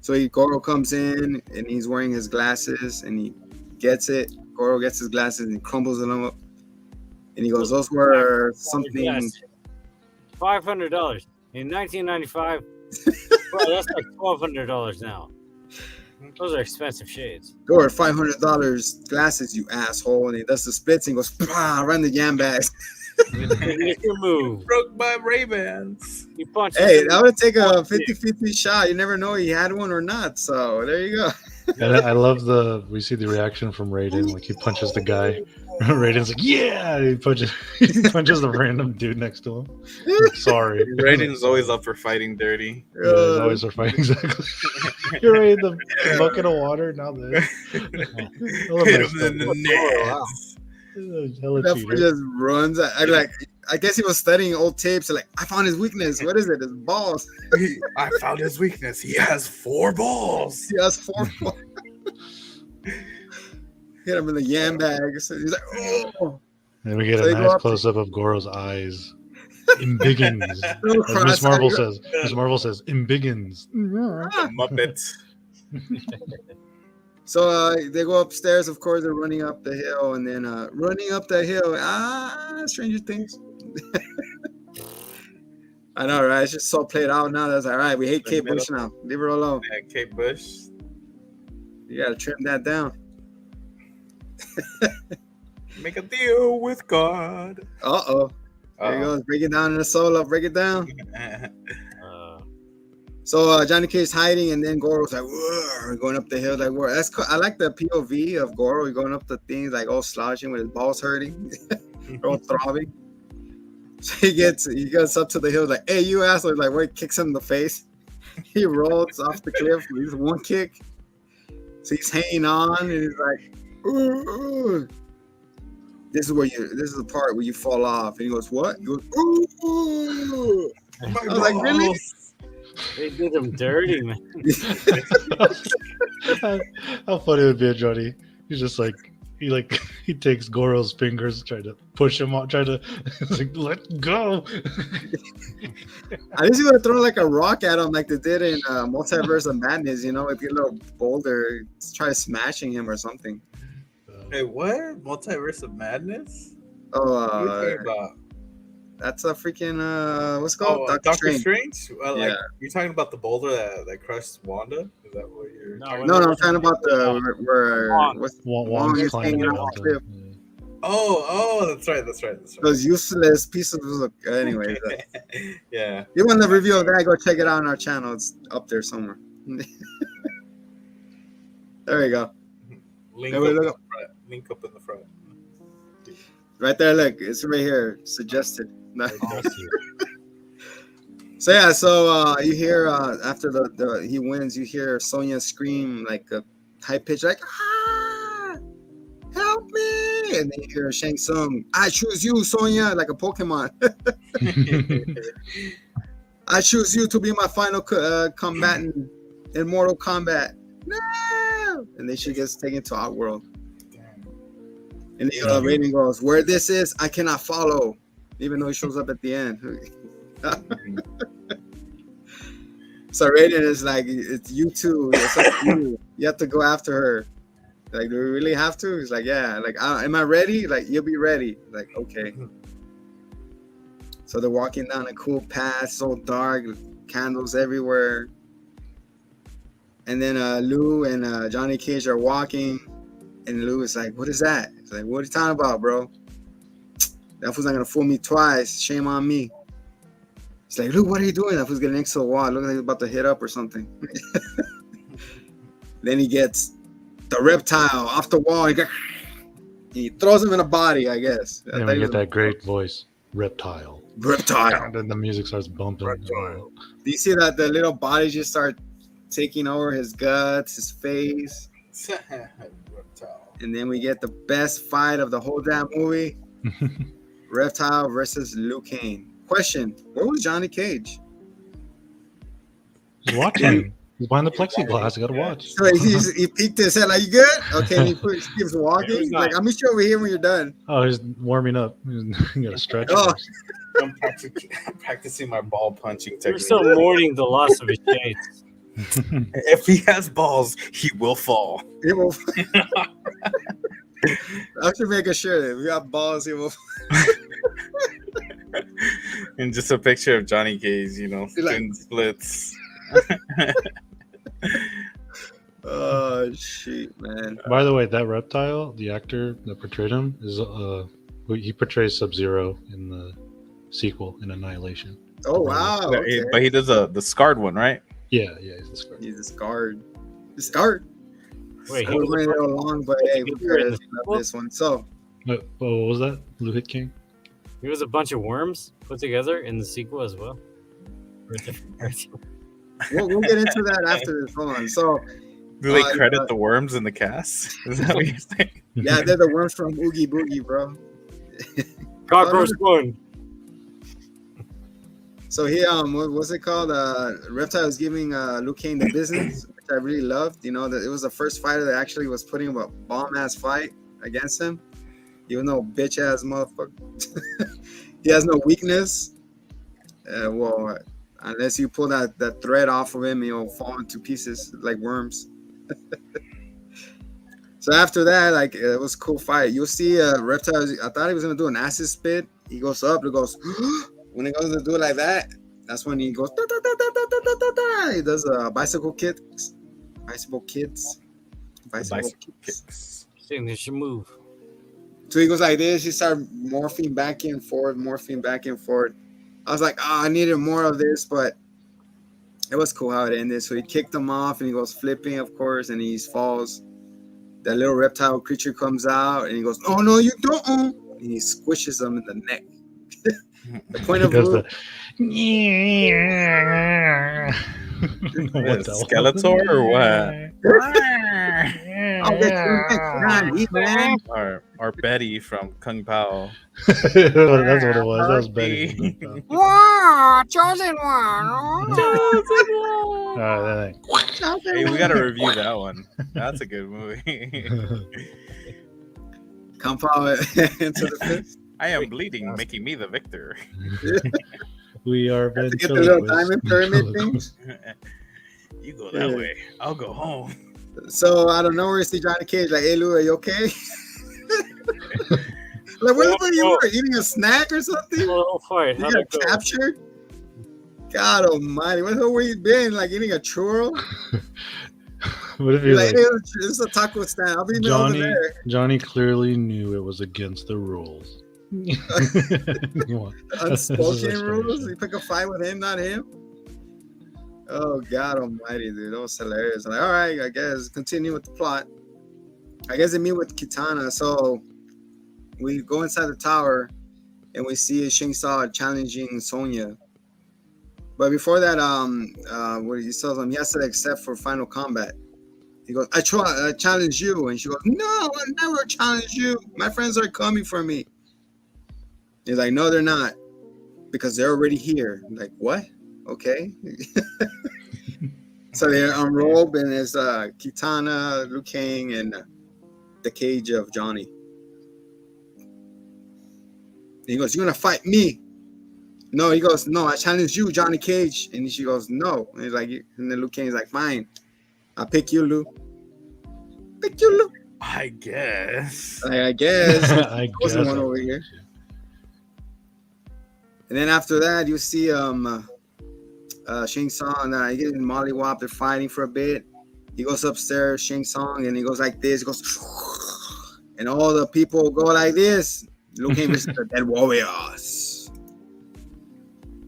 [SPEAKER 1] So Goro comes in and he's wearing his glasses and he gets it. Goro gets his glasses and he crumbles them up. And he goes, those were something.
[SPEAKER 2] Yes. $500 in 1995. Bro, that's like $1,200 now. Those are expensive shades.
[SPEAKER 1] They were $500 glasses, you asshole. And he does the splits and goes, around the yam bags.
[SPEAKER 2] Make your move.
[SPEAKER 4] Broke my Ray-Bans.
[SPEAKER 2] You punch.
[SPEAKER 1] Hey, that would take a 50-50 shot. You never know he had one or not. So there you go.
[SPEAKER 3] And I love we see the reaction from Raiden, like he punches the guy. Raiden's like, yeah, and he punches the random dude next to him. Like, sorry.
[SPEAKER 4] Raiden's always up for fighting dirty.
[SPEAKER 3] Yeah, he's always for fighting, exactly. You're right in the bucket of water, now this.
[SPEAKER 4] Hit him in the nuts.
[SPEAKER 3] Hella
[SPEAKER 1] That
[SPEAKER 3] cheater.
[SPEAKER 1] fool just runs. I guess he was studying old tapes. Like, I found his weakness. What is it? His balls.
[SPEAKER 4] I found his weakness. He has 4 balls.
[SPEAKER 1] He has 4 balls. hit him in the yam bag. So he's like, oh.
[SPEAKER 3] And we get
[SPEAKER 1] So
[SPEAKER 3] a
[SPEAKER 1] they go
[SPEAKER 3] nice
[SPEAKER 1] up-
[SPEAKER 3] close up of Goro's eyes. Imbiggins.
[SPEAKER 1] Little
[SPEAKER 3] As Miss
[SPEAKER 1] cross-eyed-
[SPEAKER 3] Marvel says. Miss Marvel says, Imbiggins.
[SPEAKER 4] Muppets.
[SPEAKER 1] So they go upstairs. Of course, they're running up the hill, and then running up the hill. Stranger Things. I know, right? It's just so played out now. That's all right. We hate Kate Bush now. Leave her alone.
[SPEAKER 4] Yeah, Kate Bush.
[SPEAKER 1] You gotta trim that down.
[SPEAKER 4] Make a deal with God.
[SPEAKER 1] Uh-oh. There he goes. Break it down in the solo. Break it down. So Johnny Cage's hiding, and then Goro's like, whoa, going up the hill. Like, whoa. That's cool. I like the POV of Goro going up the things, like all slouching with his balls hurting, all throbbing. So he goes up to the hill, like, hey, you asshole. Like, where he kicks him in the face. He rolls off the cliff. He's one kick. So he's hanging on, and he's like, ooh. This is the part where you fall off. And he goes, what? He goes, ooh. I was like, really?
[SPEAKER 2] They did him dirty, man.
[SPEAKER 3] How funny would be, Johnny? He's just like he takes Goro's fingers, trying to push him out, he's like, let go.
[SPEAKER 1] I guess you would have thrown like a rock at him, like they did in Multiverse of Madness. You know, like a little boulder, try smashing him or something.
[SPEAKER 4] Hey, what? Multiverse of Madness?
[SPEAKER 1] Oh,
[SPEAKER 4] What are you talking about?
[SPEAKER 1] that's a freaking what's it called?
[SPEAKER 4] Oh, Doctor Strange? Well, like,
[SPEAKER 1] Yeah.
[SPEAKER 4] you're talking about the boulder that crushed Wanda? Is that what you're talking
[SPEAKER 1] No,
[SPEAKER 4] about?
[SPEAKER 1] I'm talking about the where what's
[SPEAKER 3] Wong
[SPEAKER 1] Wong is
[SPEAKER 3] climbing
[SPEAKER 1] hanging
[SPEAKER 3] the
[SPEAKER 1] off the
[SPEAKER 3] mountain.
[SPEAKER 1] cliff.
[SPEAKER 4] Oh, that's right.
[SPEAKER 1] Those useless pieces of anyway.
[SPEAKER 4] Yeah.
[SPEAKER 1] You want the review of that? Go check it out on our channel. It's up there somewhere. There we go.
[SPEAKER 4] Link
[SPEAKER 1] Hey,
[SPEAKER 4] up
[SPEAKER 1] wait,
[SPEAKER 4] in
[SPEAKER 1] look
[SPEAKER 4] the
[SPEAKER 1] up.
[SPEAKER 4] front. Link up in the front.
[SPEAKER 1] Right there, look, it's right here. Suggested. So yeah, you hear after the he wins, you hear Sonya scream like a high pitch, like help me, and then you hear Shang Tsung, I choose you, Sonya, like a Pokemon. I choose you to be my final combatant in Mortal Kombat. No, and then she gets taken to Outworld. And the Raiden goes, where this is, I cannot follow, even though he shows up at the end. So Raiden is like, it's you two. It's up to you. You have to go after her. Like, do we really have to? He's like, yeah. Like, am I ready? Like, you'll be ready. Like, okay. So they're walking down a cool path, so dark, candles everywhere. And then Lou and Johnny Cage are walking. And Lou is like, what is that? He's like, what are you talking about, bro? That fool's not going to fool me twice. Shame on me. He's like, Lou, what are you doing? That fool's getting next to the wall. Looks like he's about to hit up or something. Then he gets the reptile off the wall. He throws him in a body, I guess.
[SPEAKER 3] And we get that great voice, reptile. And then the music starts bumping.
[SPEAKER 1] Do you see that the little bodies just start taking over his guts, his face? And then we get the best fight of the whole damn movie. Reptile versus Liu Kang. Question, where was Johnny Cage?
[SPEAKER 3] He's watching. He's behind the plexiglass. I gotta watch.
[SPEAKER 1] So he peeked his head like, you good? Okay, he keeps walking. Like, I'll meet you over here when you're done.
[SPEAKER 3] Oh, he's warming up. You gotta stretch.
[SPEAKER 1] Oh.
[SPEAKER 4] I'm practicing my ball punching
[SPEAKER 2] You're
[SPEAKER 4] technique.
[SPEAKER 2] still mourning the loss of his shades.
[SPEAKER 4] If he has balls, he will fall.
[SPEAKER 1] He will. I should make sure that we got balls. He will.
[SPEAKER 4] And just a picture of Johnny Cage,
[SPEAKER 1] like-
[SPEAKER 4] skin splits.
[SPEAKER 1] Oh shit, man!
[SPEAKER 3] By the way, that reptile, the actor that portrayed him, is he portrays Sub-Zero in the sequel in Annihilation.
[SPEAKER 1] Oh wow! Okay.
[SPEAKER 4] But he does the scarred one, right?
[SPEAKER 3] Yeah, he's the scar.
[SPEAKER 1] He's a scarred. The scarred.
[SPEAKER 2] Wait,
[SPEAKER 1] I
[SPEAKER 2] he
[SPEAKER 1] was
[SPEAKER 2] was
[SPEAKER 1] running a little long, but hey, who cares about this one? So
[SPEAKER 3] What was that? Blue Hit King?
[SPEAKER 2] He was a bunch of worms put together in the sequel as well.
[SPEAKER 1] we'll get into that after this. Hold on. So
[SPEAKER 4] Do they credit the worms in the cast? Is that what you're saying?
[SPEAKER 1] yeah, they're the worms from Oogie Boogie, bro.
[SPEAKER 2] Cockroach one.
[SPEAKER 1] So he what was it called? Reptile was giving Liu Kang the business. I really loved. You know, that it was the first fighter that actually was putting a bomb ass fight against him. Even though bitch ass motherfucker, he has no weakness. Well, unless you pull that thread off of him, he'll fall into pieces like worms. So after that, like, it was a cool fight. You'll see Reptile. I thought he was gonna do an acid spit. He goes up. It goes when he goes to do it like that. That's when he goes. Da, da, da, da, da, da, da, da. He does bicycle kicks. Bicycle kicks.
[SPEAKER 2] Signature move.
[SPEAKER 1] So he goes like this. He started morphing back and forth, morphing back and forth. I was like, oh, I needed more of this, but it was cool how it ended. So he kicked him off, and he goes flipping, of course, and he falls. That little reptile creature comes out, and he goes, "Oh no, you don't!" And he squishes him in the neck. The point of view.
[SPEAKER 3] What the
[SPEAKER 4] Skeletor or what?
[SPEAKER 1] I'll get you next time, He-Man.
[SPEAKER 4] Or Betty from Kung Pao.
[SPEAKER 3] That's what it was. That was Betty.
[SPEAKER 2] Wow, chosen one.
[SPEAKER 3] All right,
[SPEAKER 4] Hey, we gotta review that one. That's a good movie.
[SPEAKER 1] Come forward into the fist.
[SPEAKER 4] I am bleeding, making me the victor.
[SPEAKER 3] we are
[SPEAKER 1] To get the little diamond pyramid things.
[SPEAKER 4] You go that way. I'll go home.
[SPEAKER 1] So out of nowhere, you see Johnny Cage like, "Hey Lou, are you okay?" Like, where the fuck you were? Eating a snack or something?
[SPEAKER 2] Little fight.
[SPEAKER 1] You
[SPEAKER 2] How'd
[SPEAKER 1] got
[SPEAKER 2] it go?
[SPEAKER 1] captured? God almighty. Where the hell were you been? Like eating a churro?
[SPEAKER 3] What if
[SPEAKER 1] You're
[SPEAKER 3] you
[SPEAKER 1] like,
[SPEAKER 3] like?
[SPEAKER 1] "Hey, this is a taco stand. I'll be over
[SPEAKER 3] Johnny,
[SPEAKER 1] there."
[SPEAKER 3] Johnny clearly knew it was against the rules.
[SPEAKER 1] Unspoken rules. You pick a fight with him, not him. Oh God almighty, dude. That was hilarious. Like, all right, I guess continue with the plot. I guess they meet with Kitana. So we go inside the tower and we see Shang Tsung challenging Sonya. But before that, what he tells him, he has to accept for final combat. He goes, I challenge you. And she goes, no, I never challenge you. My friends are coming for me. He's like, no, they're not. Because they're already here. I'm like, what? Okay. So they unrobe, and there's Kitana, Liu Kang, and the cage of Johnny. And he goes, you're going to fight me. No, he goes, no, I challenge you, Johnny Cage. And she goes, no. And he's like, and then Liu Kang's like, fine. I'll pick you, Lou. Pick you, Lou.
[SPEAKER 4] I guess.
[SPEAKER 1] I guess.
[SPEAKER 3] I guess.
[SPEAKER 1] One over here. And then after that, you see Shang Tsung and getting mollywop. They're fighting for a bit. He goes upstairs, Shang Tsung, and he goes like this. He goes, and all the people go like this. Liu Kang versus the Dead Warriors.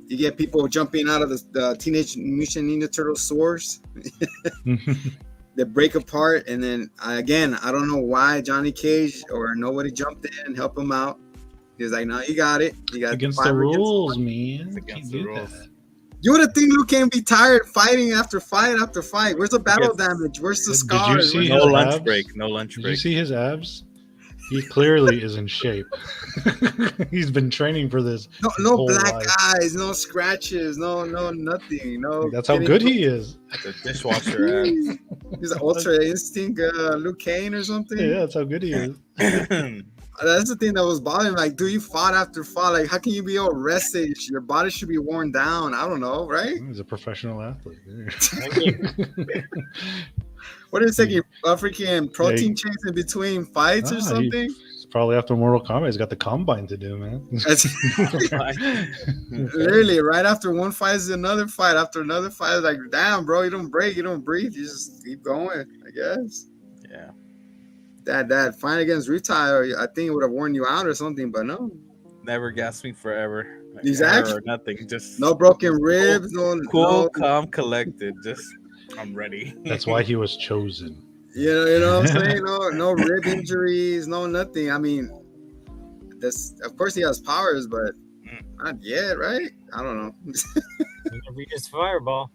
[SPEAKER 1] You get people jumping out of the Teenage Mutant Ninja Turtle swords. They break apart, and then again, I don't know why Johnny Cage or nobody jumped in and helped him out. He was like, "No, you got it. You got
[SPEAKER 3] against the rules, man.
[SPEAKER 4] It's against the rules.
[SPEAKER 1] You would have think Liu Kang be tired fighting after fight after fight. Where's the battle damage? Where's the scars?
[SPEAKER 3] see
[SPEAKER 4] No
[SPEAKER 3] his
[SPEAKER 4] lunch
[SPEAKER 3] abs?
[SPEAKER 4] break. No lunch
[SPEAKER 3] Did
[SPEAKER 4] break.
[SPEAKER 3] you see his abs? He clearly is in shape. He's been training for this.
[SPEAKER 1] No
[SPEAKER 3] whole
[SPEAKER 1] black
[SPEAKER 3] life.
[SPEAKER 1] eyes, no scratches, no nothing. No.
[SPEAKER 3] That's how good he is.
[SPEAKER 4] The dishwasher ass.
[SPEAKER 1] He's an Ultra Instinct Liu Kang or something.
[SPEAKER 3] Yeah, that's how good he is.
[SPEAKER 1] That's the thing that was bothering me. Like, dude, you fought after fought. Like, how can you be all rested? Your body should be worn down. I don't know, right?
[SPEAKER 3] He's a professional athlete.
[SPEAKER 1] What is it taking freaking protein shakes in between fights or something?
[SPEAKER 3] He's probably after Mortal Kombat. He's got the combine to do, man.
[SPEAKER 1] Literally, right after one fight is another fight. After another fight, it's like, damn, bro, you don't break, you don't breathe. You just keep going, I guess.
[SPEAKER 4] Yeah.
[SPEAKER 1] That fight against Retire, I think it would have worn you out or something, but no.
[SPEAKER 4] Never gasping forever.
[SPEAKER 1] Exactly.
[SPEAKER 4] Or nothing. Just
[SPEAKER 1] no broken ribs,
[SPEAKER 4] cool,
[SPEAKER 1] no,
[SPEAKER 4] calm, collected. Just I'm ready.
[SPEAKER 3] That's why he was chosen.
[SPEAKER 1] You know what I'm saying? No rib injuries, no nothing. I mean, of course he has powers, but not yet, right? I don't know.
[SPEAKER 2] Whenever he gets fireball.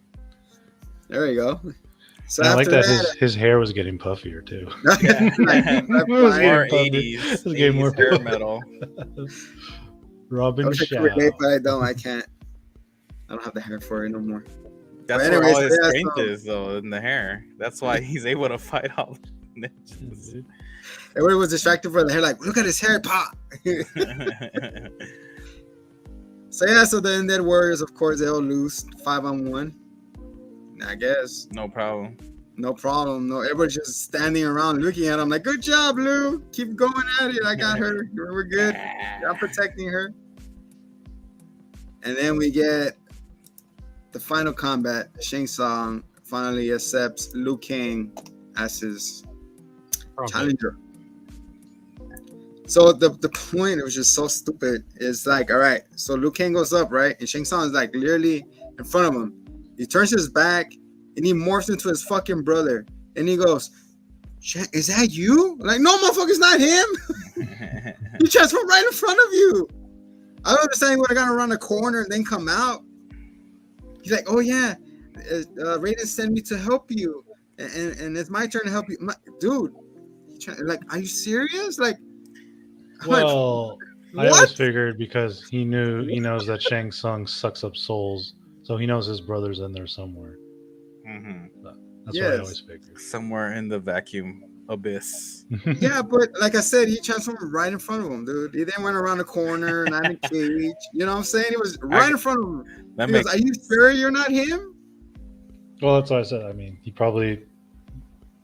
[SPEAKER 1] There you go. So
[SPEAKER 3] I like
[SPEAKER 1] after
[SPEAKER 3] that his hair was getting puffier too.
[SPEAKER 4] More
[SPEAKER 3] getting
[SPEAKER 4] 80s.
[SPEAKER 3] It was getting more
[SPEAKER 4] hair metal.
[SPEAKER 3] Robin
[SPEAKER 1] I wish I
[SPEAKER 3] Shaw.
[SPEAKER 1] could relate, but I don't. I can't. I don't have the hair for it no more.
[SPEAKER 4] That's
[SPEAKER 1] But
[SPEAKER 4] where
[SPEAKER 1] anyways,
[SPEAKER 4] all his
[SPEAKER 1] yeah,
[SPEAKER 4] strength
[SPEAKER 1] so-
[SPEAKER 4] is, though, in the hair. That's why he's able to fight all the ninjas.
[SPEAKER 1] Everybody was distracted for the hair, like, look at his hair pop. So yeah, so the Undead Warriors, of course, they'll lose 5-on-1. I guess.
[SPEAKER 4] No problem.
[SPEAKER 1] No problem. No, everybody's just standing around looking at him like, good job, Lou. Keep going at it. I got her. We're good. I'm protecting her. And then we get the final combat. Shang Tsung finally accepts Liu Kang as his challenger. So the point, it was just so stupid, is like, all right, so Liu Kang goes up, right? And Shang Tsung is like literally in front of him. He turns his back and he morphs into his fucking brother. And he goes, is that you? Like, no, motherfucker, it's not him. He transformed right in front of you. I don't understand. He would have gone around the corner and then come out. He's like, oh yeah, Raiden sent me to help you. And it's my turn to help you. Dude, like, are you serious? Like,
[SPEAKER 3] well,
[SPEAKER 1] like,
[SPEAKER 3] I always figured because he knows that Shang Tsung sucks up souls. So he knows his brother's in there somewhere. That's what I always figured.
[SPEAKER 4] Somewhere in the vacuum abyss.
[SPEAKER 1] Yeah, but like I said, he transformed right in front of him, dude. He then went around the corner, not in a cage. You know what I'm saying? He was right in front of him. He goes, are you sure you're not him?
[SPEAKER 3] Well, that's what I said. I mean, he probably,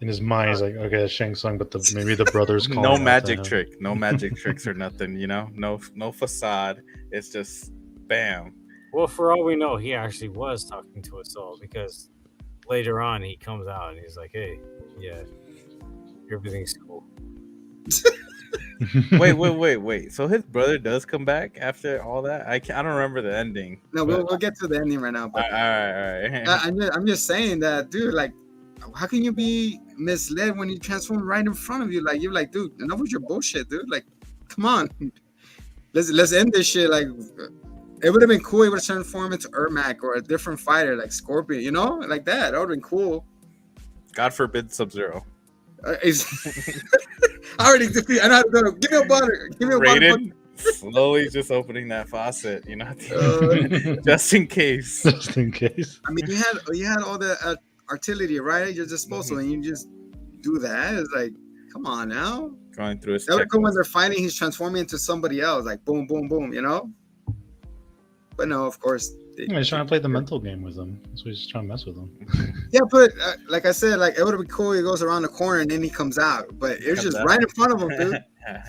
[SPEAKER 3] in his mind, he's like, okay, it's Shang Tsung, but maybe the brothers call
[SPEAKER 4] no magic trick. No magic tricks or nothing, you know? No facade. It's just bam.
[SPEAKER 2] Well, for all we know, he actually was talking to us all, because later on he comes out and he's like, hey, yeah, everything's cool.
[SPEAKER 4] Wait. So his brother does come back after all that? I don't remember the ending.
[SPEAKER 1] No, we'll get to the ending right now. But
[SPEAKER 4] all right.
[SPEAKER 1] I'm just saying that, dude, like, how can you be misled when you transform right in front of you? Like, you're like, dude, enough with your bullshit, dude. Like, come on. Let's end this shit. Like, it would have been cool if he would have transformed into Ermac or a different fighter, like Scorpion, you know? Like that. That would have been cool.
[SPEAKER 4] God forbid Sub-Zero.
[SPEAKER 1] I already defeated. I know how to go. Give me a butter. Give me a
[SPEAKER 4] Raiden slowly just opening that faucet, you know, just in case.
[SPEAKER 3] Just in case.
[SPEAKER 1] I mean, you had all the artillery right at your disposal, and you just do that. It's like, come on now.
[SPEAKER 4] Going through his.
[SPEAKER 1] That would go when they're fighting. He's transforming into somebody else, like boom, boom, boom. You know. But no, of course.
[SPEAKER 3] He's trying to play the mental game with him. So he's just trying to mess with him.
[SPEAKER 1] Yeah, but like I said, like, it would have been cool. He goes around the corner and then he comes out, but it was just right in front of him, dude.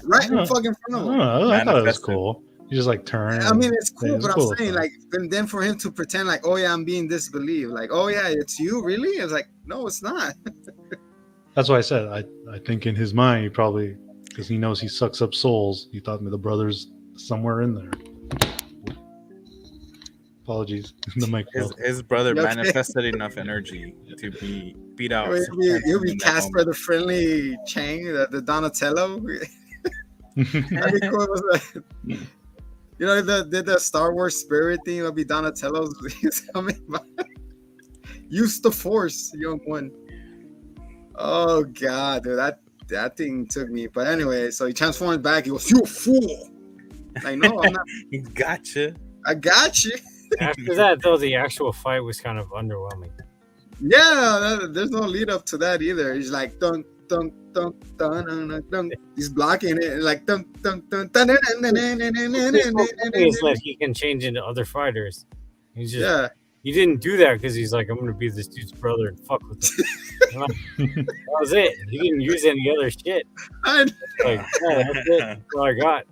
[SPEAKER 1] Right in fucking front of him.
[SPEAKER 3] I thought it was cool. You just like turn.
[SPEAKER 1] I mean, it's cool, but I'm saying, like, then for him to pretend like, oh yeah, I'm being disbelieved. Like, oh yeah, it's you, really? It's like, no, it's not.
[SPEAKER 3] That's why I said I think in his mind he probably, because he knows he sucks up souls, he thought the brother's somewhere in there. Apologies. The mic.
[SPEAKER 4] His brother manifested enough energy to be beat out.
[SPEAKER 1] You'll be Casper the Friendly Chang, the Donatello. That'd be cool. You know, the Star Wars spirit thing. It'll be Donatello's coming by. Use the Force, young one. Oh God, dude, that thing took me. But anyway, so he transforms back. He goes, "You fool!" Like, no, I'm not.
[SPEAKER 4] Gotcha.
[SPEAKER 1] I got you.
[SPEAKER 2] After that, though, the actual fight was kind of underwhelming.
[SPEAKER 1] Yeah, there's no lead up to that either. He's like, dun, dun, dun, dun, dun, dun. He's blocking it, and like, dun, dun, dun, dun, dun, dun, dun, dun, dun, dun,
[SPEAKER 2] is that he can change into other fighters. He's just,
[SPEAKER 1] yeah.
[SPEAKER 2] He didn't do that because he's like, I'm gonna be this dude's brother and fuck with him. That was it. He didn't use any other shit. Like, yeah, that's it. That's all I got.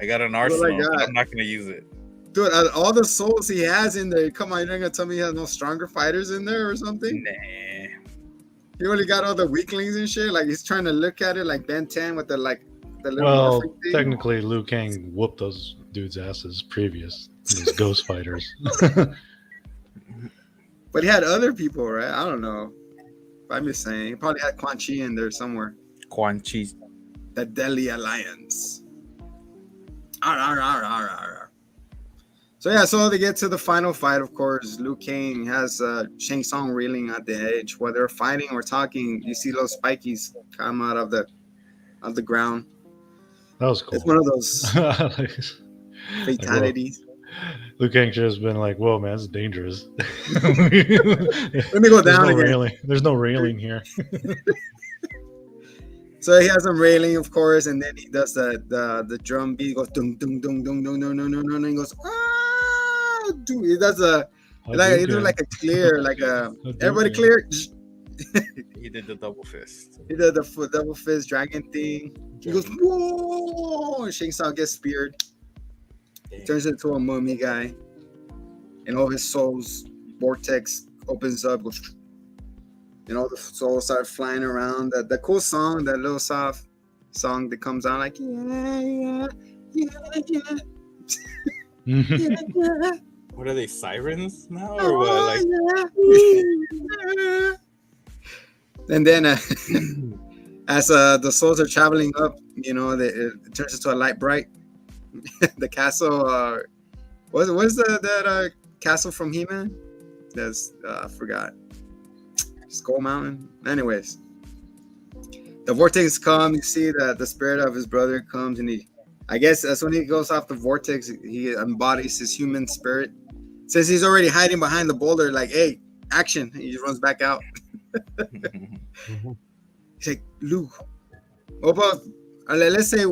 [SPEAKER 4] I got an arsenal. I'm not gonna use it.
[SPEAKER 1] Dude, all the souls he has in there, come on, you're not gonna tell me he has no stronger fighters in there or something?
[SPEAKER 4] Nah.
[SPEAKER 1] He only got all the weaklings and shit. Like, he's trying to look at it like Ben 10 with the little.
[SPEAKER 3] Well, technically, Liu Kang whooped those dudes' asses previous. Those ghost fighters.
[SPEAKER 1] But he had other people, right? I don't know. I'm just saying. He probably had Quan Chi in there somewhere.
[SPEAKER 4] Quan Chi.
[SPEAKER 1] The Deadly Alliance. Arr. So yeah, so they get to the final fight. Of course, Liu Kang has Shang Tsung reeling at the edge. While they're fighting or talking, you see those spikies come out of the ground.
[SPEAKER 3] That was cool.
[SPEAKER 1] It's one of those fatalities.
[SPEAKER 3] Liu Kang should have been like, "Whoa, man, that's dangerous."
[SPEAKER 1] Let me go down again.
[SPEAKER 3] There's no railing here.
[SPEAKER 1] So he has some railing, of course, and then he does the drum beat. He goes dung dung dung dung dung dung dung dung dung. And he goes ah, dude. He does he do like a clear, like a everybody clear.
[SPEAKER 4] He did the double fist.
[SPEAKER 1] He did the double fist dragon thing. He goes whoa. And Shang Tsung gets speared. He turns into a mummy guy, and all his souls vortex opens up. Goes, and all the souls start flying around. The cool song, that little soft song that comes on like yeah. Yeah.
[SPEAKER 4] What are they, sirens now or what? Like,
[SPEAKER 1] yeah. And then as the souls are traveling up, it turns into a light bright. The castle, what is that castle from He-Man? That's I forgot. Skull Mountain. Anyways, the vortex comes. You see the spirit of his brother comes, and I guess that's when he goes off the vortex. He embodies his human spirit. Since he's already hiding behind the boulder, like, hey, action! He just runs back out. He's like, Luke. What about? Let's say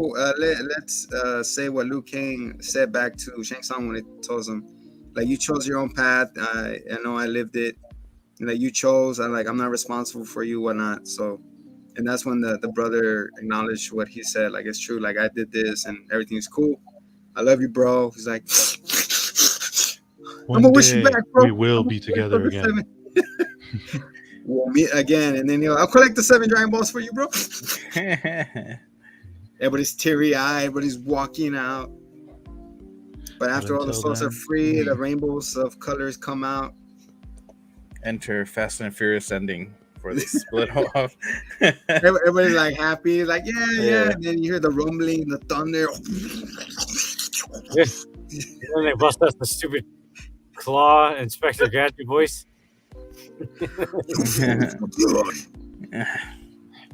[SPEAKER 1] say what Liu Kang said back to Shang Tsung when he tells him, like, you chose your own path. I know I lived it. Like, you chose. I'm not responsible for you, whatnot. So, and that's when the brother acknowledged what he said. Like, it's true. Like, I did this, and everything's cool. I love you, bro. He's like, I'm gonna wish you back, bro.
[SPEAKER 3] We will be together again.
[SPEAKER 1] We'll meet again, and then I'll collect the 7 Dragon Balls for you, bro. Everybody's teary-eyed. Everybody's walking out. But after all the souls are free, the rainbows of colors come out.
[SPEAKER 4] Enter Fast and Furious ending for the split off.
[SPEAKER 1] Everybody's like happy, like yeah. And then you hear the rumbling, the thunder.
[SPEAKER 2] And then they bust out the stupid Claw Inspector Gadget voice.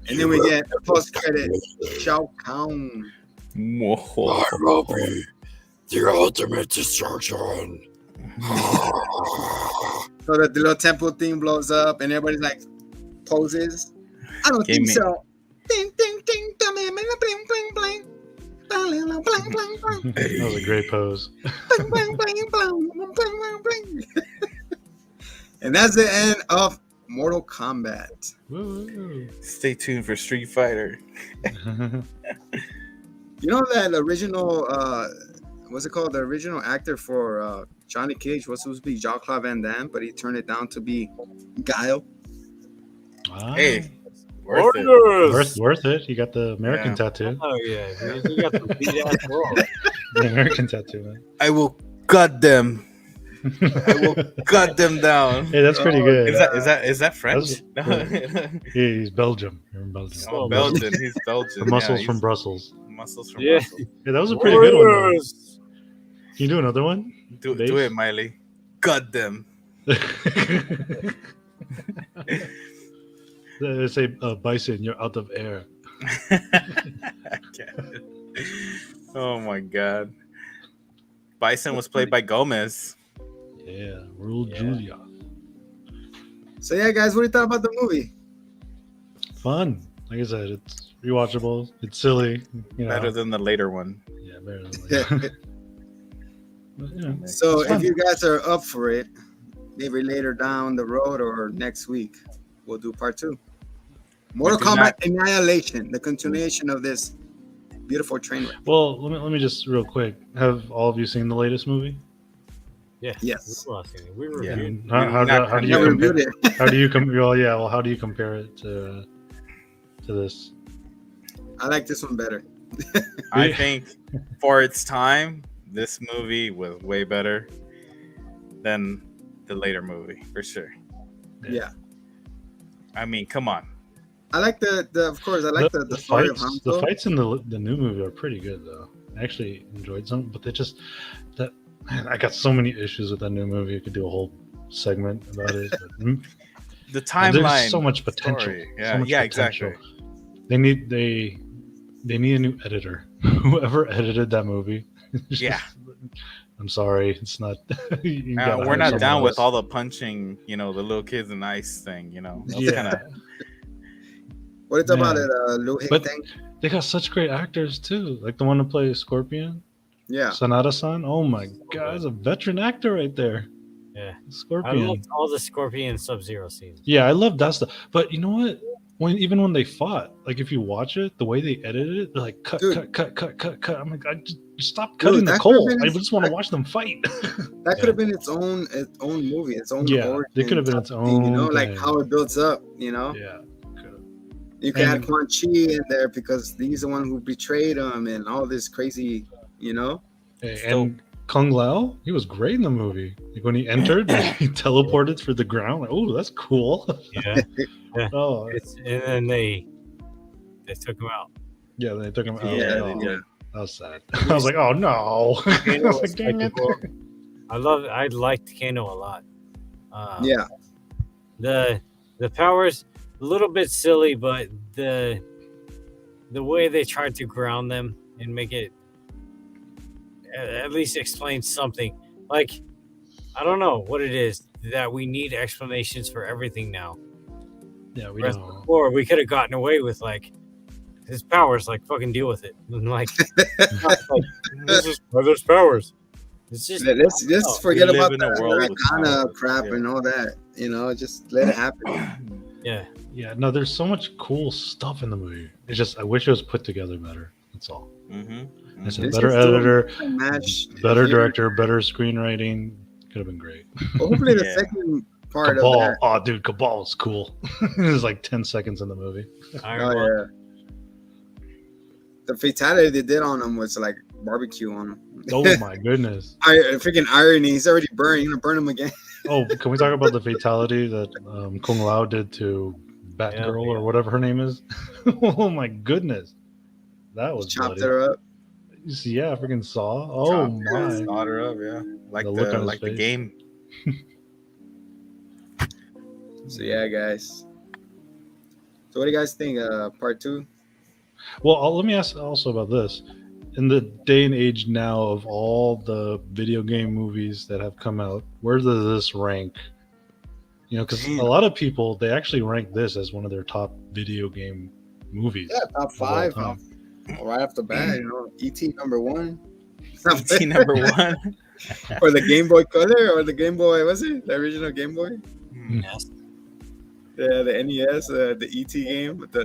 [SPEAKER 1] And then we get a post-credit Shao Kahn.
[SPEAKER 5] Nairobi, the ultimate destruction.
[SPEAKER 1] So the little temple thing blows up, and everybody's like poses. I don't think so. Ding ding ding, dummy, bling bling bling.
[SPEAKER 3] That was a great pose.
[SPEAKER 1] And that's the end of Mortal Kombat.
[SPEAKER 3] Woo.
[SPEAKER 4] Stay tuned for Street Fighter.
[SPEAKER 1] You know that original, what's it called? The original actor for Johnny Cage was supposed to be Jean-Claude Van Damme, but he turned it down to be Guile.
[SPEAKER 3] Wow.
[SPEAKER 4] Hey, worth
[SPEAKER 3] it. You got the American tattoo.
[SPEAKER 2] Oh yeah, you got the beat ass world.
[SPEAKER 3] The American tattoo, man.
[SPEAKER 4] I will gut them. I will gut them down.
[SPEAKER 3] Hey, that's pretty good.
[SPEAKER 4] Is that French?
[SPEAKER 3] He's Belgium. You're in Belgium.
[SPEAKER 4] Oh, Belgian. He's Belgian.
[SPEAKER 3] The muscles from Brussels.
[SPEAKER 4] Muscles from Brussels.
[SPEAKER 3] Yeah, that was a pretty good one. Though. Can you do another one?
[SPEAKER 4] Do it, Miley. Gut them.
[SPEAKER 3] They say, Bison, you're out of air.
[SPEAKER 4] Oh my god. Bison was played by Gomez.
[SPEAKER 3] Yeah, Rule Julia.
[SPEAKER 1] So yeah, guys, what do you thought about the movie?
[SPEAKER 3] Fun. Like I said, it's rewatchable. It's silly.
[SPEAKER 4] Better than the later one.
[SPEAKER 3] Yeah, better than the later one.
[SPEAKER 1] So if you guys are up for it, maybe later down the road or next week, we'll do part 2. Mortal Kombat Annihilation, the continuation of this beautiful train wreck.
[SPEAKER 3] Well, let me just real quick. Have all of you seen the latest movie?
[SPEAKER 2] Yeah.
[SPEAKER 1] Yes.
[SPEAKER 2] We reviewed.
[SPEAKER 3] How do you compare it? How do you how do you compare it to this?
[SPEAKER 1] I like this one better.
[SPEAKER 4] I think for its time, this movie was way better than the later movie, for sure.
[SPEAKER 1] Yeah.
[SPEAKER 4] I mean, come on.
[SPEAKER 1] I like the of course, I like the story of
[SPEAKER 3] fights.
[SPEAKER 1] Hanzo.
[SPEAKER 3] The fights in the new movie are pretty good, though. I actually enjoyed some, but man, I got so many issues with that new movie. I could do a whole segment about it.
[SPEAKER 4] The timeline.
[SPEAKER 3] There's so much potential.
[SPEAKER 4] Story. Yeah, exactly.
[SPEAKER 3] They need a new editor. Whoever edited that movie. I'm sorry, it's not. You gotta
[SPEAKER 4] We're
[SPEAKER 3] hire
[SPEAKER 4] not
[SPEAKER 3] someone
[SPEAKER 4] down with
[SPEAKER 3] else.
[SPEAKER 4] all the punching, the little kids in ice thing, That's
[SPEAKER 3] Yeah.
[SPEAKER 4] kinda,
[SPEAKER 1] What it's about
[SPEAKER 3] Man.
[SPEAKER 1] it, Liu
[SPEAKER 3] But
[SPEAKER 1] Hit-Tang?
[SPEAKER 3] they got such great actors too. Like the one who plays Scorpion,
[SPEAKER 1] Yeah.
[SPEAKER 3] Sanada-san. Oh my god, he's a veteran actor right there.
[SPEAKER 2] Yeah. I
[SPEAKER 3] Scorpion.
[SPEAKER 2] loved all the Scorpion Sub-Zero scenes.
[SPEAKER 3] Yeah, I love that stuff. But you know what? Even when they fought, like if you watch it, the way they edited it, they're like cut,
[SPEAKER 1] Dude.
[SPEAKER 3] cut. I'm like, just stop cutting
[SPEAKER 1] Dude,
[SPEAKER 3] the
[SPEAKER 1] that
[SPEAKER 3] coal.
[SPEAKER 1] could've been
[SPEAKER 3] I just want to watch them fight.
[SPEAKER 1] That could have been its own movie, its own
[SPEAKER 3] Yeah,
[SPEAKER 1] origin.
[SPEAKER 3] it could have been its
[SPEAKER 1] type thing,
[SPEAKER 3] own
[SPEAKER 1] like
[SPEAKER 3] thing.
[SPEAKER 1] how it builds up,
[SPEAKER 3] Yeah.
[SPEAKER 1] You can add
[SPEAKER 3] And-
[SPEAKER 1] Quan Chi in there because he's the one who betrayed him and all this crazy,
[SPEAKER 3] Hey, and Kung Lao, he was great in the movie. Like when he entered, he teleported through the ground. Like, oh, that's cool.
[SPEAKER 2] Yeah.
[SPEAKER 3] Oh,
[SPEAKER 2] And then they took him out.
[SPEAKER 3] yeah, they took him out.
[SPEAKER 4] Yeah,
[SPEAKER 3] Oh,
[SPEAKER 1] they did.
[SPEAKER 3] that was sad. I was like, oh no. I was like, dang it.
[SPEAKER 2] I liked Kano a lot.
[SPEAKER 1] Yeah.
[SPEAKER 2] The powers a little bit silly, but the way they tried to ground them and make it at least explain something. Like, I don't know what it is that we need explanations for everything now.
[SPEAKER 3] Yeah, we
[SPEAKER 2] Whereas
[SPEAKER 3] know.
[SPEAKER 2] before we could have gotten away with like his powers, like fucking deal with it. And like, this is those powers. It's just
[SPEAKER 1] Let's forget
[SPEAKER 4] We live
[SPEAKER 1] about
[SPEAKER 4] in a world
[SPEAKER 1] the
[SPEAKER 4] with
[SPEAKER 1] Arcana
[SPEAKER 4] powers,
[SPEAKER 1] crap
[SPEAKER 4] yeah.
[SPEAKER 1] and all that. Just let it happen.
[SPEAKER 2] yeah.
[SPEAKER 3] Yeah, no, there's so much cool stuff in the movie. It's just I wish it was put together better. That's all.
[SPEAKER 4] Mm-hmm.
[SPEAKER 3] It's a
[SPEAKER 1] This
[SPEAKER 3] better
[SPEAKER 1] is still
[SPEAKER 3] editor,
[SPEAKER 1] a match.
[SPEAKER 3] better
[SPEAKER 1] here.
[SPEAKER 3] director, better screenwriting. Could have been great.
[SPEAKER 1] Well, hopefully the
[SPEAKER 4] Yeah.
[SPEAKER 1] second part
[SPEAKER 3] Cabal.
[SPEAKER 1] of that.
[SPEAKER 3] Oh, dude, Cabal was cool. It was like 10 seconds in the movie.
[SPEAKER 2] Iron Man.
[SPEAKER 1] Oh yeah. The fatality they did on him was like barbecue on him.
[SPEAKER 3] Oh my goodness.
[SPEAKER 1] Freaking irony. He's already burned. You're gonna burn him again.
[SPEAKER 3] Oh, can we talk about the fatality that Kung Lao did to Batgirl or whatever her name is? Oh my goodness. That was
[SPEAKER 1] Chopped
[SPEAKER 3] bloody.
[SPEAKER 1] her up.
[SPEAKER 3] Yeah, freaking Saw. Oh my.
[SPEAKER 4] Start her up, yeah. Like
[SPEAKER 3] The look on his
[SPEAKER 4] the
[SPEAKER 3] face.
[SPEAKER 4] game.
[SPEAKER 1] So yeah, guys. So what do you guys think? Part 2?
[SPEAKER 3] Well, let me ask also about this. In the day and age now of all the video game movies that have come out, where does this rank? Because a lot of people, they actually rank this as one of their top video game movies.
[SPEAKER 1] Yeah, top
[SPEAKER 3] of all
[SPEAKER 1] 5.
[SPEAKER 3] time.
[SPEAKER 1] Right off the bat, E.T. number 1.
[SPEAKER 4] ET number 1.
[SPEAKER 1] Or the Game Boy Color, or the Game Boy, was it? The original Game Boy?
[SPEAKER 2] Yes.
[SPEAKER 1] Yeah, the NES, the E.T. game. With the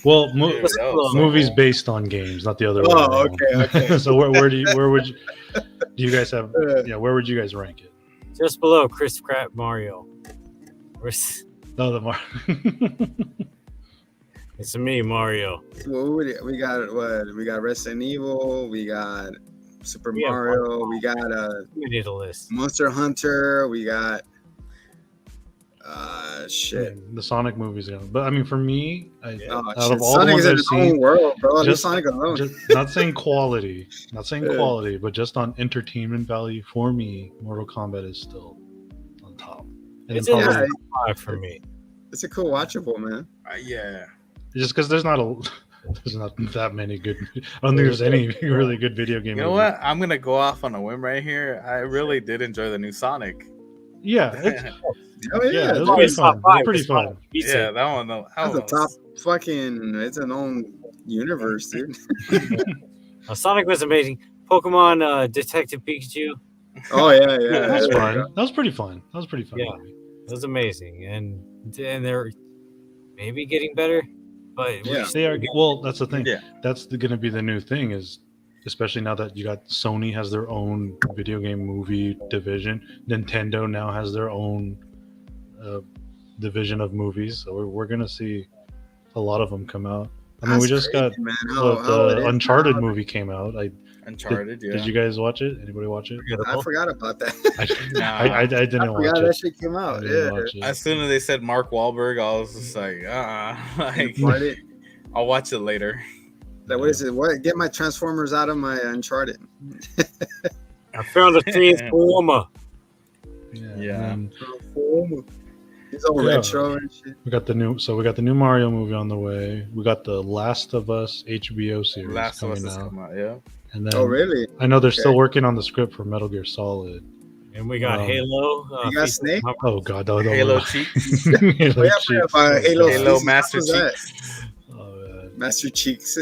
[SPEAKER 3] Well,
[SPEAKER 4] Dude, that was so
[SPEAKER 3] movies
[SPEAKER 4] cool.
[SPEAKER 3] based on games, not the other way
[SPEAKER 1] Oh,
[SPEAKER 3] around.
[SPEAKER 1] okay.
[SPEAKER 3] So where would you guys have? Yeah, where would you guys rank it?
[SPEAKER 2] Just below Chris Pratt Mario.
[SPEAKER 3] No,
[SPEAKER 2] It's me, Mario.
[SPEAKER 1] we got Resident Evil, we got Super
[SPEAKER 2] We have
[SPEAKER 1] Mario, we got
[SPEAKER 2] We need a list.
[SPEAKER 1] Monster Hunter, we got shit.
[SPEAKER 3] the Sonic movies, but I mean, for me,
[SPEAKER 1] Oh,
[SPEAKER 3] out
[SPEAKER 1] shit.
[SPEAKER 3] of all
[SPEAKER 1] Sonic
[SPEAKER 3] the
[SPEAKER 1] is
[SPEAKER 3] ones
[SPEAKER 1] in
[SPEAKER 3] I've
[SPEAKER 1] its own
[SPEAKER 3] seen,
[SPEAKER 1] world, bro. Leave
[SPEAKER 3] just-
[SPEAKER 1] Sonic alone.
[SPEAKER 3] not saying quality,
[SPEAKER 1] Yeah.
[SPEAKER 3] but just on entertainment value, for me, Mortal Kombat is still on top. And
[SPEAKER 2] It's
[SPEAKER 3] then
[SPEAKER 2] in
[SPEAKER 3] probably,
[SPEAKER 1] Yeah,
[SPEAKER 2] 5 for me.
[SPEAKER 1] it's a cool watchable, man.
[SPEAKER 4] Yeah.
[SPEAKER 3] just because there's not that many good. I don't think there's any really good video game.
[SPEAKER 4] You know
[SPEAKER 3] movies.
[SPEAKER 4] what? I'm gonna go off on a whim right here. I really did enjoy the new Sonic.
[SPEAKER 3] Yeah, it's,
[SPEAKER 1] Oh yeah,
[SPEAKER 3] it was
[SPEAKER 2] Oh,
[SPEAKER 3] pretty
[SPEAKER 2] it's top
[SPEAKER 3] fun. It was
[SPEAKER 2] 5.
[SPEAKER 3] pretty
[SPEAKER 2] It's
[SPEAKER 3] fun.
[SPEAKER 2] fine. Beats
[SPEAKER 4] Yeah,
[SPEAKER 2] it.
[SPEAKER 4] that one. That
[SPEAKER 1] that's
[SPEAKER 4] one
[SPEAKER 1] a top
[SPEAKER 4] was-
[SPEAKER 1] fucking. It's an own universe, dude.
[SPEAKER 2] Sonic was amazing. Pokemon Detective Pikachu.
[SPEAKER 1] Oh yeah.
[SPEAKER 3] That was
[SPEAKER 1] There
[SPEAKER 3] fun.
[SPEAKER 1] you go.
[SPEAKER 3] That was pretty fun. That was pretty fun.
[SPEAKER 2] Yeah.
[SPEAKER 3] Movie.
[SPEAKER 2] It was amazing, and they're maybe getting better, but
[SPEAKER 1] Yeah.
[SPEAKER 3] They are well. That's the thing.
[SPEAKER 4] Yeah.
[SPEAKER 3] That's going to be the new thing. Is especially now that you got Sony has their own video game movie division. Nintendo now has their own division of movies. So we're going to see a lot of them come out. I mean, we
[SPEAKER 1] That's
[SPEAKER 3] just
[SPEAKER 1] crazy,
[SPEAKER 3] got
[SPEAKER 1] man.
[SPEAKER 3] the Uncharted movie came out.
[SPEAKER 4] Uncharted. Yeah.
[SPEAKER 3] Did you guys watch it? Anybody watch it?
[SPEAKER 1] I forgot about that.
[SPEAKER 3] I didn't
[SPEAKER 1] I
[SPEAKER 3] watch
[SPEAKER 1] forgot
[SPEAKER 3] it.
[SPEAKER 1] that shit came
[SPEAKER 3] I
[SPEAKER 1] out.
[SPEAKER 3] didn't
[SPEAKER 1] Yeah.
[SPEAKER 3] watch it.
[SPEAKER 4] As soon as they said Mark Wahlberg, I was just like, like,
[SPEAKER 1] Uncharted.
[SPEAKER 4] I'll watch it later.
[SPEAKER 1] Like, what is it? What? Get my Transformers out of my Uncharted.
[SPEAKER 2] I found a Transformer.
[SPEAKER 4] Yeah.
[SPEAKER 3] And
[SPEAKER 1] He's all
[SPEAKER 3] Yeah.
[SPEAKER 1] retro and shit.
[SPEAKER 3] we got the new Mario movie on the way. We got the Last of Us HBO series
[SPEAKER 4] Last of Us
[SPEAKER 3] coming
[SPEAKER 4] has
[SPEAKER 3] out.
[SPEAKER 4] come out. Yeah.
[SPEAKER 3] And then
[SPEAKER 1] Oh, really?
[SPEAKER 3] I know they're
[SPEAKER 1] Okay.
[SPEAKER 3] still working on the script for Metal Gear Solid.
[SPEAKER 2] And we got
[SPEAKER 3] Um,
[SPEAKER 2] Halo.
[SPEAKER 1] You got Snake?
[SPEAKER 3] Oh god, no,
[SPEAKER 4] Halo cheeks.
[SPEAKER 3] Halo
[SPEAKER 1] Oh, yeah, I forgot
[SPEAKER 3] cheeks.
[SPEAKER 1] about Halo.
[SPEAKER 3] God.
[SPEAKER 4] Halo
[SPEAKER 1] Species.
[SPEAKER 4] Master
[SPEAKER 1] What was that?
[SPEAKER 4] Cheeks.
[SPEAKER 3] Oh,
[SPEAKER 1] Master Cheeks.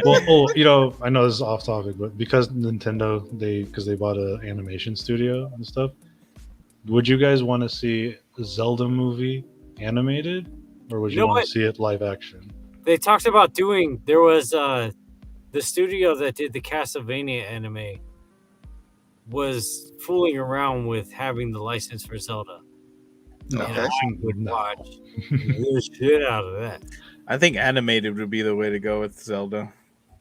[SPEAKER 3] well, I know this is off topic, but because Nintendo they bought an animation studio and stuff, would you guys want to see a Zelda movie animated, or would
[SPEAKER 2] You
[SPEAKER 3] you
[SPEAKER 2] know
[SPEAKER 3] want
[SPEAKER 2] what?
[SPEAKER 3] to see it live action?
[SPEAKER 2] They talked about doing. There was the studio that did the Castlevania anime was fooling around with having the license for Zelda.
[SPEAKER 3] No,
[SPEAKER 1] Okay.
[SPEAKER 2] And I would
[SPEAKER 3] no.
[SPEAKER 2] watch the shit out of that.
[SPEAKER 4] I think animated would be the way to go with Zelda.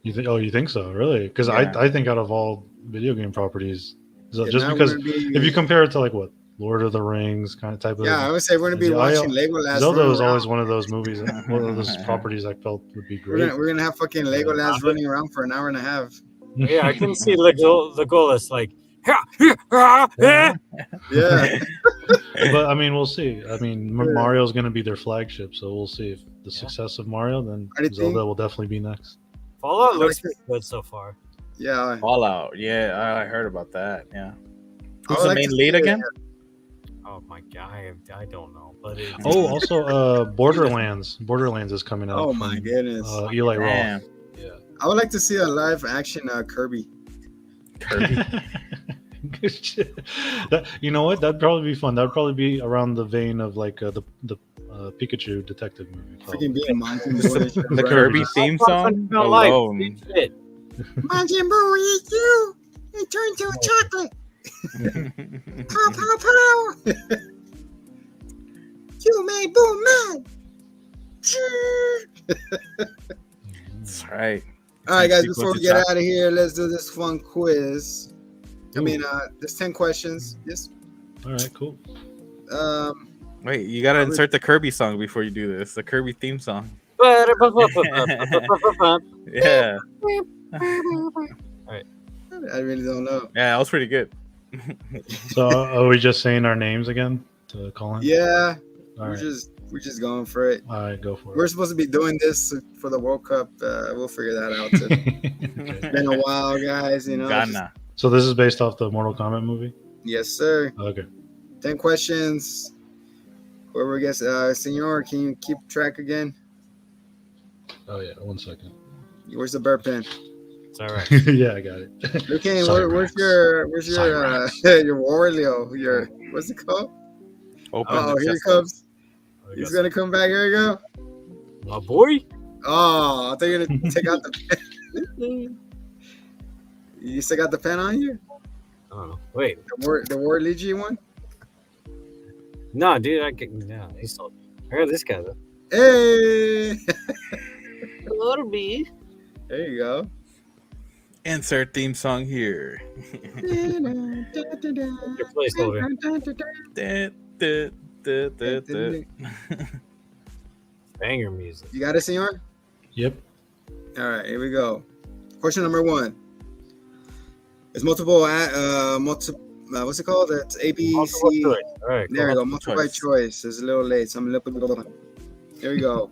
[SPEAKER 3] You think? Oh, you think so? Really? Because
[SPEAKER 4] Yeah.
[SPEAKER 3] I think out of all video game properties,
[SPEAKER 1] Yeah,
[SPEAKER 3] just
[SPEAKER 1] now
[SPEAKER 3] because
[SPEAKER 1] we're gonna be-
[SPEAKER 3] if you compare it to like what Lord of the Rings kind of type of
[SPEAKER 1] Yeah, I would say we're gonna be
[SPEAKER 3] Yeah,
[SPEAKER 1] watching Legolas.
[SPEAKER 3] Zelda
[SPEAKER 1] running
[SPEAKER 3] was always
[SPEAKER 1] around.
[SPEAKER 3] one of those movies, one of those properties I felt would be great.
[SPEAKER 1] We're gonna have fucking Legolas running around for an hour and a half.
[SPEAKER 2] Yeah, I can see Legolas like. Yeah.
[SPEAKER 1] Yeah.
[SPEAKER 3] But I mean, we'll see. I mean, Mario's going to be their flagship, so we'll see if the success of Mario, then
[SPEAKER 1] I think-
[SPEAKER 3] Zelda will definitely be next.
[SPEAKER 2] Fallout
[SPEAKER 1] I
[SPEAKER 2] looks
[SPEAKER 1] like
[SPEAKER 2] pretty good so far.
[SPEAKER 1] Yeah.
[SPEAKER 4] Fallout. Yeah, I heard about that. Yeah.
[SPEAKER 1] I
[SPEAKER 4] Who's
[SPEAKER 1] would
[SPEAKER 4] the
[SPEAKER 1] like
[SPEAKER 4] main
[SPEAKER 1] to
[SPEAKER 4] lead
[SPEAKER 1] see it.
[SPEAKER 4] again?
[SPEAKER 2] Oh my god, I don't know, but it,
[SPEAKER 3] Oh, also, Borderlands. Borderlands is coming out.
[SPEAKER 1] Oh my
[SPEAKER 3] from,
[SPEAKER 1] goodness.
[SPEAKER 3] Eli
[SPEAKER 4] Damn.
[SPEAKER 3] Roth. Yeah.
[SPEAKER 1] I would like to see a live action Kirby.
[SPEAKER 4] Kirby.
[SPEAKER 3] Good shit. You know what? That'd probably be fun. That'd probably be around the vein of like the Pikachu detective movie.
[SPEAKER 1] Freaking be a Majin
[SPEAKER 4] The
[SPEAKER 1] Buu.
[SPEAKER 4] Kirby theme song alone.
[SPEAKER 2] Shit.
[SPEAKER 1] Majin Buu eat you. It turned to a chocolate. Pow pow pow. You made Boo mad.
[SPEAKER 4] That's right.
[SPEAKER 1] All right, guys.
[SPEAKER 4] Sequence
[SPEAKER 1] Before we
[SPEAKER 4] of
[SPEAKER 1] get
[SPEAKER 4] chocolate.
[SPEAKER 1] out of here, let's do this fun quiz. I mean, there's 10 questions. Yes.
[SPEAKER 3] All right, cool.
[SPEAKER 4] Wait, you gotta insert the Kirby song before you do this. The Kirby theme song.
[SPEAKER 2] Yeah.
[SPEAKER 4] Yeah.
[SPEAKER 1] I really don't know.
[SPEAKER 4] Yeah, that was pretty good.
[SPEAKER 3] So are we just saying our names again to call in?
[SPEAKER 1] Yeah,
[SPEAKER 3] All right.
[SPEAKER 1] we're just going for it.
[SPEAKER 3] All right, go for
[SPEAKER 1] We're
[SPEAKER 3] it.
[SPEAKER 1] supposed to be doing this for the World Cup. We'll figure that out too.
[SPEAKER 3] Okay.
[SPEAKER 1] It's been a while, guys. You know.
[SPEAKER 4] Ghana.
[SPEAKER 3] So this is based off the Mortal Kombat movie?
[SPEAKER 1] Yes, sir.
[SPEAKER 3] Okay.
[SPEAKER 1] 10 questions. Whoever gets, Senor, can you keep track again?
[SPEAKER 3] Oh yeah, 1 second.
[SPEAKER 1] Where's the burp pen?
[SPEAKER 2] It's all right.
[SPEAKER 3] Yeah, I got it.
[SPEAKER 1] Okay,
[SPEAKER 3] Cyrax.
[SPEAKER 1] where's your
[SPEAKER 3] Cyrax.
[SPEAKER 1] your Warleo? Your what's it called?
[SPEAKER 4] Open
[SPEAKER 1] Oh,
[SPEAKER 4] the
[SPEAKER 1] here he
[SPEAKER 4] chest.
[SPEAKER 1] comes. He's gonna come back. Here we go.
[SPEAKER 2] My boy.
[SPEAKER 1] Oh, I thought you were gonna take out the pen. You still got the pen on you?
[SPEAKER 2] I don't know. Wait.
[SPEAKER 1] The War Legion one?
[SPEAKER 2] No, dude. No, he's still. I heard this guy though.
[SPEAKER 1] Hey!
[SPEAKER 2] Hello, B.
[SPEAKER 1] There you go.
[SPEAKER 4] Insert theme song here.
[SPEAKER 2] Your placeholder.
[SPEAKER 4] Da, da, da, da, da.
[SPEAKER 2] Banger music.
[SPEAKER 1] You got it, Senor?
[SPEAKER 3] Yep.
[SPEAKER 1] All right, here we go. Question number 1. It's multiple, what's it called? It's A, B,
[SPEAKER 2] Multiple
[SPEAKER 1] C.
[SPEAKER 2] choice. All right.
[SPEAKER 1] There we go.
[SPEAKER 4] Multiple
[SPEAKER 1] Multiple by
[SPEAKER 4] choice.
[SPEAKER 1] choice. It's a little late. So I'm a little. Here we go.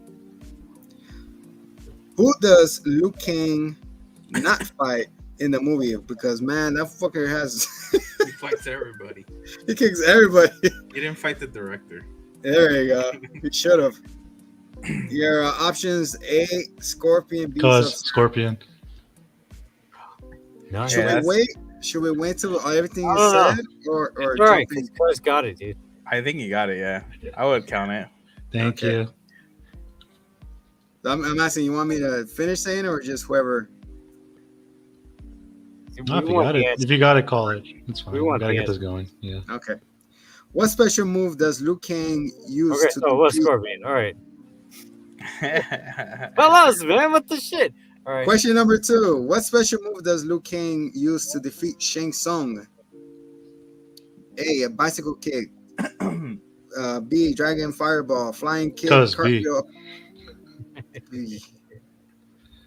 [SPEAKER 1] Who does Liu Kang not fight in the movie? Because man, that fucker has
[SPEAKER 4] He fights everybody.
[SPEAKER 1] he kicks everybody.
[SPEAKER 4] He didn't fight the director.
[SPEAKER 1] There you go. He should have. Your options: A, Scorpion, B,
[SPEAKER 3] Cause
[SPEAKER 1] Sub-Zero.
[SPEAKER 3] Scorpion.
[SPEAKER 2] Nice.
[SPEAKER 1] Should
[SPEAKER 4] Yeah,
[SPEAKER 1] we wait? Should we wait till everything is
[SPEAKER 2] No.
[SPEAKER 1] said, or
[SPEAKER 2] It's all right.
[SPEAKER 1] jump in?
[SPEAKER 2] Cuz got it, dude.
[SPEAKER 4] I think you got it, yeah. I would count it.
[SPEAKER 3] Thank
[SPEAKER 1] Okay.
[SPEAKER 3] you.
[SPEAKER 1] I'm asking, you want me to finish saying, or just whoever?
[SPEAKER 3] No, if
[SPEAKER 2] We
[SPEAKER 3] you
[SPEAKER 2] want
[SPEAKER 3] got
[SPEAKER 2] the
[SPEAKER 3] it,
[SPEAKER 2] answer.
[SPEAKER 3] if you got it, call it. It's fine.
[SPEAKER 2] We
[SPEAKER 3] We
[SPEAKER 2] want
[SPEAKER 3] gotta
[SPEAKER 2] the
[SPEAKER 3] get this going. Yeah.
[SPEAKER 1] Okay. What special move does Liu Kang use
[SPEAKER 2] Okay,
[SPEAKER 1] to
[SPEAKER 2] so what's
[SPEAKER 1] defeat?
[SPEAKER 2] Scorpion? All right. Fellas, man, what the shit? All right.
[SPEAKER 1] Question number 2. What special move does Liu Kang use to defeat Shang Tsung? A bicycle kick. B, dragon fireball, flying kick,
[SPEAKER 3] Cuz B.
[SPEAKER 1] cartwheel. B.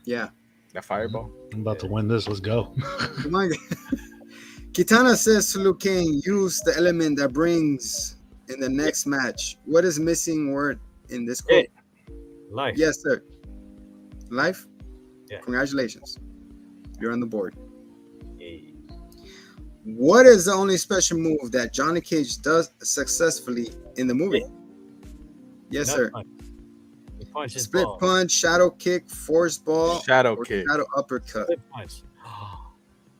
[SPEAKER 1] Yeah.
[SPEAKER 4] The fireball.
[SPEAKER 3] I'm about to win this. Let's go.
[SPEAKER 1] Come on. Kitana says to Liu Kang, use the element that brings in the next match. What is missing word in this quote?
[SPEAKER 2] Life.
[SPEAKER 1] Yes, sir. Life?
[SPEAKER 2] Yeah.
[SPEAKER 1] Congratulations. You're on the board.
[SPEAKER 2] Hey.
[SPEAKER 1] What is the only special move that Johnny Cage does successfully in the movie? Yes,
[SPEAKER 2] Nut
[SPEAKER 1] sir.
[SPEAKER 2] punch. He punches
[SPEAKER 1] Split
[SPEAKER 2] balls.
[SPEAKER 1] punch, shadow kick, force ball,
[SPEAKER 4] Shadow
[SPEAKER 1] or
[SPEAKER 4] kick.
[SPEAKER 1] shadow uppercut.
[SPEAKER 2] Split punch.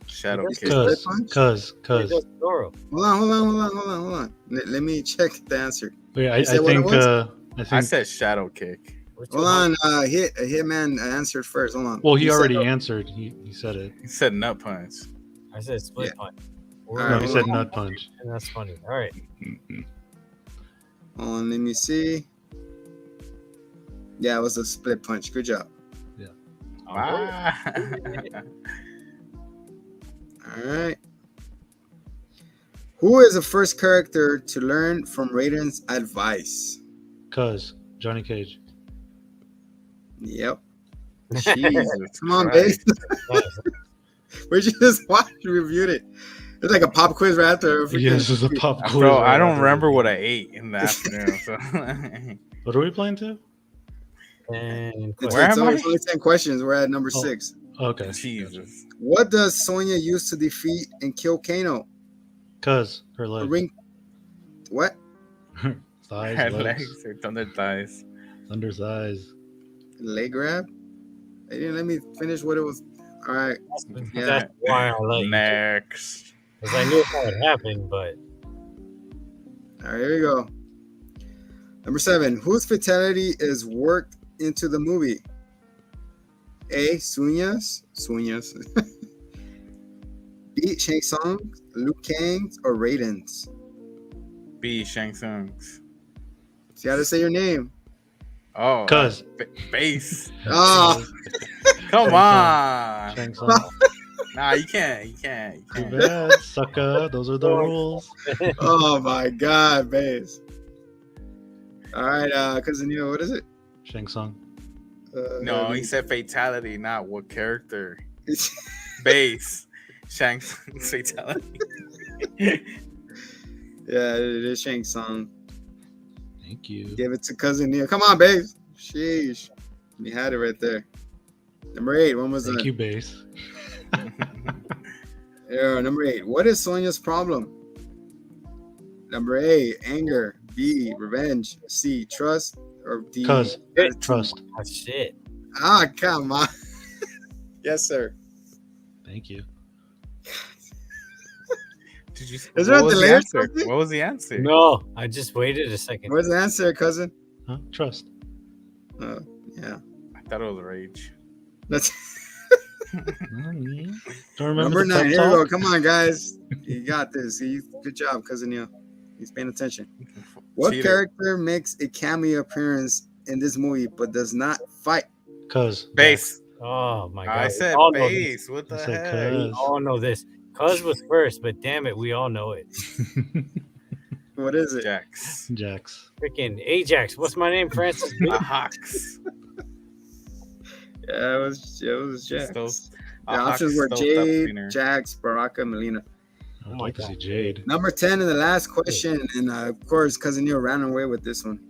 [SPEAKER 4] Shadow
[SPEAKER 2] He
[SPEAKER 4] kick.
[SPEAKER 1] Split punch?
[SPEAKER 3] Cause.
[SPEAKER 2] He does Doro.
[SPEAKER 1] Hold on. Let me check the answer.
[SPEAKER 3] Wait, I
[SPEAKER 1] You said what it
[SPEAKER 3] think.
[SPEAKER 1] was?
[SPEAKER 3] I think.
[SPEAKER 4] I said shadow kick.
[SPEAKER 2] What's
[SPEAKER 1] Hold
[SPEAKER 2] your
[SPEAKER 1] on. Hitman answered first. Hold on.
[SPEAKER 3] Well, he
[SPEAKER 1] You said-
[SPEAKER 3] already answered. He said it.
[SPEAKER 4] He said nut punch.
[SPEAKER 2] I said split
[SPEAKER 1] Yeah.
[SPEAKER 2] punch.
[SPEAKER 1] All
[SPEAKER 3] No,
[SPEAKER 1] right,
[SPEAKER 3] he
[SPEAKER 1] hold
[SPEAKER 3] said
[SPEAKER 1] on.
[SPEAKER 3] nut punch.
[SPEAKER 2] And that's funny. All right.
[SPEAKER 1] Hold on, let me see. Yeah, it was a split punch. Good job.
[SPEAKER 4] Ah.
[SPEAKER 1] All right. Who is the first character to learn from Raiden's advice?
[SPEAKER 3] Cause Johnny Cage.
[SPEAKER 1] Yep.
[SPEAKER 4] Jesus
[SPEAKER 1] Come on, babe.
[SPEAKER 4] Christ.
[SPEAKER 1] Where'd you just watch? You reviewed it. It's like a pop quiz right after.
[SPEAKER 3] Yes, it's a pop quiz.
[SPEAKER 4] Bro,
[SPEAKER 3] right
[SPEAKER 4] I don't
[SPEAKER 3] after
[SPEAKER 4] remember
[SPEAKER 3] this.
[SPEAKER 4] what I ate in the afternoon. So.
[SPEAKER 3] What are we playing to?
[SPEAKER 2] And
[SPEAKER 4] Where am I?
[SPEAKER 1] It's only 10 questions. We're at number
[SPEAKER 3] Oh.
[SPEAKER 1] 6.
[SPEAKER 3] Okay.
[SPEAKER 4] Jesus.
[SPEAKER 1] What does Sonya use to defeat and kill Kano?
[SPEAKER 3] Cause her
[SPEAKER 1] A
[SPEAKER 3] leg.
[SPEAKER 1] ring. What?
[SPEAKER 3] Thighs,
[SPEAKER 4] Head
[SPEAKER 3] legs,
[SPEAKER 4] legs or thunder thighs.
[SPEAKER 3] under thighs.
[SPEAKER 1] Leg grab? They didn't let me finish what it was. All right. Yeah.
[SPEAKER 2] that's why I like you.
[SPEAKER 4] Next.
[SPEAKER 2] Because I knew how it happened, but
[SPEAKER 1] All right, here we go. Number 7. Whose fatality is worked into the movie? A. Sunya's. B. Shang Tsung, Liu Kang's, or Raiden's?
[SPEAKER 4] B. Shang Tsung's.
[SPEAKER 1] You gotta say your name.
[SPEAKER 4] Oh.
[SPEAKER 3] Cause
[SPEAKER 4] Base.
[SPEAKER 1] Oh,
[SPEAKER 4] Come on.
[SPEAKER 3] Shang Tsung.
[SPEAKER 4] Nah, you can't. You can't.
[SPEAKER 3] Too
[SPEAKER 4] You can't.
[SPEAKER 3] bad, sucker. Those are the rules.
[SPEAKER 1] oh my God, base. All right, cousin Neil, what is it?
[SPEAKER 3] Shang Tsung.
[SPEAKER 4] No, he said fatality, not what character. Base. Shang Tsung's fatality.
[SPEAKER 1] Yeah, it is Shang Tsung.
[SPEAKER 3] Thank you.
[SPEAKER 1] Give it to cousin Neil. Come on, babe. Sheesh. You had it right there. Number 8. When was
[SPEAKER 3] Thank
[SPEAKER 1] that?
[SPEAKER 3] you, base.
[SPEAKER 1] Yeah, number 8. What is Sonya's problem? Number A, anger. B, revenge. C, trust. Or D,
[SPEAKER 3] Cause
[SPEAKER 1] attitude?
[SPEAKER 3] trust.
[SPEAKER 2] oh, shit.
[SPEAKER 1] Ah, come on. Yes, sir.
[SPEAKER 3] Thank you.
[SPEAKER 4] Did you?
[SPEAKER 1] Is
[SPEAKER 4] What
[SPEAKER 1] there a
[SPEAKER 4] was the
[SPEAKER 1] delay or
[SPEAKER 4] answer?
[SPEAKER 1] something?
[SPEAKER 4] What was the answer?
[SPEAKER 2] No, I just waited a second.
[SPEAKER 1] What's the answer, cousin?
[SPEAKER 3] Huh? Trust.
[SPEAKER 1] Oh, yeah.
[SPEAKER 4] I thought it was rage.
[SPEAKER 1] That's
[SPEAKER 3] Don't remember
[SPEAKER 1] number
[SPEAKER 3] the
[SPEAKER 1] 9.
[SPEAKER 3] pep
[SPEAKER 1] Here we go.
[SPEAKER 3] talk?
[SPEAKER 1] Come on, guys. You got this. Good job, cousin Neil. He's paying attention. What
[SPEAKER 4] Cheater.
[SPEAKER 1] character makes a cameo appearance in this movie but does not fight?
[SPEAKER 3] Cause
[SPEAKER 4] Base.
[SPEAKER 2] Oh, my God.
[SPEAKER 4] I said
[SPEAKER 2] We all know this.
[SPEAKER 4] base. What the
[SPEAKER 3] I said
[SPEAKER 4] heck?
[SPEAKER 2] We all know this. Cuz was first, but damn it, we all know it.
[SPEAKER 1] What is it?
[SPEAKER 4] Jax.
[SPEAKER 3] Jax.
[SPEAKER 2] Freaking Ajax. What's my name, Francis?
[SPEAKER 4] A Hawks.
[SPEAKER 1] Yeah, it was Jax.
[SPEAKER 4] Stove-
[SPEAKER 1] The
[SPEAKER 4] a Hawks
[SPEAKER 1] options were
[SPEAKER 4] stovetop
[SPEAKER 1] Jade,
[SPEAKER 4] cleaner.
[SPEAKER 1] Jax, Baraka, Melina.
[SPEAKER 3] I would
[SPEAKER 2] my
[SPEAKER 3] like to
[SPEAKER 2] God.
[SPEAKER 3] see Jade.
[SPEAKER 1] Number 10 and the last question, and of course, cousin Neil ran away with this one.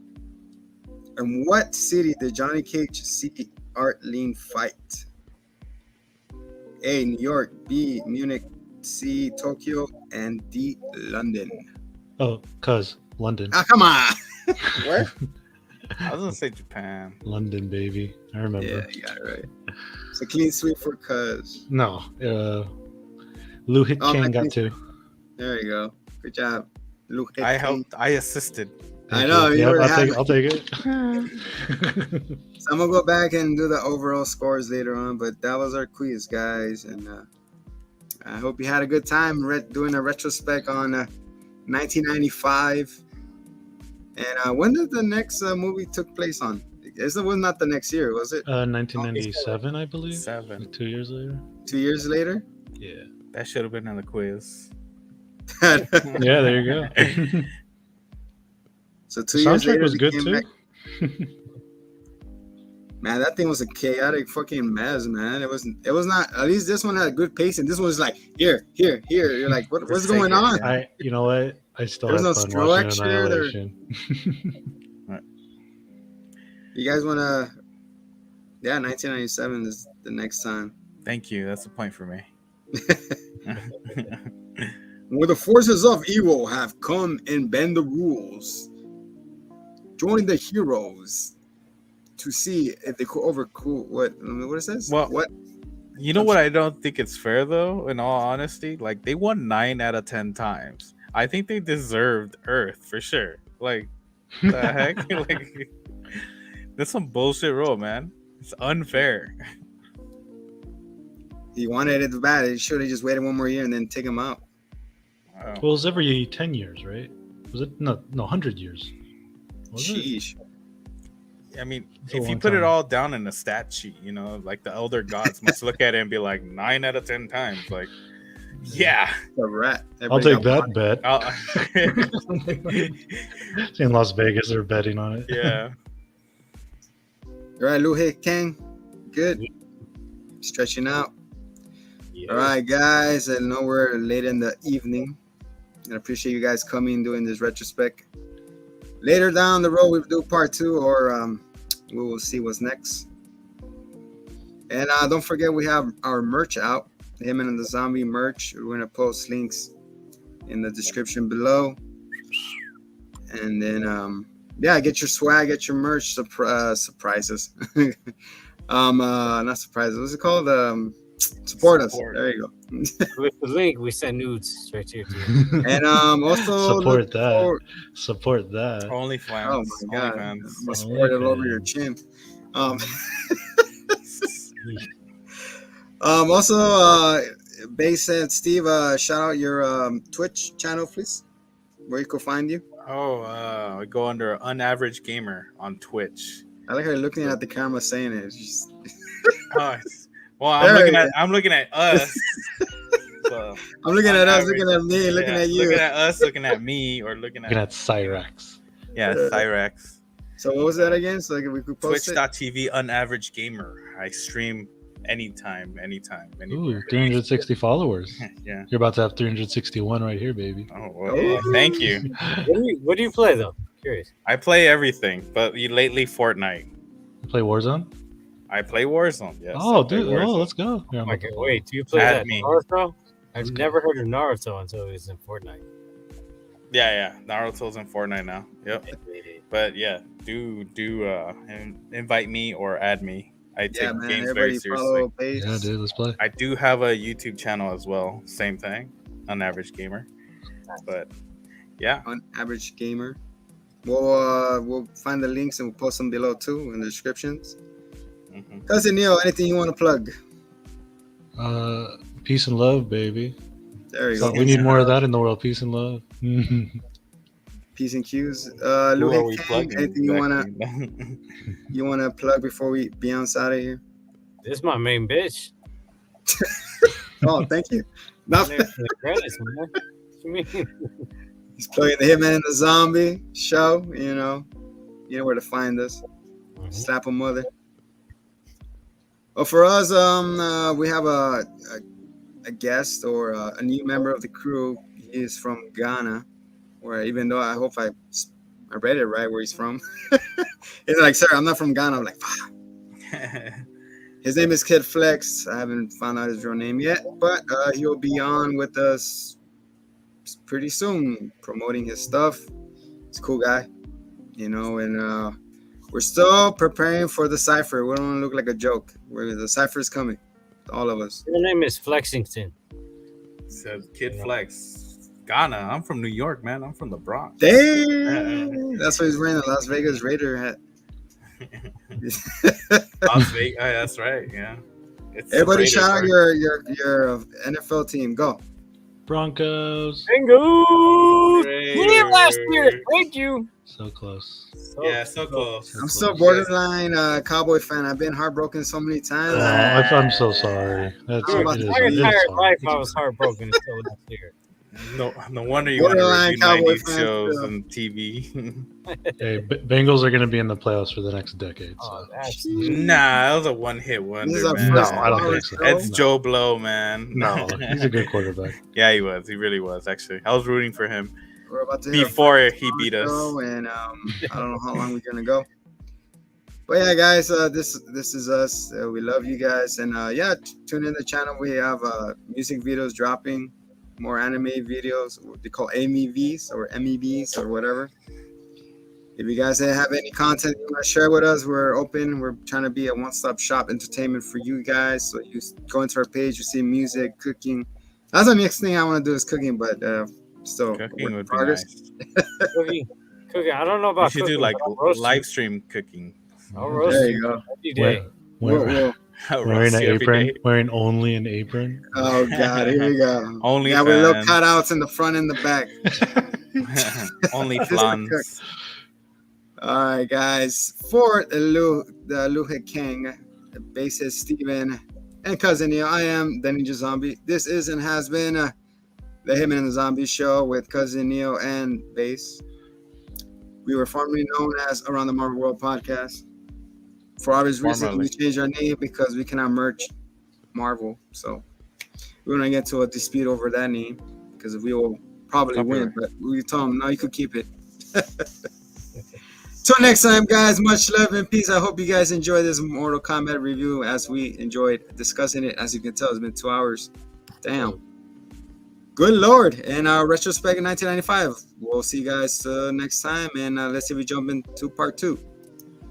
[SPEAKER 1] In what city did Johnny Cage see Art Lean fight? A, New York. B, Munich. C, Tokyo. And D, London.
[SPEAKER 3] Oh, cause London.
[SPEAKER 1] Ah, come on. Where?
[SPEAKER 4] I was gonna say Japan.
[SPEAKER 3] London, baby. I remember.
[SPEAKER 1] Yeah, you got it right. It's a clean sweep for Cuz.
[SPEAKER 3] No. Lou Hit
[SPEAKER 1] Oh,
[SPEAKER 3] King
[SPEAKER 1] I
[SPEAKER 3] got
[SPEAKER 1] think-
[SPEAKER 3] 2.
[SPEAKER 1] There you go. Good job. Luke
[SPEAKER 4] I
[SPEAKER 1] King.
[SPEAKER 4] helped. I assisted.
[SPEAKER 1] I know. You
[SPEAKER 3] Yeah,
[SPEAKER 1] were
[SPEAKER 3] I'll
[SPEAKER 1] happy.
[SPEAKER 3] take it.
[SPEAKER 1] So I'm gonna go back and do the overall scores later on, but that was our quiz, guys, and I hope you had a good time doing a retrospect on 1995. And when did the next movie took place on? It was not the next year, was it?
[SPEAKER 3] 1997, I believe.
[SPEAKER 4] 7.
[SPEAKER 3] Like 2 years later.
[SPEAKER 1] 2 years later?
[SPEAKER 3] Yeah.
[SPEAKER 4] That should have been on the quiz.
[SPEAKER 3] Yeah, there you go.
[SPEAKER 1] So
[SPEAKER 3] The
[SPEAKER 1] 2 years
[SPEAKER 3] soundtrack
[SPEAKER 1] later,
[SPEAKER 3] was
[SPEAKER 1] they
[SPEAKER 3] good
[SPEAKER 1] came
[SPEAKER 3] too.
[SPEAKER 1] back. Man, that thing was a chaotic fucking mess, man. It was not. At least this one had good pacing. This one was like here. You're like, what's
[SPEAKER 4] Just
[SPEAKER 1] going
[SPEAKER 4] take it,
[SPEAKER 1] on?
[SPEAKER 3] You know what? I still
[SPEAKER 1] There's
[SPEAKER 3] have
[SPEAKER 1] no
[SPEAKER 3] fun
[SPEAKER 1] scroll
[SPEAKER 3] watching
[SPEAKER 1] action there.
[SPEAKER 3] Annihilation.
[SPEAKER 1] You guys wanna? Yeah, 1997 is the next time.
[SPEAKER 4] Thank you. That's a point for me.
[SPEAKER 1] Where the forces of evil have come and bend the rules, join the heroes to see if they could overcome what it says.
[SPEAKER 4] Well,
[SPEAKER 1] what?
[SPEAKER 4] You know what? I don't think it's fair though. In all honesty, like they won 9 out of 10 times. I think they deserved Earth for sure. Like the heck, like that's some bullshit rule, man. It's unfair.
[SPEAKER 1] He wanted it bad. He should have just waited one more year and then take him out.
[SPEAKER 4] Wow.
[SPEAKER 3] Well, it was every 10 years, right? Was it? No, 100 years. Was it?
[SPEAKER 1] Sheesh.
[SPEAKER 4] I mean,
[SPEAKER 3] It's a
[SPEAKER 4] if you
[SPEAKER 3] long
[SPEAKER 4] put it
[SPEAKER 3] time.
[SPEAKER 4] all down in a stat sheet, you know, like the elder gods must look at it and be like 9 out of 10 times. Like, yeah,
[SPEAKER 1] A rat.
[SPEAKER 3] I'll
[SPEAKER 1] Everybody
[SPEAKER 3] take
[SPEAKER 1] got
[SPEAKER 3] that
[SPEAKER 1] one.
[SPEAKER 3] bet. In Las Vegas, they're betting on it.
[SPEAKER 4] yeah.
[SPEAKER 1] All right, Lou Hit King. Good. Stretching out.
[SPEAKER 2] Yeah.
[SPEAKER 1] All right, guys. I know we're late in the evening. I appreciate you guys coming and doing this retrospect. Later down the road, we'll do part 2, or we will see what's next. And don't forget, we have our merch out. Him and the Zombie merch. We're going to post links in the description below. And then, yeah, get your swag, get your merch, surprises. Not surprises. What's it called? Support us. There you go.
[SPEAKER 2] With the link, we send nudes straight to you.
[SPEAKER 1] And also
[SPEAKER 3] Support that. Support that.
[SPEAKER 4] OnlyFans.
[SPEAKER 1] Oh my god,
[SPEAKER 4] OnlyFans.
[SPEAKER 1] I'm gonna support it over your chin. Also, Base and Steve, shout out your Twitch channel, please, where you can find you.
[SPEAKER 4] Oh, I go under Unaverage Gamer on Twitch.
[SPEAKER 1] I like how you're looking at the camera saying it. It's just...
[SPEAKER 4] Well, I'm looking at us. So,
[SPEAKER 1] I'm looking at us, looking at me, looking at you.
[SPEAKER 4] Looking at us, looking at me, or looking at
[SPEAKER 3] Cyrax.
[SPEAKER 4] Yeah, Cyrax.
[SPEAKER 1] So what was that again? So like we could post
[SPEAKER 4] Twitch.tv Unaverage Gamer. I stream anytime,
[SPEAKER 3] Ooh, 360 followers.
[SPEAKER 4] Yeah.
[SPEAKER 3] You're about to have 361 right here, baby.
[SPEAKER 4] Oh, well, thank you.
[SPEAKER 2] What do you play though? Curious.
[SPEAKER 4] I play everything, but lately Fortnite.
[SPEAKER 3] You play Warzone?
[SPEAKER 4] I play Warzone. Yes.
[SPEAKER 3] Oh,
[SPEAKER 4] I play
[SPEAKER 3] dude.
[SPEAKER 4] Warzone.
[SPEAKER 3] Oh, let's go. Yeah,
[SPEAKER 2] Oh my God, wait, do you play
[SPEAKER 4] Add
[SPEAKER 2] that
[SPEAKER 4] me.
[SPEAKER 2] Naruto? I've never heard of Naruto until it was in Fortnite.
[SPEAKER 4] Yeah. Naruto's in Fortnite now. Yep. But yeah, do invite me or add me. I take games very seriously.
[SPEAKER 3] Yeah, dude, let's play.
[SPEAKER 4] I do have a YouTube channel as well. Same thing, Unaverage Gamer. But yeah,
[SPEAKER 1] Unaverage Gamer. We'll find the links and we'll post them below too in the descriptions. Cousin Neil, anything you want to plug?
[SPEAKER 3] Peace and love, baby.
[SPEAKER 1] There you
[SPEAKER 3] So
[SPEAKER 1] go.
[SPEAKER 3] we need more of that in the world. Peace and love.
[SPEAKER 1] P's and Q's.
[SPEAKER 4] who are we
[SPEAKER 1] Luke,
[SPEAKER 4] plugging?
[SPEAKER 1] anything you wanna plug before we bounce out of here?
[SPEAKER 2] This is my main bitch.
[SPEAKER 1] Oh, thank you. Not
[SPEAKER 2] Thanks for the credits, man. What you mean?
[SPEAKER 1] He's plugging the Hitman and the Zombie show. You know where to find us. Slap a mother. Well, for us, we have a guest or a new member of the crew. He is from Ghana, where even though I hope I read it right where he's from. He's like, sir, I'm not from Ghana. I'm like, fuck. His name is Kid Flex. I haven't found out his real name yet, but he'll be on with us pretty soon, promoting his stuff. He's a cool guy, and we're still preparing for the cipher. We don't want to look like a joke. The cipher is coming, all of us.
[SPEAKER 2] Your name is Flexington.
[SPEAKER 4] Says Kid Flex. Ghana. I'm from New York, man. I'm from the Bronx.
[SPEAKER 1] Dang! That's why he's wearing the Las Vegas Raider hat.
[SPEAKER 4] Las Vegas. That's right. Yeah. It's
[SPEAKER 1] Everybody
[SPEAKER 4] Raiders,
[SPEAKER 1] shout out
[SPEAKER 4] right?
[SPEAKER 1] your NFL team. Go.
[SPEAKER 3] Broncos.
[SPEAKER 2] Bingo!
[SPEAKER 4] Raiders.
[SPEAKER 2] Yeah, last year. Thank you.
[SPEAKER 3] So close.
[SPEAKER 4] Yeah, so close.
[SPEAKER 1] I'm still borderline Cowboy fan. I've been heartbroken so many times.
[SPEAKER 3] I'm so sorry. That's
[SPEAKER 2] Dude,
[SPEAKER 3] it
[SPEAKER 2] my
[SPEAKER 3] is-
[SPEAKER 2] entire
[SPEAKER 3] it is
[SPEAKER 2] life,
[SPEAKER 3] fine.
[SPEAKER 2] I was heartbroken until last year.
[SPEAKER 4] No wonder you want to
[SPEAKER 1] Borderline
[SPEAKER 4] review
[SPEAKER 1] Cowboy
[SPEAKER 4] 90s
[SPEAKER 1] fan
[SPEAKER 4] shows
[SPEAKER 1] still.
[SPEAKER 4] on TV.
[SPEAKER 3] Hey, Bengals are going to be in the playoffs for the next decade.
[SPEAKER 2] Oh,
[SPEAKER 3] So.
[SPEAKER 2] that's
[SPEAKER 4] Nah, that was a one-hit
[SPEAKER 1] This is
[SPEAKER 4] wonder,
[SPEAKER 1] our
[SPEAKER 4] man.
[SPEAKER 3] No,
[SPEAKER 1] first
[SPEAKER 3] I don't
[SPEAKER 1] hour
[SPEAKER 3] think so.
[SPEAKER 1] show.
[SPEAKER 4] It's
[SPEAKER 3] No.
[SPEAKER 4] Joe Blow, man.
[SPEAKER 3] No, he's a good quarterback.
[SPEAKER 4] Yeah, he was. He really was, actually. I was rooting for him
[SPEAKER 1] We're about to hit our
[SPEAKER 4] before
[SPEAKER 1] first
[SPEAKER 4] he beat us.
[SPEAKER 1] show, and I don't know how long we're gonna go. But yeah, guys, this is us. We love you guys, and yeah, tune in the channel. We have music videos dropping, more anime videos. What they call MEVs or MEBs or whatever. If you guys have any content you want to share with us, we're open. We're trying to be a one-stop shop entertainment for you guys. So you go into our page, you see music, cooking. That's the next thing I want to do is cooking, but still
[SPEAKER 4] Cooking would be
[SPEAKER 1] progress.
[SPEAKER 4] nice.
[SPEAKER 2] Cooking. I don't know
[SPEAKER 4] You
[SPEAKER 2] about
[SPEAKER 4] should
[SPEAKER 2] cooking.
[SPEAKER 4] do like
[SPEAKER 2] but I'll roast
[SPEAKER 4] live
[SPEAKER 2] you.
[SPEAKER 4] stream cooking.
[SPEAKER 2] I'll roast
[SPEAKER 1] There
[SPEAKER 2] you
[SPEAKER 1] you go.
[SPEAKER 2] every day.
[SPEAKER 1] We'll,
[SPEAKER 3] Wearing an
[SPEAKER 4] Roast you every
[SPEAKER 3] apron,
[SPEAKER 4] day.
[SPEAKER 3] wearing only an apron.
[SPEAKER 1] oh God, here we go.
[SPEAKER 4] Only
[SPEAKER 1] yeah, with little
[SPEAKER 4] fans.
[SPEAKER 1] cutouts in the front and the back.
[SPEAKER 4] Only
[SPEAKER 1] Just to
[SPEAKER 4] flans.
[SPEAKER 1] All right, guys. For the Luhe King, the bassist Steven, and cousin Neil, I am the Ninja Zombie. This is and has been the Hitman and the Zombie Show with cousin Neil and bass. We were formerly known as Around the Marvel World Podcast. For obvious reasons,
[SPEAKER 4] Formerly.
[SPEAKER 1] we changed our name because we cannot merge Marvel. So we're gonna get to a dispute over that name because we will probably win. But we told them, no, you could keep it. Till next time, guys, much love and peace. I hope you guys enjoy this Mortal Kombat review as we enjoyed discussing it. As you can tell, it's been 2 hours. Damn. Good Lord. And our retrospect in 1995. We'll see you guys next time. And let's see if we jump into part 2.